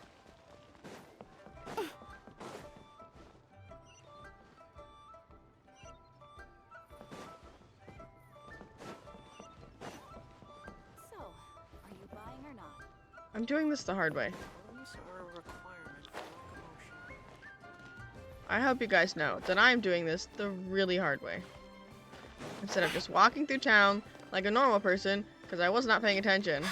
you buying or not? I'm doing this the hard way. I hope you guys know that I'm doing this the really hard way. Instead of just walking through town like a normal person, because I was not paying attention.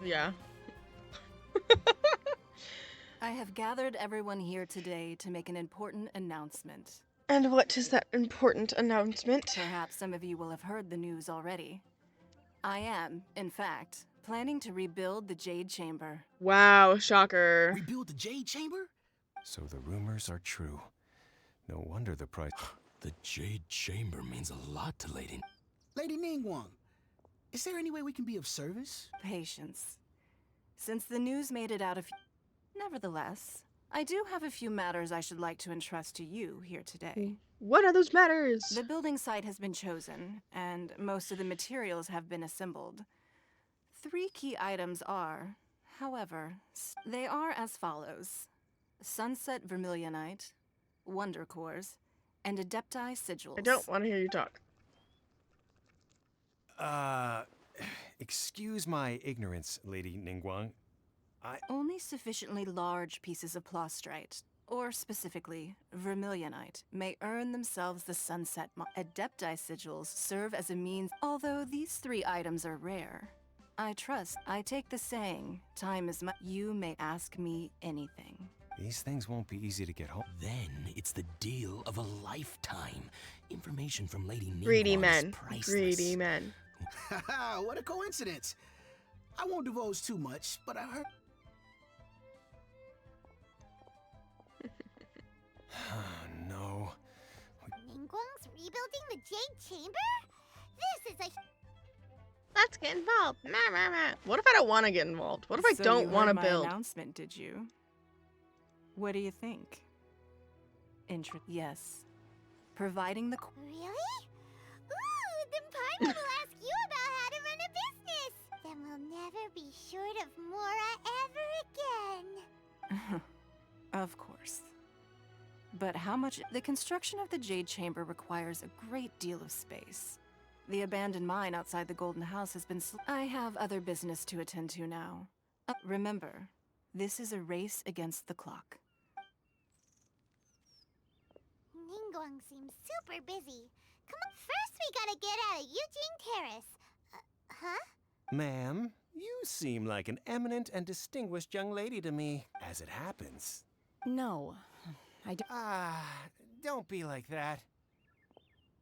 Yeah. I have gathered everyone here today to make an important announcement. And what is that important announcement? Perhaps some of you will have heard the news already. I am, in fact, planning to rebuild the Jade Chamber. Wow, shocker. Rebuild the Jade Chamber? So the rumors are true. No wonder the price. The Jade Chamber means a lot to Lady. Lady Ningguang, is there any way we can be of service? Patience. Since the news made it out of... Nevertheless, I do have a few matters I should like to entrust to you here today. What are those matters? The building site has been chosen, and most of the materials have been assembled. 3 key items are, however, they are as follows. Sunset Vermilionite, Wonder Cores, and Adepti Sigils. I don't want to hear you talk. Excuse my ignorance, Lady Ningguang. Only sufficiently large pieces of Plostrite, or specifically, Vermilionite, may earn themselves the Sunset Adepti Sigils serve as a means. Although these 3 items are rare, I take the saying, time is you may ask me anything. These things won't be easy to get hold. Then it's the deal of a lifetime. Information from Lady Ningguang Greedy is men. priceless. Greedy men. Haha, what a coincidence. I won't divulge too much, but I heard... No. Ningguang's rebuilding the Jade Chamber? This is a... Let's get involved. What if I don't want to get involved? What if I don't want to build? My announcement, did you? What do you think? Yes. Providing the... Really? Ooh, then Paimon will ask you about how to run a business. Then we'll never be short of Mora ever again. Of course. But how much... The construction of the Jade Chamber requires a great deal of space. The abandoned mine outside the Golden House has been... I have other business to attend to now. Remember, this is a race against the clock. Ningguang seems super busy. Come on, first we gotta get out of Yujing Terrace. Huh? Ma'am, you seem like an eminent and distinguished young lady to me. As it happens. No, I don't. Don't be like that.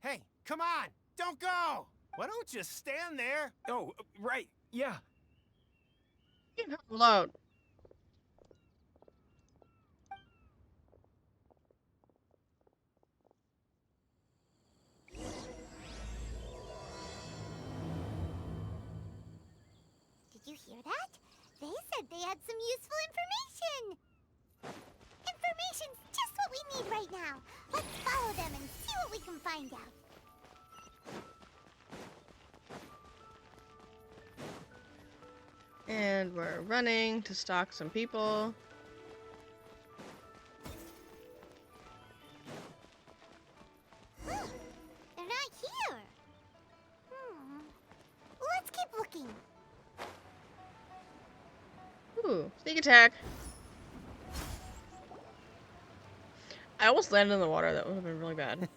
Hey, come on! Don't go! Why don't you stand there? Oh, right, yeah. Leave her alone. Did you hear that? They said they had some useful information. Information's just what we need right now. Let's follow them and see what we can find out. And we're running to stalk some people. They're not here. Let's keep looking. Ooh, sneak attack. I almost landed in the water. That would have been really bad.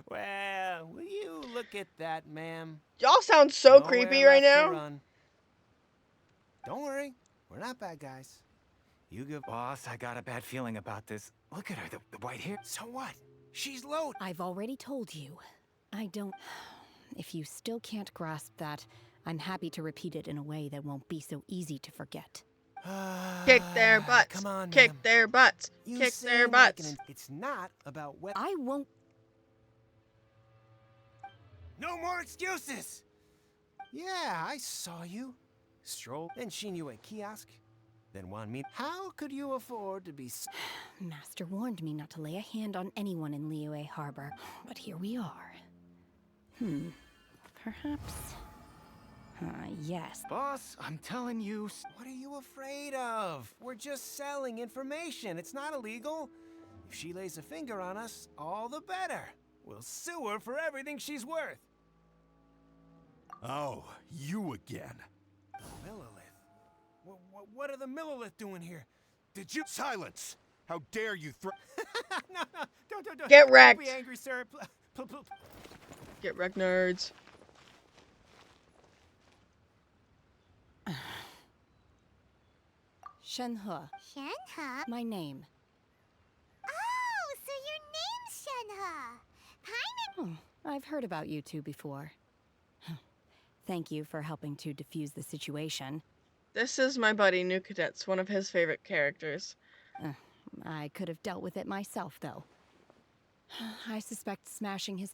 Well, will you look at that, ma'am? Y'all sound so Nowhere creepy right left to now. run. Don't worry, we're not bad guys. You give... Boss, I got a bad feeling about this. Look at her, the white hair. So what? She's loaded. I've already told you. I don't... If you still can't grasp that, I'm happy to repeat it in a way that won't be so easy to forget. Kick their butts. Come on, Kick ma'am. their butts. You Kick seem their like butts. it's not about what... I won't... No more excuses! Yeah, I saw you. Stroll, then seen you at kiosk. Then wanted me... How could you afford to be... Master warned me not to lay a hand on anyone in Liyue Harbor, but here we are. Perhaps... yes. Boss, I'm telling you. What are you afraid of? We're just selling information. It's not illegal. If she lays a finger on us, all the better. We'll sue her for everything she's worth. Oh, you again. The Millilith? What are the Millilith doing here? Did you... Silence! How dare you throw... No, don't. Get wrecked. Don't be angry, sir. Get wrecked, nerds. Shenhe, Shenhe? my name. Oh, so your name Paimon. Oh, I've heard about you two before. Thank you for helping to defuse the situation. This is my buddy, New Cadet's one of his favorite characters. I could have dealt with it myself, though. I suspect smashing his...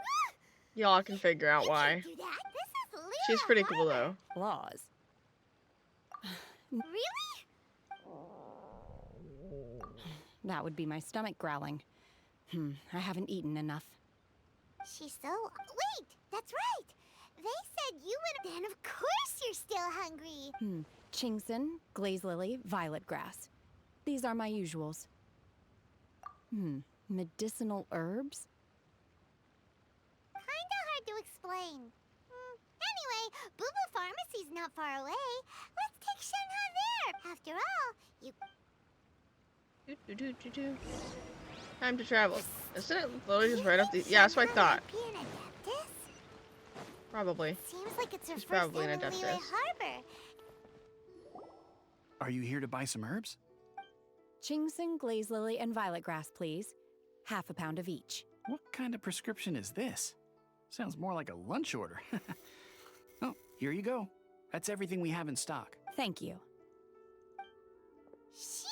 Y'all can figure out why. Do that. This is She's pretty cool, though. Flaws. Really? That would be my stomach growling. I haven't eaten enough. She's so... Wait, that's right. They said you would... Then of course you're still hungry. Chingson, glaze lily, violet grass. These are my usuals. Medicinal herbs? Kinda hard to explain. Anyway, Boo Boo Pharmacy's not far away. Let's take Shenhe there. After all, you... Time to travel. Isn't it literally just right up the... Yeah, that's what I thought. Be an Adeptus? Probably. Seems like it's her He's first probably time an in Liyue Adeptus. Harbor. Are you here to buy some herbs? Chingson, glaze lily, and violet grass, please. Half a pound of each. What kind of prescription is this? Sounds more like a lunch order. Oh, here you go. That's everything we have in stock. Thank you. She's...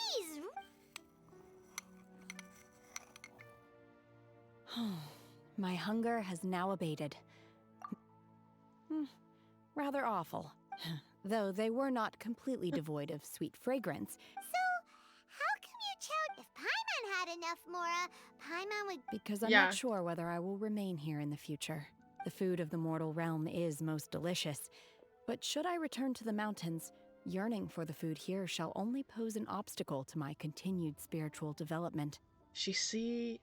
My hunger has now abated. Rather awful. Though they were not completely devoid of sweet fragrance. So, how come you chose... If Paimon had enough Mora, Paimon would... Because I'm not sure whether I will remain here in the future. The food of the mortal realm is most delicious. But should I return to the mountains, yearning for the food here shall only pose an obstacle to my continued spiritual development. See,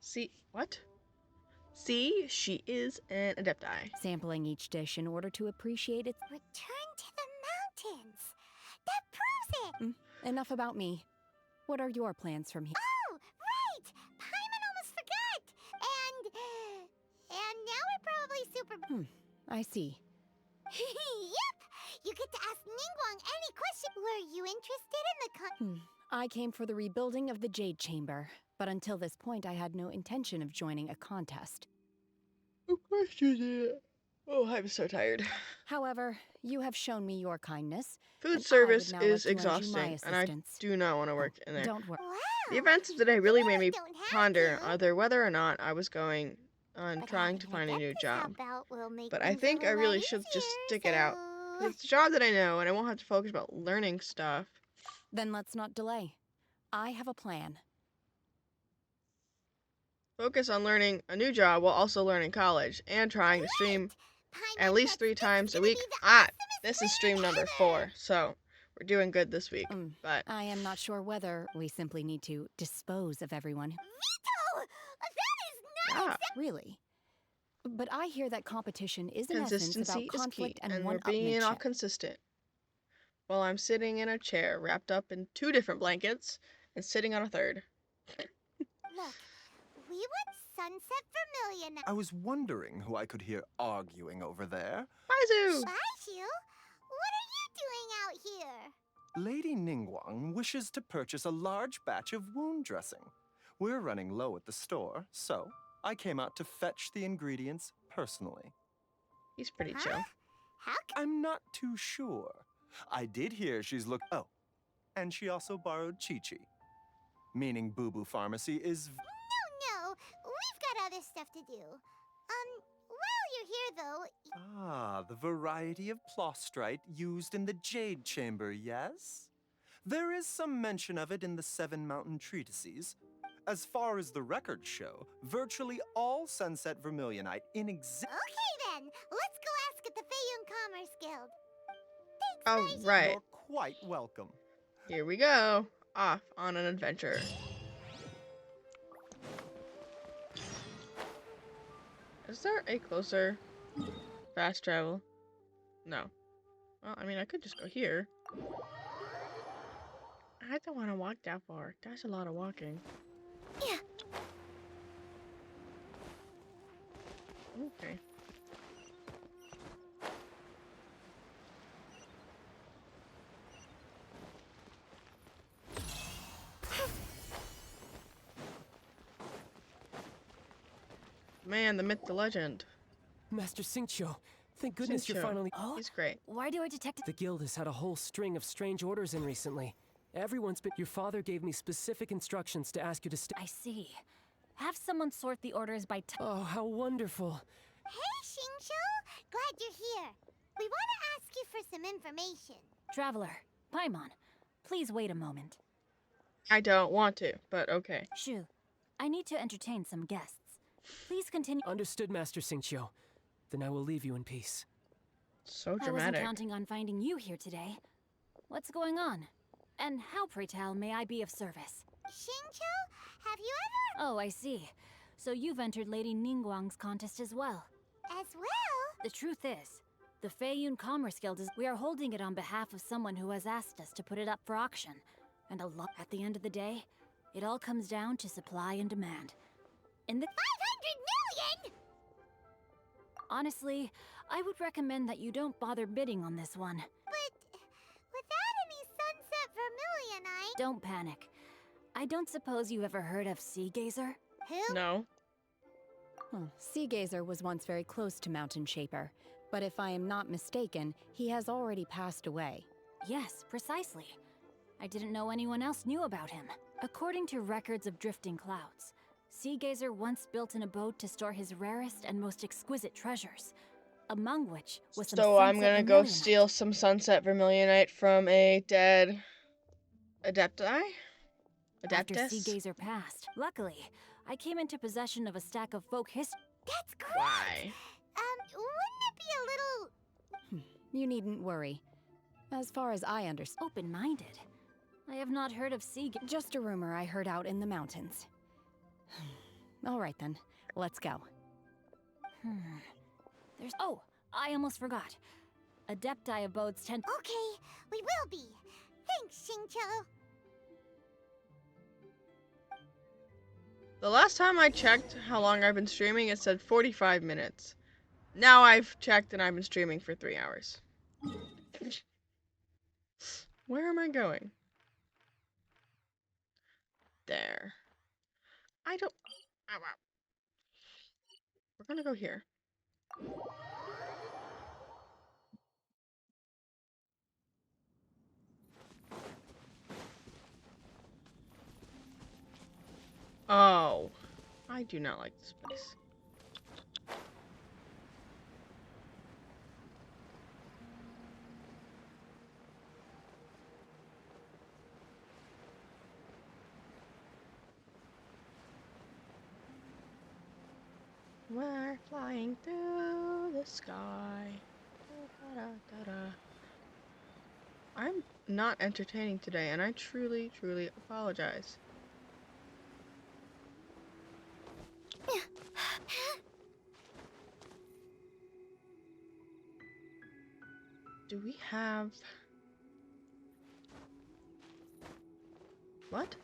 what? See, she is an Adepti. Sampling each dish in order to appreciate its... Return to the mountains. That proves it. Enough about me. What are your plans from here? Oh, right. Paimon almost forgot. And now we're probably super... I see. Yep. You get to ask Ningguang any question. Were you interested in the I came for the rebuilding of the Jade Chamber, but until this point I had no intention of joining a contest. Of course you did. Oh, I'm so tired. However, you have shown me your kindness. Food service is exhausting, and I do not want to work in there. Don't worry. The events of today really made me ponder either whether or not I was going on trying to find a new job. But I think I really should just stick it out. It's a job that I know, and I won't have to focus about learning stuff. Then let's not delay. I have a plan. Focus on learning a new job while also learning college and trying to stream at least 3 times a week. This is stream number 4, so we're doing good this week. But I am not sure whether we simply need to dispose of everyone. Vito! That is not really. But I hear that competition is in essence consistency about is conflict key, and we're one-upmanship. being all consistent. While I'm sitting in a chair wrapped up in 2 different blankets and sitting on a third. Look, we want Sunset Vermilion. I was wondering who I could hear arguing over there. Baizu! Baizu? What are you doing out here? Lady Ningguang wishes to purchase a large batch of wound dressing. We're running low at the store, so I came out to fetch the ingredients personally. He's pretty chill. I'm not too sure. I did hear she's Oh, and she also borrowed Chi-Chi. Meaning Boo Boo Pharmacy is... No, we've got other stuff to do. While you're here, though... Ah, the variety of plostrite used in the Jade Chamber, yes? There is some mention of it in the 7 Mountain Treatises. As far as the records show, virtually all Sunset Vermilionite in existence... Okay, then. Let's go ask at the Feiyun Commerce Guild. All right. You're quite welcome. Here we go. Off on an adventure. Is there a closer fast travel? No. Well, I mean, I could just go here. I don't want to walk that far. That's a lot of walking. Yeah. Okay. man, the myth, the legend. Master Xingqiu, thank goodness you're Xingqiu. finally. He's great. Why do I detect The guild has had a whole string of strange orders in recently. Everyone's been. Your father gave me specific instructions to ask you to stay. I see. Have someone sort the orders by Oh, how wonderful. Hey, Xingqiu! Glad you're here. We want to ask you for some information. Traveler, Paimon, please wait a moment. I don't want to, but okay. Shu, I need to entertain some guests. Please continue. Understood, Master Xingqiu. Then I will leave you in peace. So I wasn't dramatic. counting on finding you here today. What's going on? And how, pray tell, may I be of service? Xingqiu, have you ever... Oh, I see. So you've entered Lady Ningguang's contest as well. As well? The truth is, the Feiyun Commerce Guild is... We are holding it on behalf of someone who has asked us to put it up for auction. And a lot... At the end of the day, it all comes down to supply and demand. In the... 500 million?! Honestly, I would recommend that you don't bother bidding on this one. But without any Sunset Vermilionite... Don't panic. I don't suppose you ever heard of Sea Gazer? Who? No. Sea Gazer was once very close to Mountain Shaper, but if I am not mistaken, he has already passed away. Yes, precisely. I didn't know anyone else knew about him. According to records of drifting clouds, Sea Gazer once built an abode to store his rarest and most exquisite treasures, among which was some So I'm Sunset gonna go Vermilionite. steal some Sunset Vermilionite from a dead Adepti? After Adeptus? Sea Gazer passed, luckily, I came into possession of a stack of folk history. That's great! Why? Wouldn't it be a little... You needn't worry. As far as I understand, Open-minded. I have not heard of Sea Gazer. just a rumor I heard out in the mountains. All right then, let's go. There's... Oh, I almost forgot. Adepti abodes tend... Okay, we will be. Thanks, Xingqiu. The last time I checked how long I've been streaming, it said 45 minutes. Now I've checked and I've been streaming for 3 hours. Where am I going? There. I don't... Ow, ow. We're gonna go here. Oh. I do not like this place. We're flying through the sky. Da-da-da-da. I'm not entertaining today, and I truly, truly apologize. Do we have... What?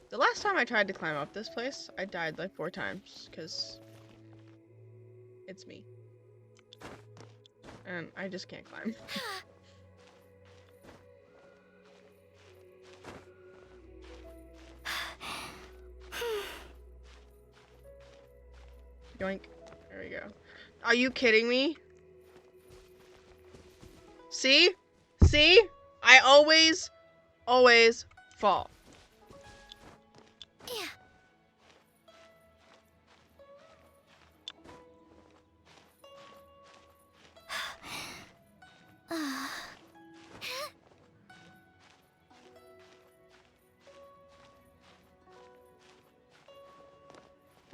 The last time I tried to climb up this place, I died like 4 times, because it's me. And I just can't climb. Yoink. There we go. Are you kidding me? See? See? I always fall.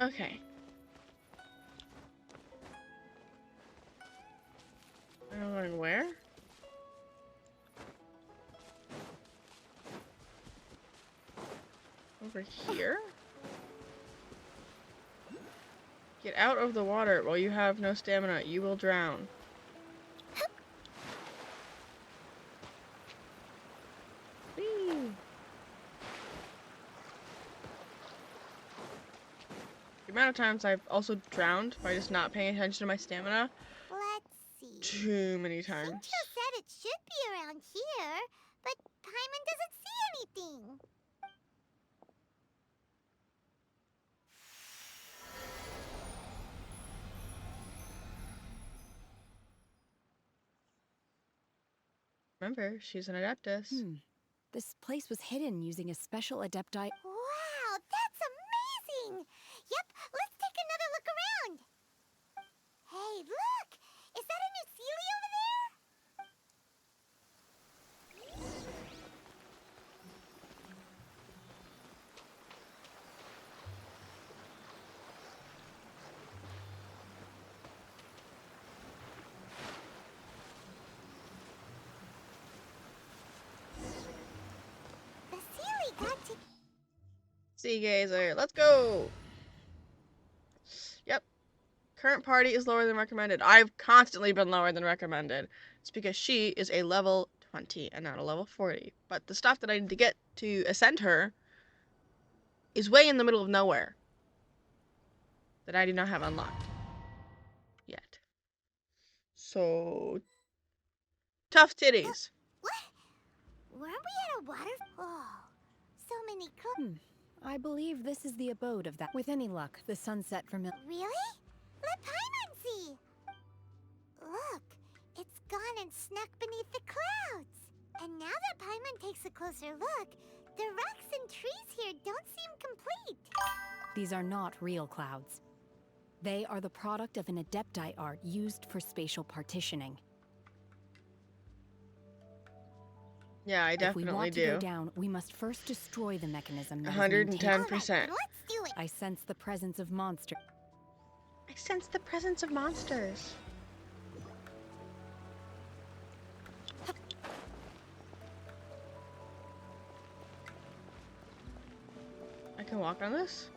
Okay. I'm going where? Over here? Get out of the water while you have no stamina. You will drown. Whee! The amount of times I've also drowned by just not paying attention to my stamina. Let's see. Too many times. Xingqiu said it should be around here, but Paimon doesn't see anything. Remember, she's an Adeptus. This place was hidden using a special Adepti. Wow, that's amazing! Yep, let's take another look around. Hey, look! Is that a new Sealy over there? The Sealy got to... Sea Gazer, let's go! Yep. Current party is lower than recommended. I've constantly been lower than recommended. It's because she is a level 20 and not a level 40. But the stuff that I need to get to ascend her is way in the middle of nowhere that I do not have unlocked yet. So, tough titties. Weren't we at a water... Oh, so many I believe this is the abode of that. With any luck, the sunset from... Really? Let Paimon see! Look, it's gone and snuck beneath the clouds. And now that Paimon takes a closer look, the rocks and trees here don't seem complete. These are not real clouds. They are the product of an Adepti art used for spatial partitioning. Yeah, I If we definitely want to do. go down, we must first destroy the mechanism that is maintained. 110%. I sense the presence of monsters. I sense the presence of monsters. I can walk on this?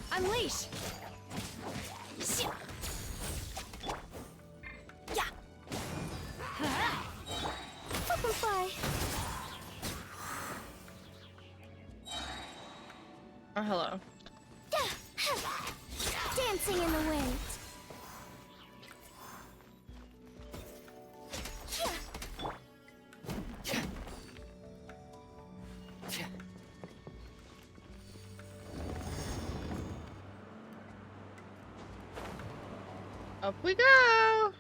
Unleash! Butterfly. Oh, hello. Dancing in the wind. Up we go!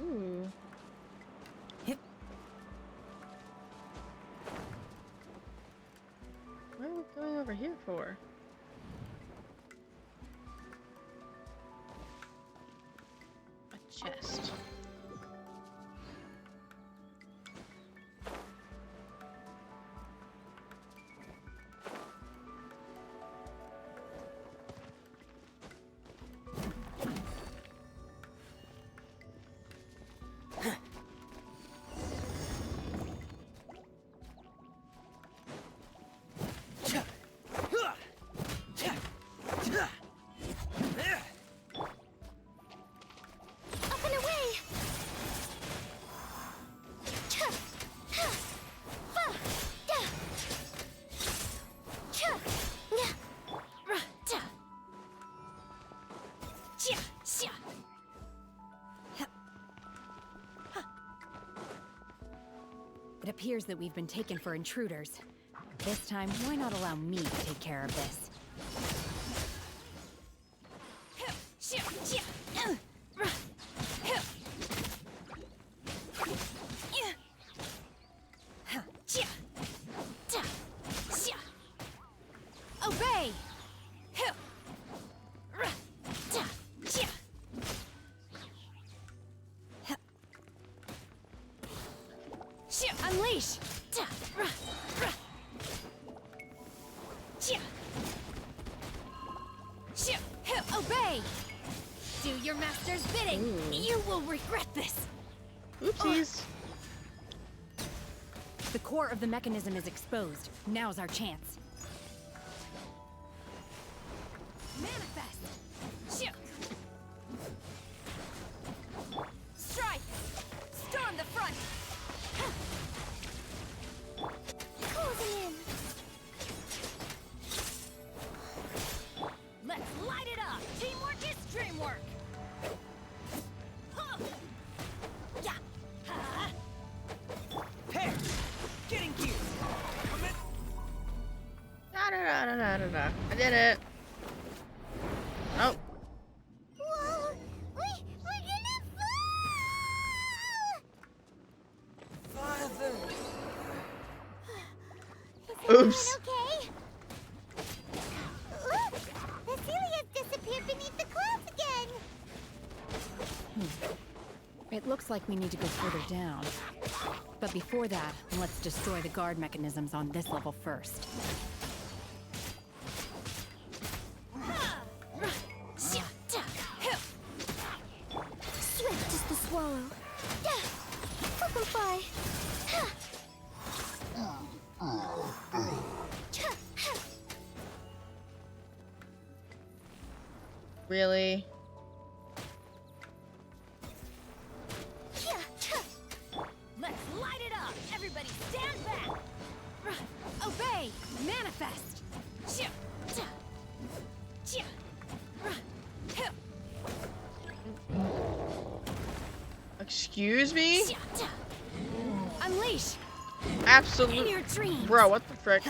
Ooh. What are we going over here for? A chest. Up and away! It appears that we've been taken for intruders. This time, why not allow me to take care of this? Obey! Unleash! Obey! Do your master's bidding! Ooh. You will regret this! Oopsies. The core of the mechanism is exposed. Now's our chance. Manifest! Strike! Storm the front! Cool Da-da-da. I did it. Oh. Whoa! We're gonna fall! Father! Oops. Okay? Look! The Celia's disappeared beneath the clouds again! It looks like we need to go further down. But before that, let's destroy the guard mechanisms on this level first. Swift as the swallow. Firefly. Really? Let's light it up! Everybody stand back! Obey! Manifest! Excuse me? Unleash! Absolutely. In your dreams. Bro, what the frick?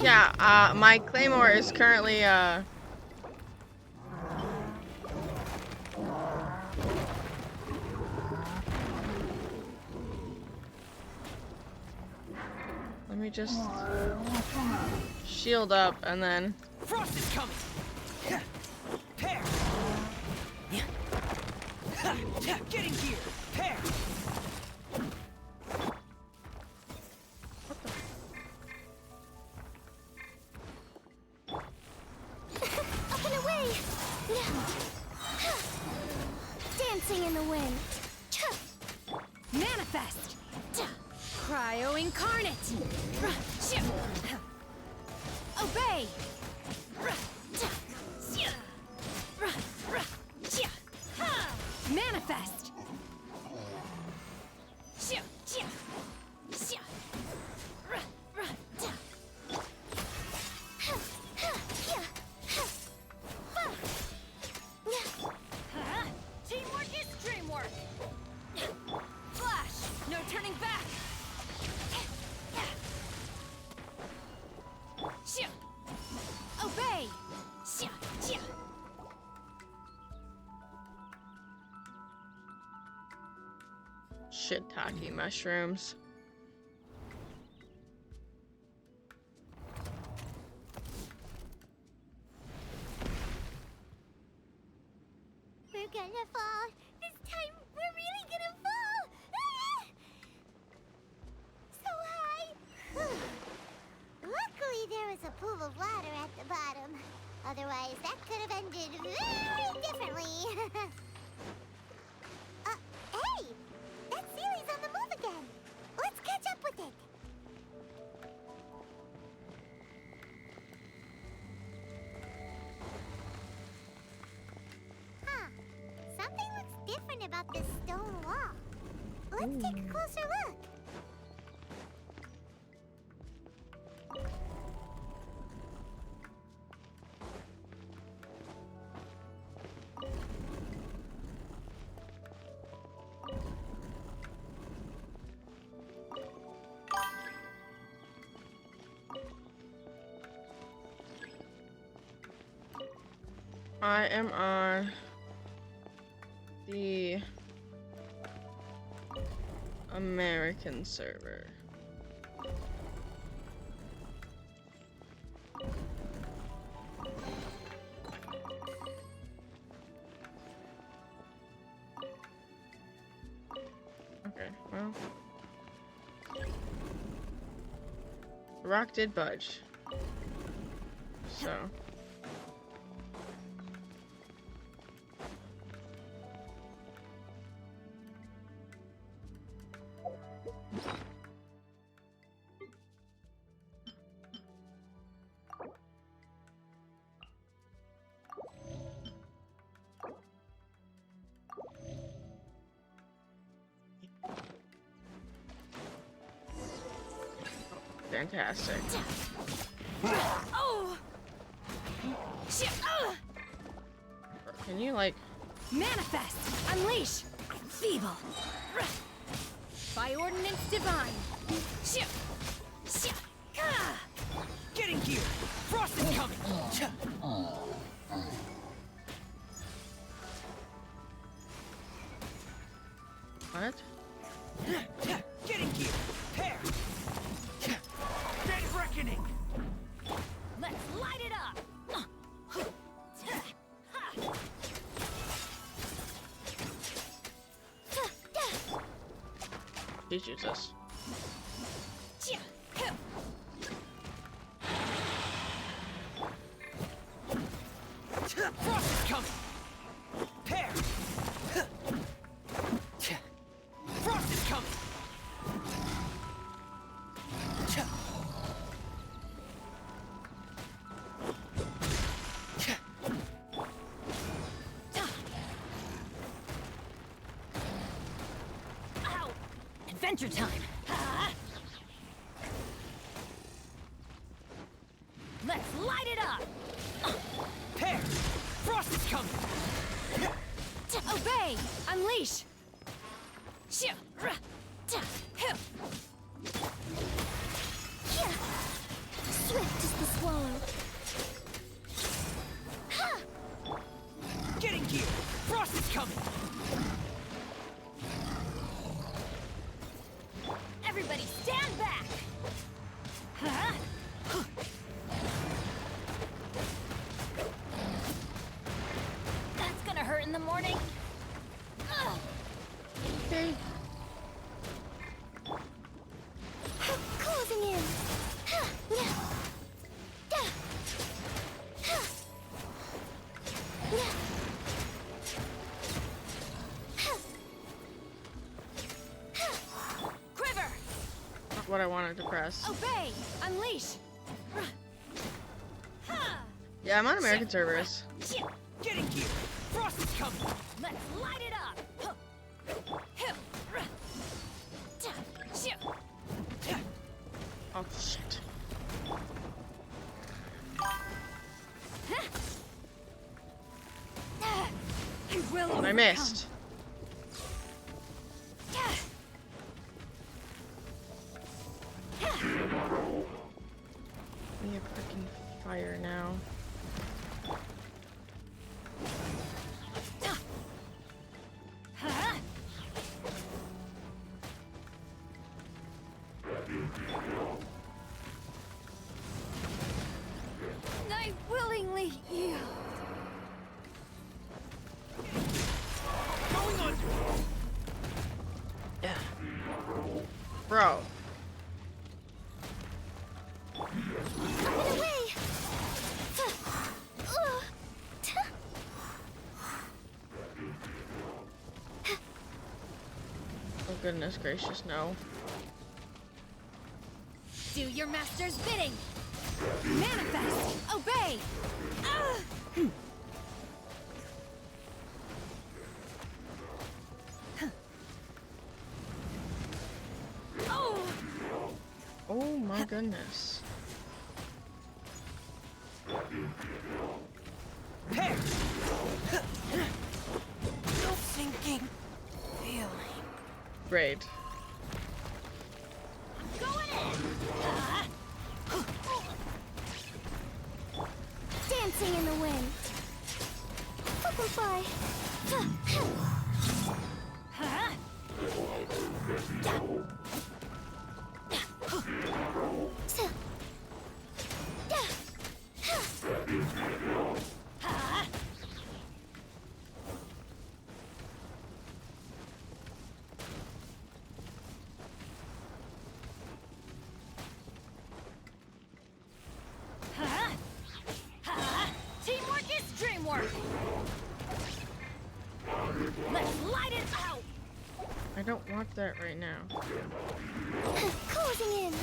Yeah, my claymore is currently, let me just shield up and then... Frost is coming! Pair! Getting here! Pair! Up and away! Dancing in the wind. Manifest! Cryo incarnate! Obey! Manifest! Teamwork is dreamwork! Flash! No turning back! Obey! Shiitake mushrooms. We're gonna fall. This time, we're really gonna fall. Ah! So high. Luckily, there was a pool of water at the bottom. Otherwise, that could have ended very differently. Hey! That Sealy's on the move again. Let's catch up with it. Huh. Something looks different about this stone wall. Let's take a closer look. I am on the American server. Okay, well. The rock did budge. So. fantastic. Oh! Shit! Can you, like... Manifest! Unleash! Feeble! By ordinance divine! Shit! Shit! Get in gear! Frost is coming! What? Get in gear! Pair! Dead reckoning! Let's light it up! Teaches us. Frost is coming! Pair! Frost is coming! Ow! Adventure time! Let's light it up! Pair! Frost is coming! Obey! Unleash! Swift as the swallow. Get in gear! Frost is coming! Everybody stand back! That's gonna hurt in the morning. Okay. Closing in. Quiver! Not what I wanted to press. Obey! Unleash! Yeah, I'm on American servers. Get in gear! Frost is coming! Let's light it up! Oh, shit. You will I missed. Give me a freaking fire now. I willingly yield. Going on! Bro. Get away! Oh, goodness gracious, no. Do your master's bidding! Manifest! Obey! Oh! Oh my goodness. Pair! No sinking feeling. Raid. Dancing in the wind. Butterfly. Teamwork is dreamwork! Let's light it out! I don't want that right now. Closing in.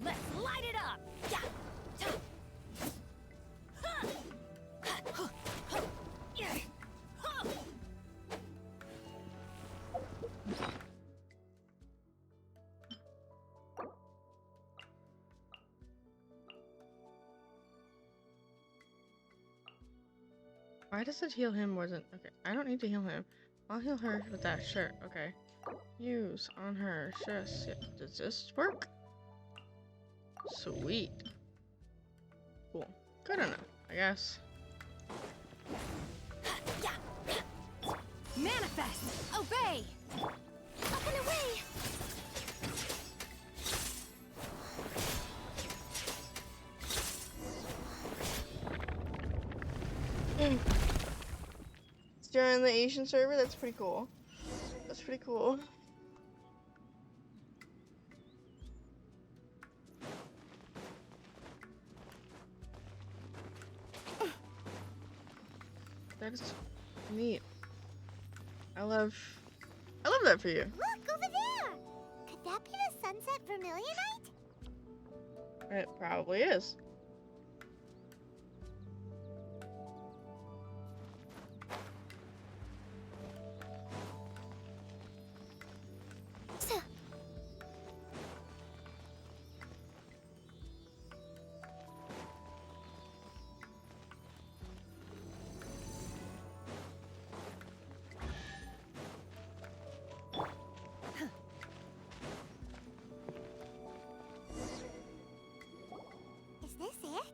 Let's light Why does it heal him more than... Okay, I don't need to heal him. I'll heal her with that. Sure, okay. Use on her. Sure. Does this work? Sweet. Cool. Good enough, I guess. Manifest! Obey! Up and away! It's during the Asian server? That's pretty cool. That's pretty cool. That is neat. I love that for you. Look, over there! Could that be the Sunset Vermilionite? It probably is. Is this it?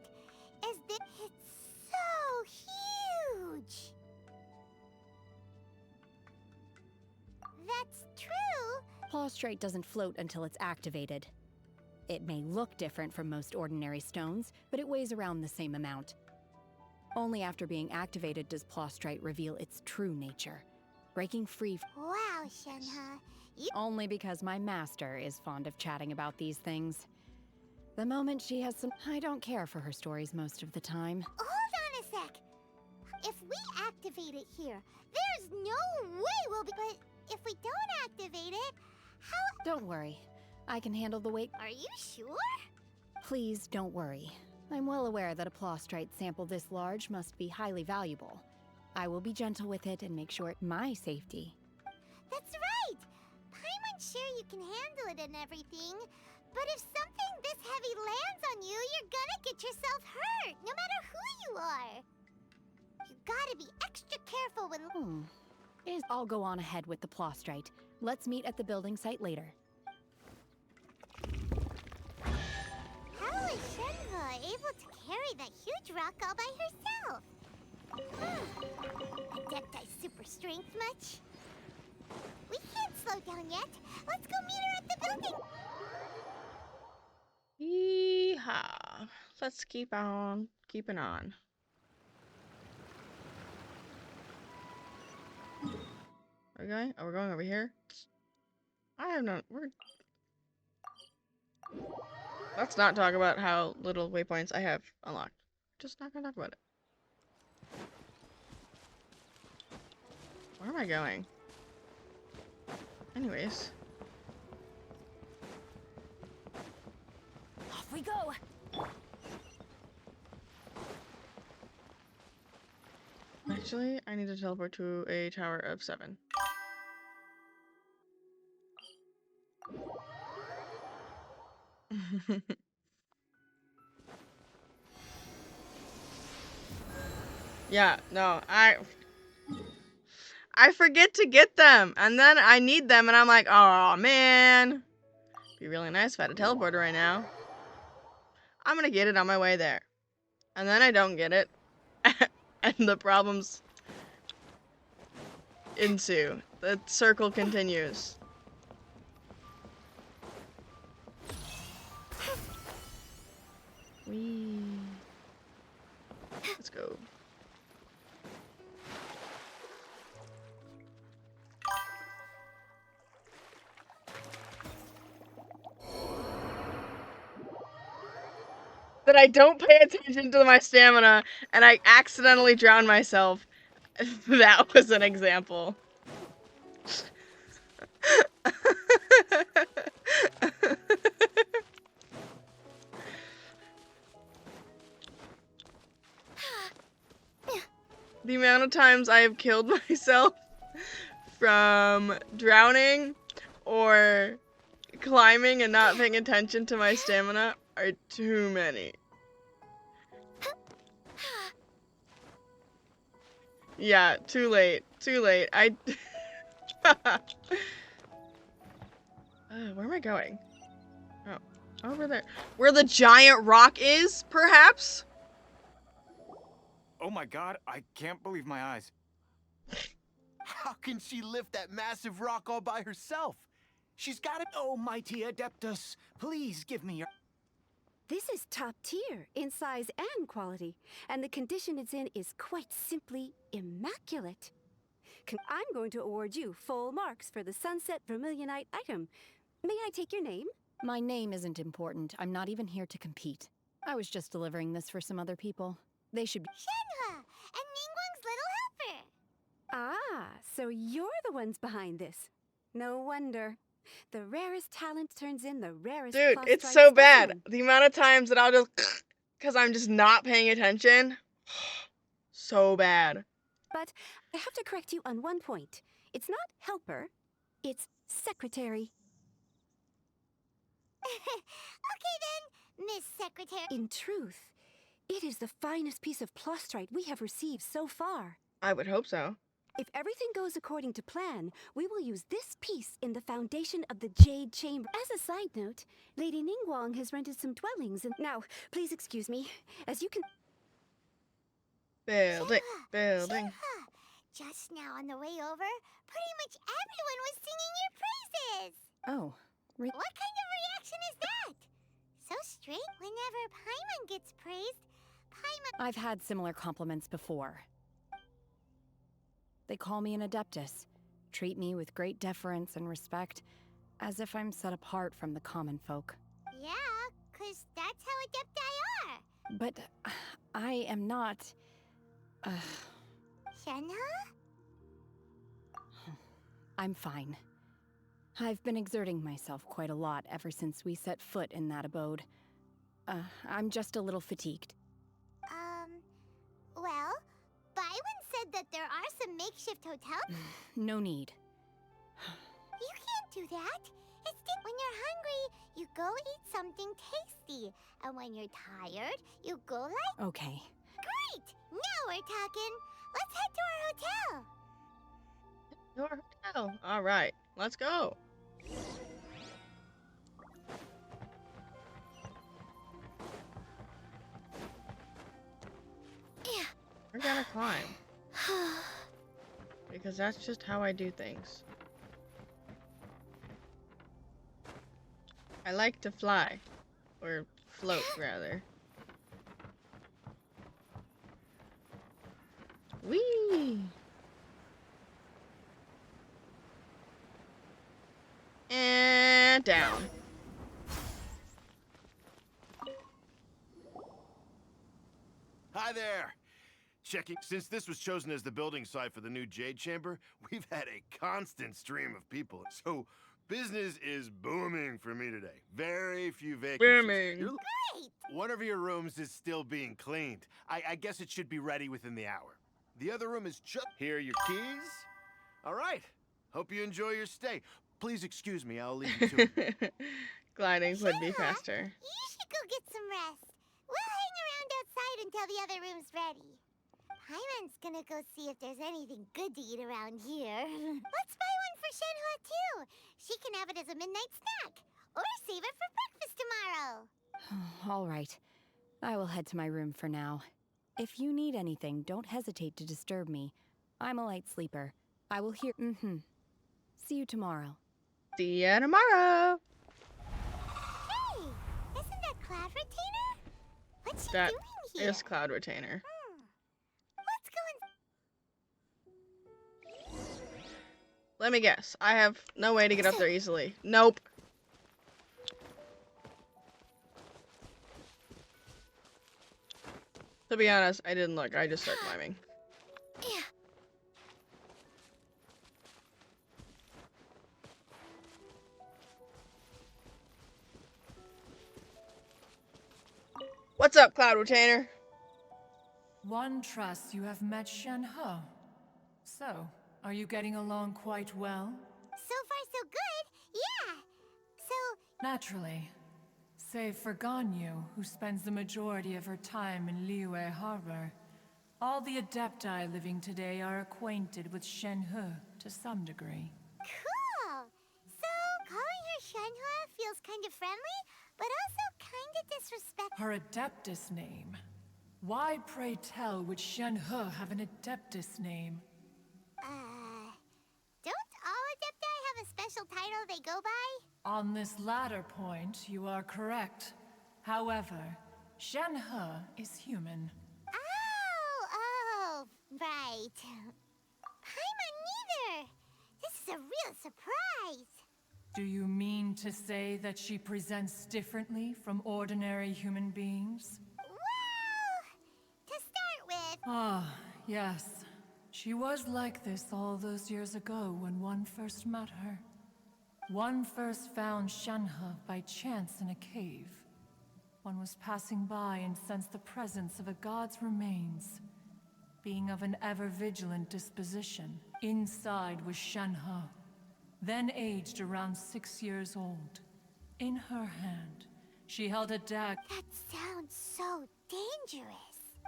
Is this... It's so huge! That's true! Plaustrite doesn't float until it's activated. It may look different from most ordinary stones, but it weighs around the same amount. Only after being activated does Plaustrite reveal its true nature, breaking free. Wow, Shenhe. Only because my master is fond of chatting about these things. The moment she has some... I don't care for her stories most of the time. Hold on a sec! If we activate it here, there's no way we'll be... But if we don't activate it, how... Don't worry. I can handle the weight. Are you sure? Please don't worry. I'm well aware that a Plaustrite sample this large must be highly valuable. I will be gentle with it and make sure it's my safety. That's right! Paimon's sure you can handle it and everything, but if something this heavy lands on you, you're gonna get yourself hurt, no matter who you are. You gotta be extra careful when... I'll go on ahead with the Plaustrite. Let's meet at the building site later. How is Shenhe able to carry that huge rock all by herself? Adepti super strength much? We can't slow down yet. Let's go meet her at the building. Yeehaw. Let's keep on keeping on. Are we going? Oh, we're going over here? I have no... Let's not talk about how little waypoints I have unlocked. Just not gonna talk about it. Where am I going? Anyways. Off we go! Actually, I need to teleport to a tower of 7. Yeah, no, I forget to get them, and then I need them, and I'm like, oh man, be really nice if I had a teleporter right now. I'm gonna get it on my way there, and then I don't get it, and the problems ensue. The circle continues. Whee. Let's go. That I don't pay attention to my stamina and I accidentally drown myself. That was an example. The amount of times I have killed myself from drowning or climbing and not paying attention to my stamina are too many. Yeah, too late. Too late. Where am I going? Oh, over there. Where the giant rock is, perhaps? Oh my god, I can't believe my eyes. How can she lift that massive rock all by herself? She's got it. Oh, mighty Adeptus, please give me your... This is top tier in size and quality, and the condition it's in is quite simply immaculate. I'm going to award you full marks for the Sunset Vermilionite item. May I take your name? My name isn't important. I'm not even here to compete. I was just delivering this for some other people. They should be— Shenhe, and Ningguang's little helper. Ah, so you're the ones behind this. No wonder. The rarest talent turns in the rarest Dude, Plot it's Strike so bad. specimen. The amount of times that I'll just because I'm just not paying attention. So bad. But I have to correct you on one point. It's not helper, it's secretary. Okay then, Miss Secretary. In truth, it is the finest piece of Plostrite we have received so far. I would hope so. If everything goes according to plan, we will use this piece in the foundation of the Jade Chamber. As a side note, Lady Ningguang has rented some dwellings and— Now, please excuse me, as you can— Building, building. Shenhe, just now on the way over, pretty much everyone was singing your praises. Oh, What kind of reaction is that? So strange. Whenever Paimon gets praised, Paimon... I've had similar compliments before. They call me an Adeptus, treat me with great deference and respect, as if I'm set apart from the common folk. Yeah, 'cause that's how Adepti are. But I am not... Shenhe? I'm fine. I've been exerting myself quite a lot ever since we set foot in that abode. I'm just a little fatigued. Well, Byron said that there are some makeshift hotels. No need. You can't do that. When you're hungry, you go eat something tasty. And when you're tired, you go like... Okay. Great! Now we're talking. Let's head to our hotel. Your hotel. All right, let's go. We're gonna climb. Because that's just how I do things. I like to fly. Or float, rather. Whee! And down. Hi there. Checking. Since this was chosen as the building site for the new Jade Chamber, we've had a constant stream of people. So business is booming for me today. Very few vacancies. Booming. Great! One of your rooms is still being cleaned. I guess it should be ready within the hour. The other room is just... Here are your keys. All right. Hope you enjoy your stay. Please excuse me, I'll leave you to it. Gliding would be faster. You should go get some rest. We'll hang around outside until the other room's ready. Paimon's gonna go see if there's anything good to eat around here. Let's buy one for Shenhe too. She can have it as a midnight snack. Or save it for breakfast tomorrow. All right. I will head to my room for now. If you need anything, don't hesitate to disturb me. I'm a light sleeper. I will hear... See you tomorrow. See ya tomorrow. Hey, isn't that Cloud Retainer? What's she That doing here? is Cloud Retainer. Let's go and... Let me guess. I have no way to get up there easily. Nope. To be honest, I didn't look. I just started climbing. Yeah. What's up, Cloud Retainer? One trusts you have met Shenhe. So, are you getting along quite well? So far, so good. Yeah. So... Naturally. Save for Ganyu, who spends the majority of her time in Liyue Harbor. All the Adepti living today are acquainted with Shenhe to some degree. Cool. So, calling her Shenhua feels kind of friendly, but also kind of disrespectful. Her Adeptus name. Why, pray tell, would Shenhe have an Adeptus name? Don't all Adepti have a special title they go by? On this latter point, you are correct. However, Shenhe is human. Oh, right. Paimon neither. This is a real surprise. Do you mean to say that she presents differently from ordinary human beings? Well, to start with... Ah, yes. She was like this all those years ago when one first met her. One first found Shenhe by chance in a cave. One was passing by and sensed the presence of a god's remains, being of an ever-vigilant disposition. Inside was Shenhe, then aged around 6 years old. In her hand, she held a dagger. That sounds so dangerous.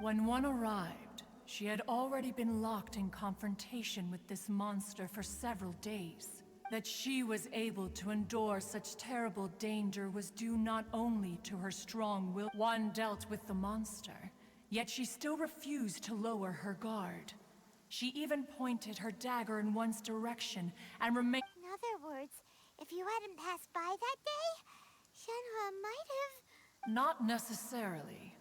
When one arrived, she had already been locked in confrontation with this monster for several days. That she was able to endure such terrible danger was due not only to her strong will. One dealt with the monster, yet she still refused to lower her guard. She even pointed her dagger in one's direction and remained. In other words, if you hadn't passed by that day, Shenhua might have... Not necessarily.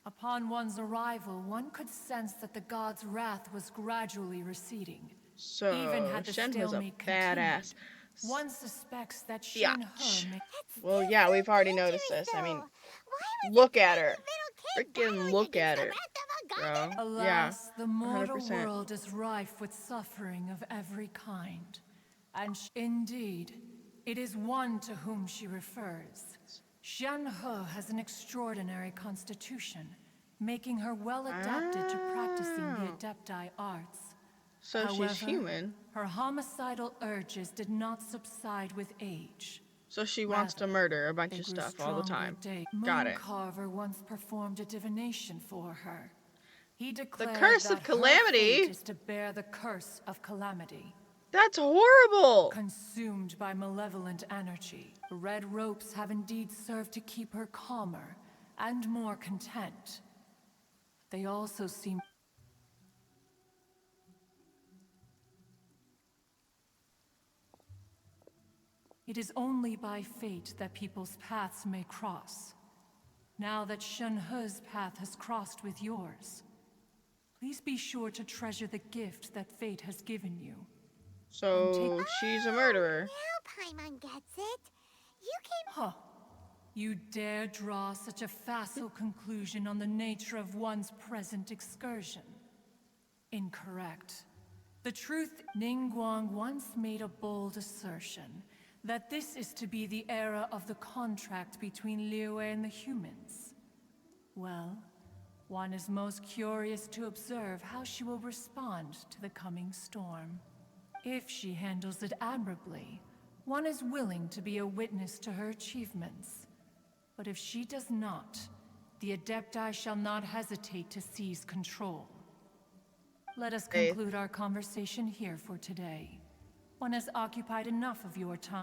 Upon one's arrival, one could sense that the god's wrath was gradually receding. So, Even had the Shenhe's a stalemate badass. continued, one suspects that Yeah. Shenhe may... Well, yeah, we've already noticed this. I mean, look at her. Freaking look at her, bro. Yeah, Alas, the mortal 100%. world is rife with suffering of every kind. And indeed, it is one to whom she refers. Shenhe has an extraordinary constitution, making her well adapted to practicing the Adepti arts. So However, she's human. Her homicidal urges did not subside with age. So she wants to murder a bunch of stuff all the time. Got it. Mooncarver once performed a divination for her. He declared curse of that calamity? her fate is to bear the curse of calamity. That's horrible. Consumed by malevolent energy, the red ropes have indeed served to keep her calmer and more content. They also seem... It is only by fate that people's paths may cross. Now that Shenhe's path has crossed with yours, please be sure to treasure the gift that fate has given you. So she's a murderer. Now Paimon gets it. You came... Huh. You dare draw such a facile conclusion on the nature of one's present excursion? Incorrect. The truth, Ningguang once made a bold assertion that this is to be the era of the contract between Liyue and the humans. Well, one is most curious to observe how she will respond to the coming storm. If she handles it admirably, one is willing to be a witness to her achievements. But if she does not, the Adepti shall not hesitate to seize control. Let us conclude our conversation here for today. One has occupied enough of your time.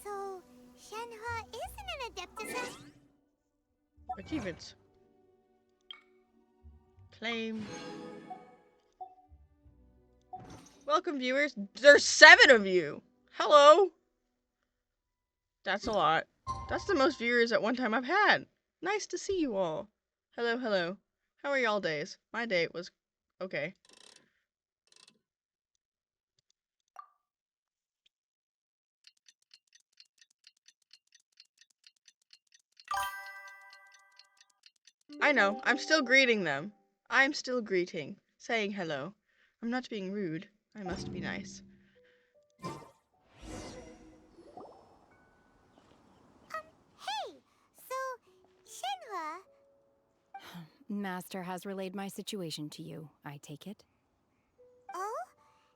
So, Shenhe isn't an Adeptus. Achievements. Claim. Welcome, viewers. There's 7 of you. Hello. That's a lot. That's the most viewers at one time I've had. Nice to see you all. Hello, hello. How are y'all days? My day was okay. I know, I'm still greeting them. I'm still greeting, saying hello. I'm not being rude. I must be nice. Hey, so, Shenhe... Master has relayed my situation to you, I take it. Oh?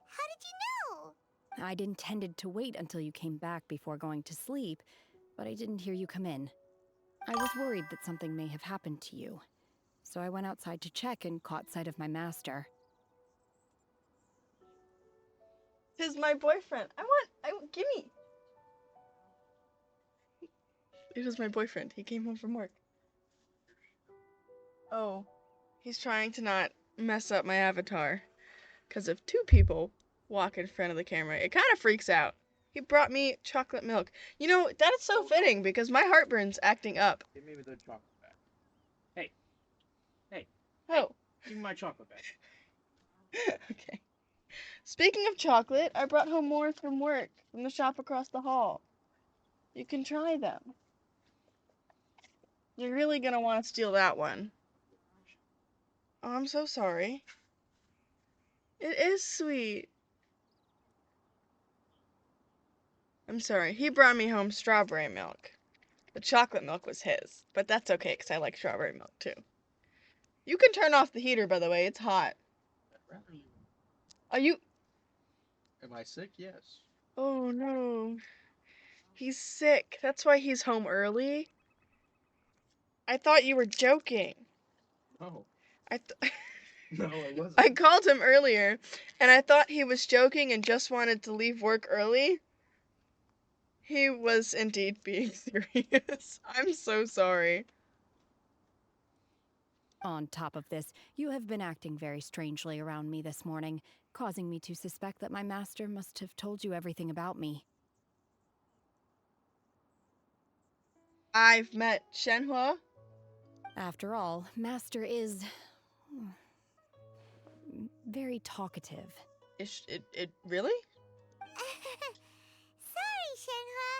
How did you know? I'd intended to wait until you came back before going to sleep, but I didn't hear you come in. I was worried that something may have happened to you. So I went outside to check and caught sight of my master. He's my boyfriend. Gimme. It was my boyfriend. He came home from work. Oh, he's trying to not mess up my avatar. Because if two people walk in front of the camera, it kind of freaks out. He brought me chocolate milk. You know, that is so fitting because my heartburn's acting up. Give me the chocolate back. Hey. Hey. Oh. Give me my chocolate back. Okay. Speaking of chocolate, I brought home more from work, from the shop across the hall. You can try them. You're really gonna want to steal that one. Oh, I'm so sorry. It is sweet. I'm sorry. He brought me home strawberry milk. The chocolate milk was his, but that's okay because I like strawberry milk too. You can turn off the heater, by the way. It's hot. Are you... Am I sick? Yes. Oh no. He's sick. That's why he's home early. I thought you were joking. Oh. I No, I wasn't. I called him earlier, and I thought he was joking and just wanted to leave work early. He was indeed being serious. I'm so sorry. On top of this, you have been acting very strangely around me this morning, causing me to suspect that my master must have told you everything about me. I've met Shenhua. After all, Master is... very talkative. It really? Sorry, Shenhua.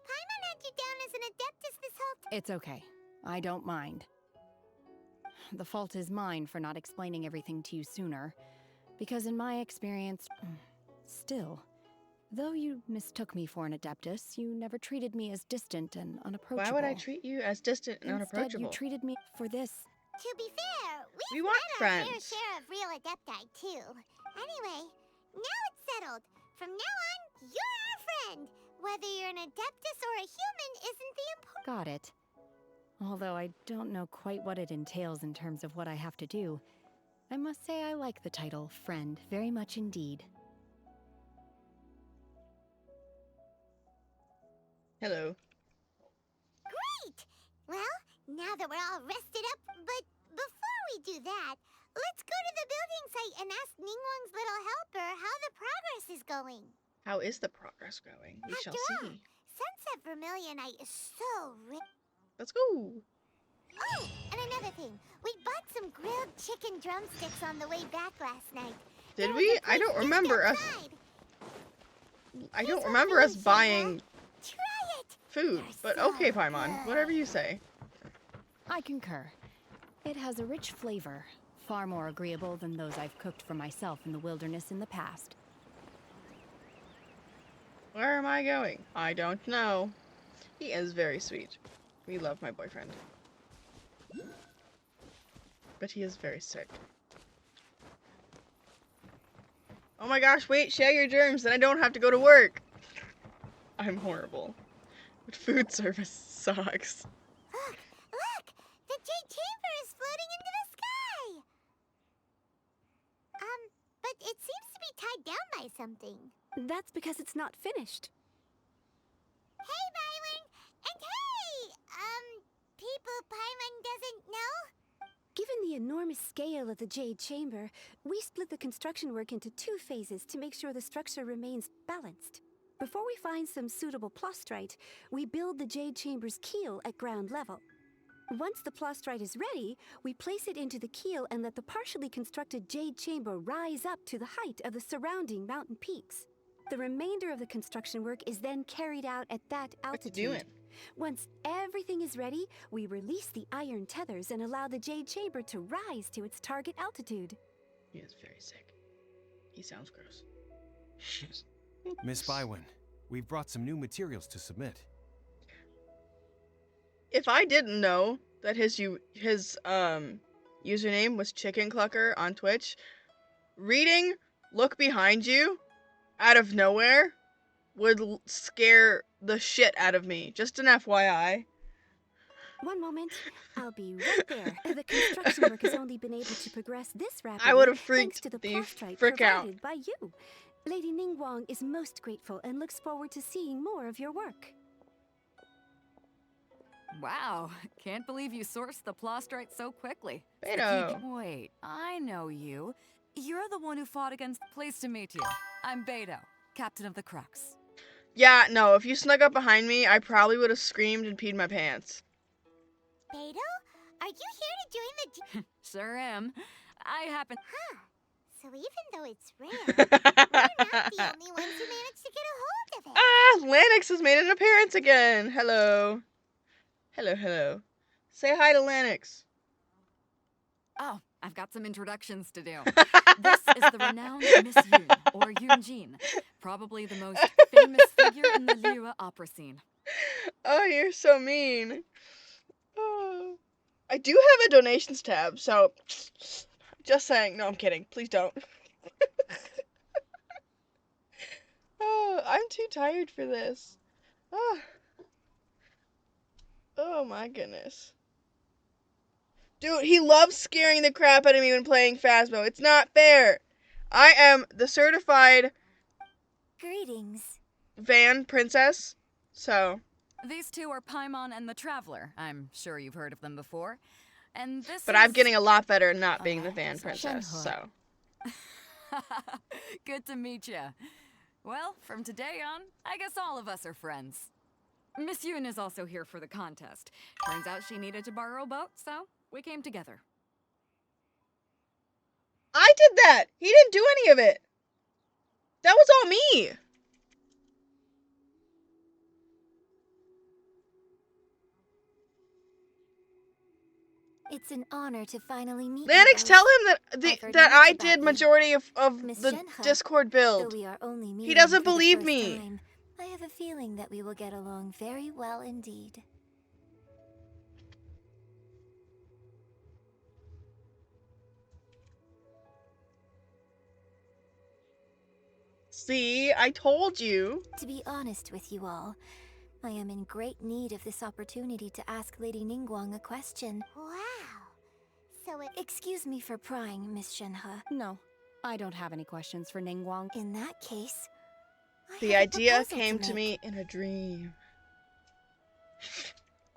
Paimon had you down as an adeptus this whole time. It's okay. I don't mind. The fault is mine for not explaining everything to you sooner, because in my experience, still, though you mistook me for an adeptus, you never treated me as distant and unapproachable. Why would I treat you as distant and unapproachable? Instead, you treated me for this. To be fair, We want met our fair friends. share of real adepti, too. Anyway, now it's settled. From now on, you're our friend. Whether you're an adeptus or a human isn't the important... Got it. Although I don't know quite what it entails in terms of what I have to do, I must say I like the title Friend very much indeed. Hello. Great! Well, now that we're all rested up, but before we do that, let's go to the building site and ask Ningguang's little helper how the progress is going. How is the progress going? We shall After all, see. Sunset Vermilionite is so rich. Let's go. Oh, and another thing. We bought some grilled chicken drumsticks on the way back last night. Did we? I don't remember us. I don't remember us buying food, but okay, Paimon. Whatever you say. I concur. It has a rich flavor, far more agreeable than those I've cooked for myself in the wilderness in the past. Where am I going? I don't know. He is very sweet. We love my boyfriend. But he is very sick. Oh my gosh, wait, share your germs, then I don't have to go to work. I'm horrible. But food service sucks. Look! The Jade Chamber is floating into the sky! But it seems to be tied down by something. That's because it's not finished. Hey, Byron! And hey! People Paimon doesn't know? Given the enormous scale of the Jade Chamber, we split the construction work into 2 phases to make sure the structure remains balanced. Before we find some suitable plastrite, we build the Jade Chamber's keel at ground level. Once the plastrite is ready, we place it into the keel and let the partially constructed Jade Chamber rise up to the height of the surrounding mountain peaks. The remainder of the construction work is then carried out at that altitude. What you doing? Once everything is ready, we release the iron tethers and allow the Jade Chamber to rise to its target altitude. He is very sick. He sounds gross. Miss Bywin, we've brought some new materials to submit. If I didn't know that his username was Chicken Clucker on Twitch, reading "Look behind you" out of nowhere would scare the shit out of me. Just an FYI. One moment. I'll be right there. The construction work has only been able to progress this rapidly I would have thanks freaked to the the plastrite frick out. provided by you. Lady Ningguang is most grateful and looks forward to seeing more of your work. Wow, can't believe you sourced the plastrite so quickly. Beto. Wait, I know you. You're the one who fought against. Pleased to meet you. I'm Beto, captain of the Crux. Yeah, no, if you snuck up behind me, I probably would have screamed and peed my pants. Beto, are you here to join the... Sure am. I happen. Huh. So even though it's rare, we're not the only ones who managed to get a hold of it. Ah, Lanix has made an appearance again. Hello. Hello, hello. Say hi to Lanix. Oh, I've got some introductions to do. This is the renowned Miss Yoon, or Yoonjin, probably the most famous figure in the Liyue opera scene. Oh, you're so mean. Oh. I do have a donations tab, so just saying. No, I'm kidding. Please don't. Oh, I'm too tired for this. Oh. Oh my goodness. Dude, he loves scaring the crap out of me when playing Phasmo. It's not fair. I am the certified Greetings. Van princess, so. These two are Paimon and the Traveler. I'm sure you've heard of them before. And this But is... I'm getting a lot better at not being the Van princess, so. Good to meet you. Well, from today on, I guess all of us are friends. Miss Yoon is also here for the contest. Turns out she needed to borrow a boat, so we came together. I did that! He didn't do any of it! That was all me! It's an honor to finally meet Lanix, you both. tell him that I much did about majority of Miss the Shenhe, Discord build. Though we are only He meeting doesn't for the believe first me. time, I have a feeling that we will get along very well indeed. See, I told you. To be honest with you all, I am in great need of this opportunity to ask Lady Ningguang a question. Wow. So it... Excuse me for prying, Miss Shenhe. No, I don't have any questions for Ningguang. In that case, The idea came to me in a dream.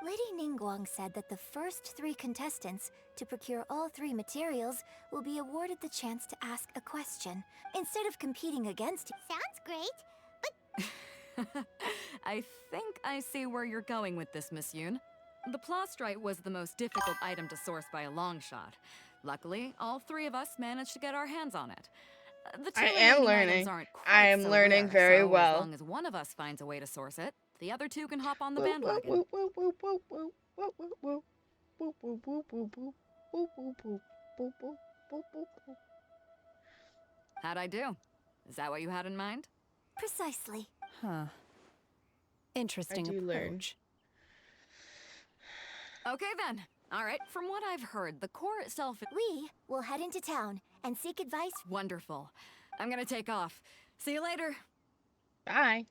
Lady Ningguang said that the first 3 contestants to procure all 3 materials will be awarded the chance to ask a question, instead of competing against you. Sounds great, but... I think I see where you're going with this, Miss Yoon. The plastrite was the most difficult item to source by a long shot. Luckily, all 3 of us managed to get our hands on it. The two I am remaining learning. items aren't I quite am so learning rare, very so well. As long as one of us finds a way to source it, the other 2 can hop on the bandwagon. How'd I do? Is that what you had in mind? Precisely. Huh. Interesting do learn. approach. Okay then. All right, from what I've heard, the core itself... We will head into town and seek advice. Wonderful. I'm gonna take off. See you later. Bye.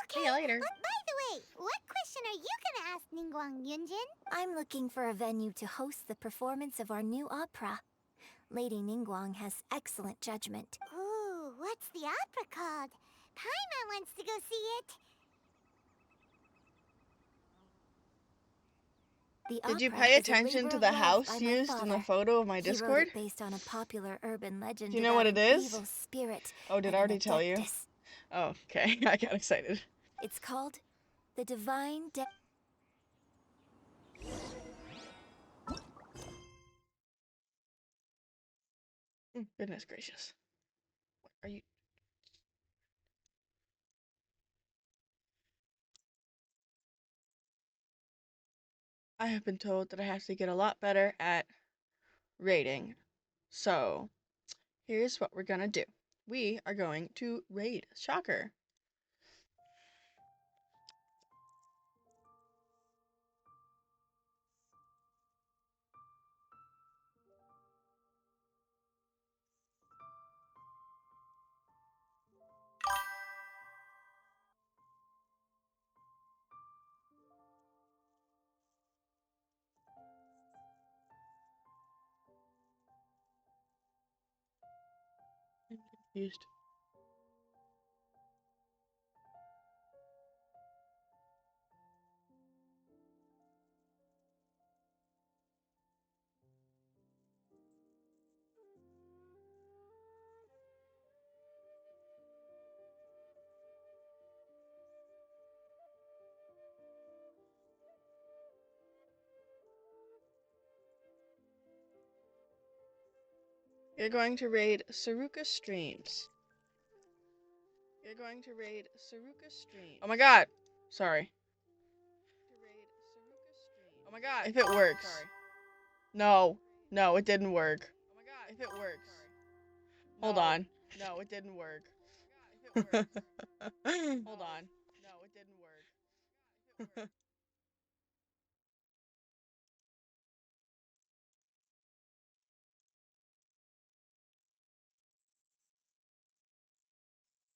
Okay, See you later. But by the way, what question are you gonna ask Ningguang Yunjin? I'm looking for a venue to host the performance of our new opera. Lady Ningguang has excellent judgment. Ooh, what's the opera called? Paimon wants to go see it. The Did you opera pay is a attention labor to of the love house by my used in the father. photo of my He wrote Discord? it based on a popular urban legend. Do you know what about it an is? Evil spirit. Oh, did and I an already tell you? adeptus. Oh, okay. I got excited. It's called the Divine Goodness gracious. What are you? I have been told that I have to get a lot better at raiding. So, here's what we're gonna do. We are going to raid. Shocker. confused. You're going to raid Saruka Streams. You're going to raid Saruka Streams. Oh my god! Sorry. Oh my god! If it works. Sorry. No. No, it didn't work. Oh my god! If it works. Hold on. No, it didn't work. Hold on. No, it didn't work.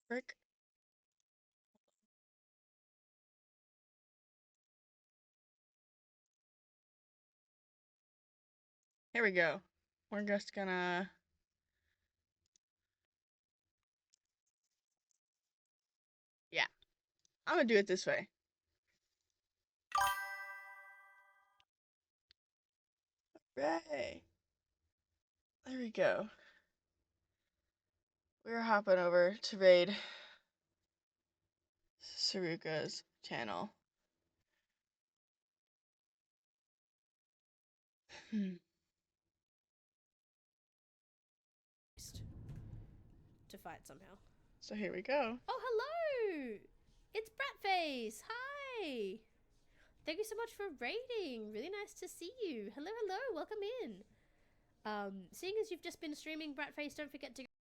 Frick. Here we go. We're just gonna... Yeah. I'm gonna do it this way. Hooray. There we go. We're hopping over to raid Saruka's channel. To fight somehow. So here we go. Oh, hello! It's Bratface! Hi! Thank you so much for raiding. Really nice to see you. Hello, hello. Welcome in. Seeing as you've just been streaming Bratface, don't forget to